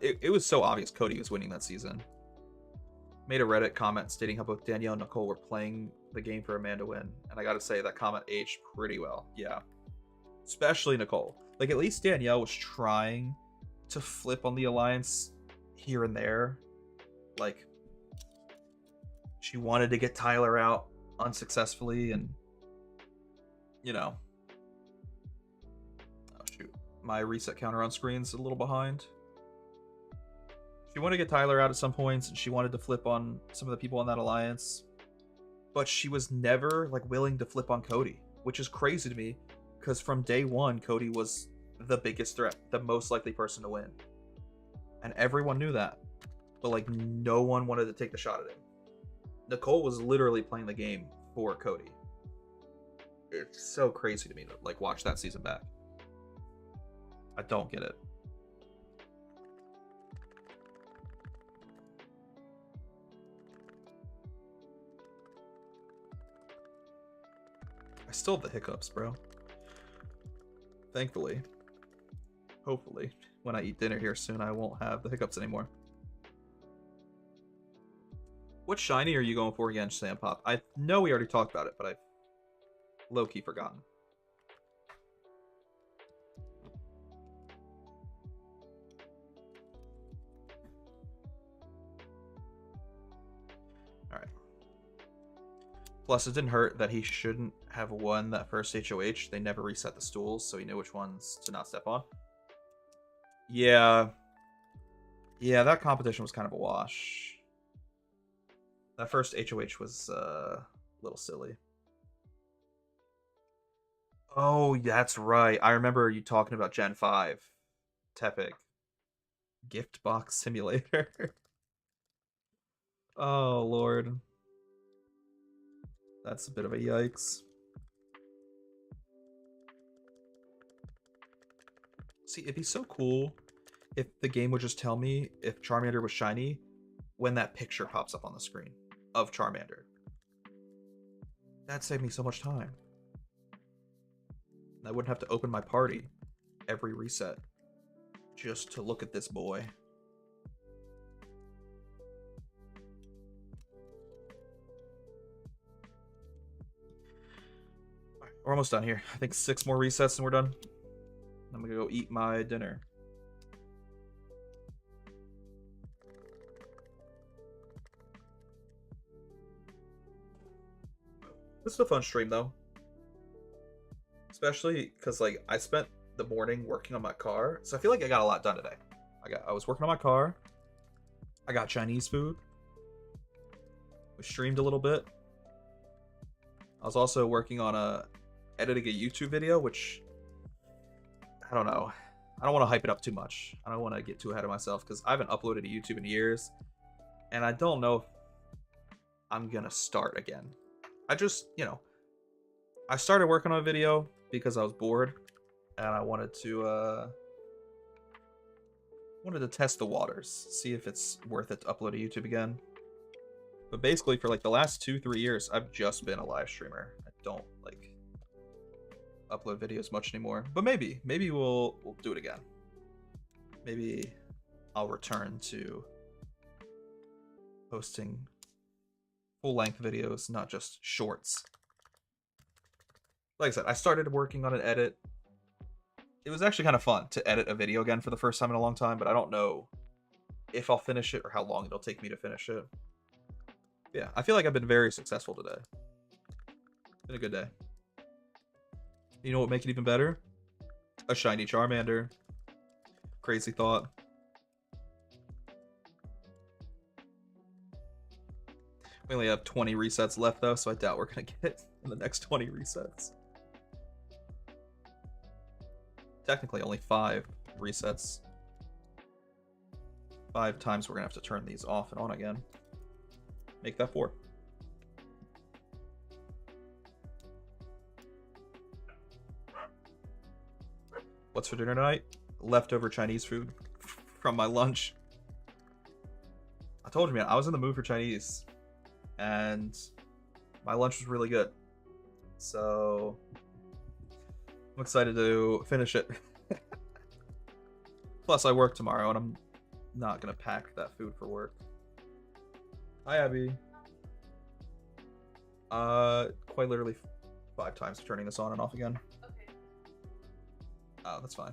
It was so obvious Cody was winning that season. Made a Reddit comment stating how both Danielle and Nicole were playing the game for a man to win. And I gotta say, that comment aged pretty well. Yeah. Especially Nicole. Like, at least Danielle was trying to flip on the alliance here and there. Like, she wanted to get Tyler out unsuccessfully, and, you know. Oh, shoot. My reset counter on screen's a little behind. She wanted to get Tyler out at some points, and she wanted to flip on some of the people on that alliance. But she was never, like, willing to flip on Cody, which is crazy to me, because from day one, Cody was the biggest threat, the most likely person to win. And everyone knew that. But, like, no one wanted to take the shot at him. Nicole was literally playing the game for Cody. It's so crazy to me to, like, watch that season back. I don't get it. I still have the hiccups, bro. Thankfully. Hopefully. When I eat dinner here soon, I won't have the hiccups anymore. What shiny are you going for again, Sam Pop? I know we already talked about it, but I've low-key forgotten. Alright. Plus, it didn't hurt that he shouldn't have won that first HOH. They never reset the stools, so he knew which ones to not step on. Yeah. Yeah, that competition was kind of a wash. That first HOH was a little silly. Oh, that's right. I remember you talking about Gen 5. Tepic. Gift box simulator. Oh, Lord. That's a bit of a yikes. See, it'd be so cool if the game would just tell me if Charmander was shiny when that picture pops up on the screen of Charmander. That'd save me so much time. I wouldn't have to open my party every reset just to look at this boy. All right, we're almost done here. I think 6 more resets and we're done. I'm gonna go eat my dinner. This is a fun stream though. Especially because, like, I spent the morning working on my car, so I feel like I got a lot done today. I was working on my car. I got Chinese food. We streamed a little bit. I was also working on editing a YouTube video, which I don't know. I don't want to hype it up too much. I don't want to get too ahead of myself because I haven't uploaded to YouTube in years, and I don't know if I'm gonna start again. I just, you know, I started working on a video because I was bored and I wanted to test the waters, see if it's worth it to upload to YouTube again. But basically for like the last 2-3 years, I've just been a live streamer. I don't like upload videos much anymore. But maybe we'll do it again. Maybe I'll return to posting full-length videos, not just shorts. Like I said, I started working on an edit. It was actually kind of fun to edit a video again for the first time in a long time, but I don't know if I'll finish it or how long it'll take me to finish it. Yeah, I feel like I've been very successful today. Been a good day. You know what would make it even better? A shiny Charmander. Crazy thought. We only have 20 resets left though, so I doubt we're gonna get in the next 20 resets. Technically only 5 resets. 5 times we're gonna have to turn these off and on again. Make that 4. What's for dinner tonight? Leftover Chinese food from my lunch. I told you, man, I was in the mood for Chinese. And my lunch was really good. So I'm excited to finish it. Plus, I work tomorrow, and I'm not going to pack that food for work. Hi, Abby. Quite literally 5 times turning this on and off again. Okay. Oh, that's fine.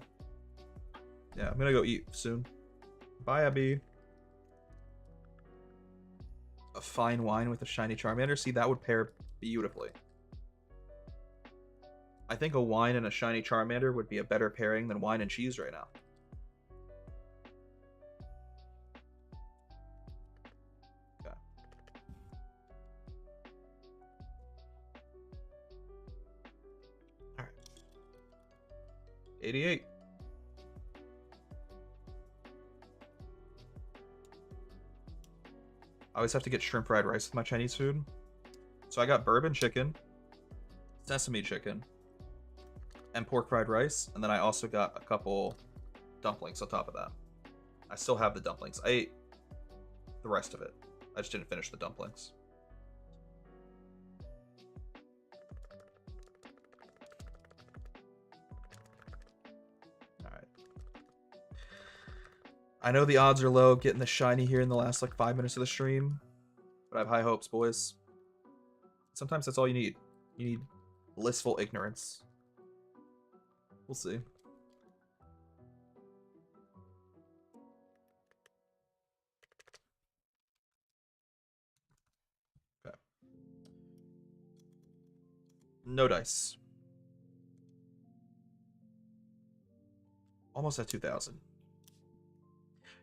Yeah, I'm gonna go eat soon. Bye, Abby. A fine wine with a shiny Charmander. See, that would pair beautifully. I think a wine and a shiny Charmander would be a better pairing than wine and cheese right now. Okay. Alright. 88. I always have to get shrimp fried rice with my Chinese food. So I got bourbon chicken, sesame chicken, and pork fried rice. And then I also got a couple dumplings on top of that. I still have the dumplings. I ate the rest of it. I just didn't finish the dumplings. Alright. I know the odds are low of getting the shiny here in the last like 5 minutes of the stream, but I have high hopes, boys. Sometimes that's all you need. You need blissful ignorance. We'll see. Okay. No dice. Almost at 2,000.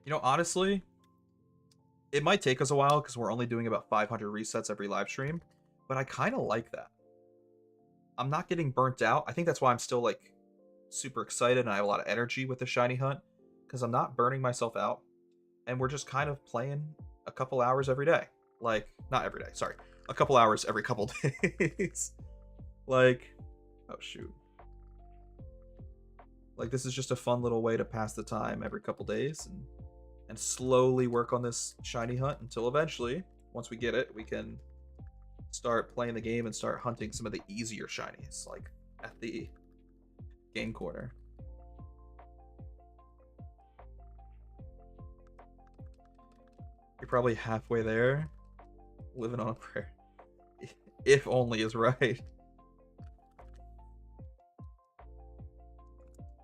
You know, honestly, it might take us a while because we're only doing about 500 resets every live stream, but I kind of like that. I'm not getting burnt out. I think that's why I'm still like super excited and I have a lot of energy with the shiny hunt, because I'm not burning myself out and we're just kind of playing a couple hours every day. Like, not every day, sorry. A couple hours every couple days. Like, oh shoot. Like, this is just a fun little way to pass the time every couple days and slowly work on this shiny hunt until eventually, once we get it, we can start playing the game and start hunting some of the easier shinies, like at the game corner. You're probably halfway there, living on a prayer. If only is right.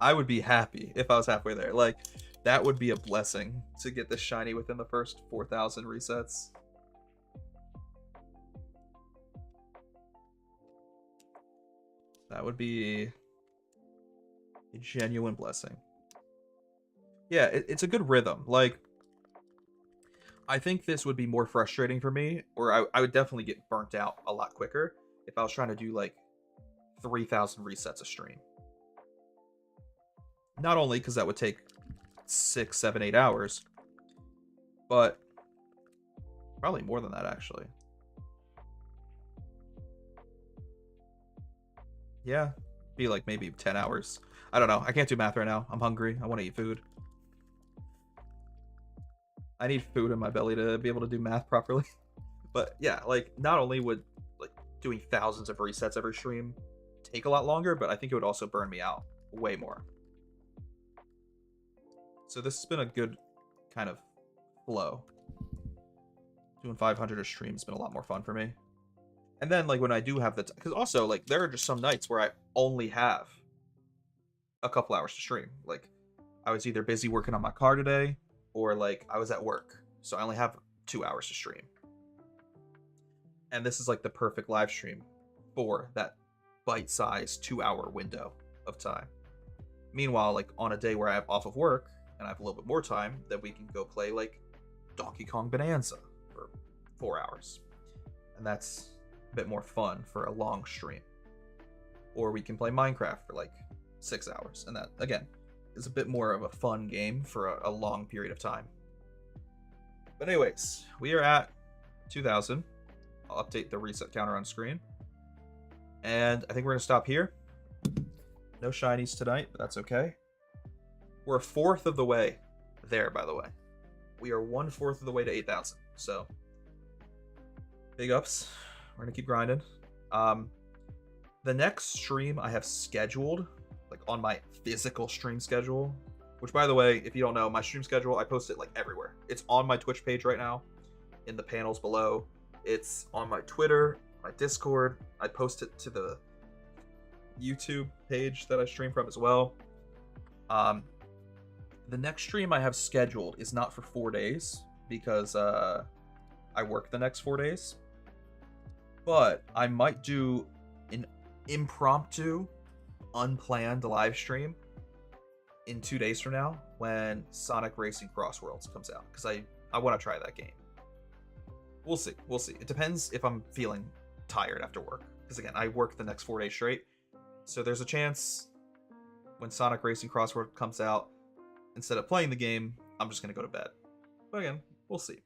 I would be happy if I was halfway there. Like, that would be a blessing to get the shiny within the first 4,000 resets. That would be a genuine blessing. Yeah, it's a good rhythm. Like, I think this would be more frustrating for me, or I would definitely get burnt out a lot quicker if I was trying to do like 3,000 resets a stream. Not only because that would take 6, 7, 8 hours, but probably more than that, actually. Yeah, be like maybe 10 hours. I don't know. I can't do math right now. I'm hungry. I want to eat food. I need food in my belly to be able to do math properly. But yeah, like not only would like doing thousands of resets every stream take a lot longer, but I think it would also burn me out way more. So this has been a good kind of flow. Doing 500 a stream has been a lot more fun for me. And then like when I do have the because also like there are just some nights where I only have a couple hours to stream. Like I was either busy working on my car today or like I was at work, so I only have 2 hours to stream. And this is like the perfect live stream for that bite-sized 2 hour window of time. Meanwhile, like on a day where I have off of work and I have a little bit more time, then we can go play like Donkey Kong Bonanza for 4 hours. And that's a bit more fun for a long stream. Or we can play Minecraft for like 6 hours. And that, again, is a bit more of a fun game for a long period of time. But anyways, we are at 2000. I'll update the reset counter on screen. And I think we're going to stop here. No shinies tonight, but that's okay. We're a fourth of the way there, by the way. We are 1/4 of the way to 8,000. So, big ups. We're going to keep grinding. The next stream I have scheduled, like on my physical stream schedule, which by the way, if you don't know, my stream schedule, I post it like everywhere. It's on my Twitch page right now, in the panels below. It's on my Twitter, my Discord. I post it to the YouTube page that I stream from as well. The next stream I have scheduled is not for 4 days because I work the next 4 days. But I might do an impromptu, unplanned live stream in 2 days from now when Sonic Racing Cross Worlds comes out because I want to try that game. We'll see. We'll see. It depends if I'm feeling tired after work. Because again, I work the next 4 days straight. So there's a chance when Sonic Racing Cross Worlds comes out, instead of playing the game, I'm just going to go to bed. But again, we'll see.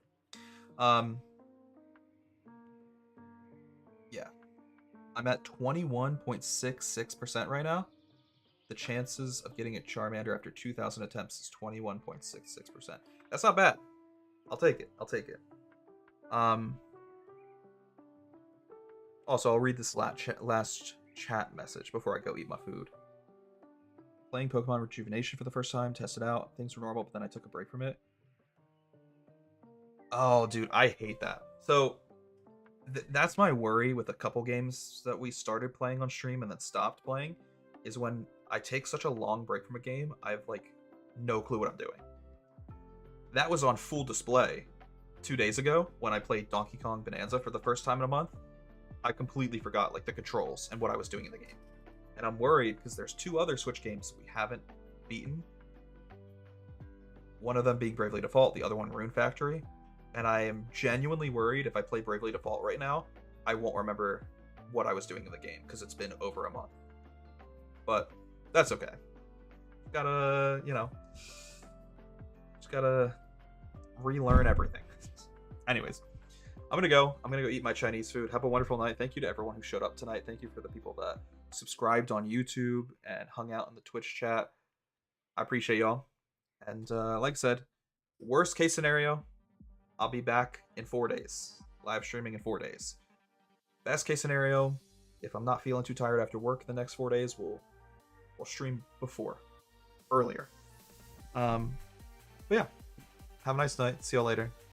Yeah. I'm at 21.66% right now. The chances of getting a Charmander after 2,000 attempts is 21.66%. That's not bad. I'll take it. I'll take it. Also, I'll read this last chat message before I go eat my food. Playing Pokemon Rejuvenation for the first time, tested out. Things were normal, but then I took a break from it. Oh, dude, I hate that. So, that's my worry with a couple games that we started playing on stream and then stopped playing, is when I take such a long break from a game, I have, like, no clue what I'm doing. That was on full display 2 days ago when I played Donkey Kong Bonanza for the first time in a month. I completely forgot like the controls and what I was doing in the game. And I'm worried because there's 2 other Switch games we haven't beaten. One of them being Bravely Default, the other one Rune Factory. And I am genuinely worried if I play Bravely Default right now, I won't remember what I was doing in the game because it's been over a month. But that's okay. Gotta, you know, just gotta relearn everything. Anyways, I'm gonna go eat my Chinese food. Have a wonderful night. Thank you to everyone who showed up tonight. Thank you for the people that subscribed on YouTube and hung out in the Twitch chat. I appreciate y'all. And like I said, worst case scenario, I'll be back in 4 days. Live streaming in 4 days. Best case scenario, if I'm not feeling too tired after work the next 4 days, we'll stream earlier. But yeah, have a nice night. See y'all later.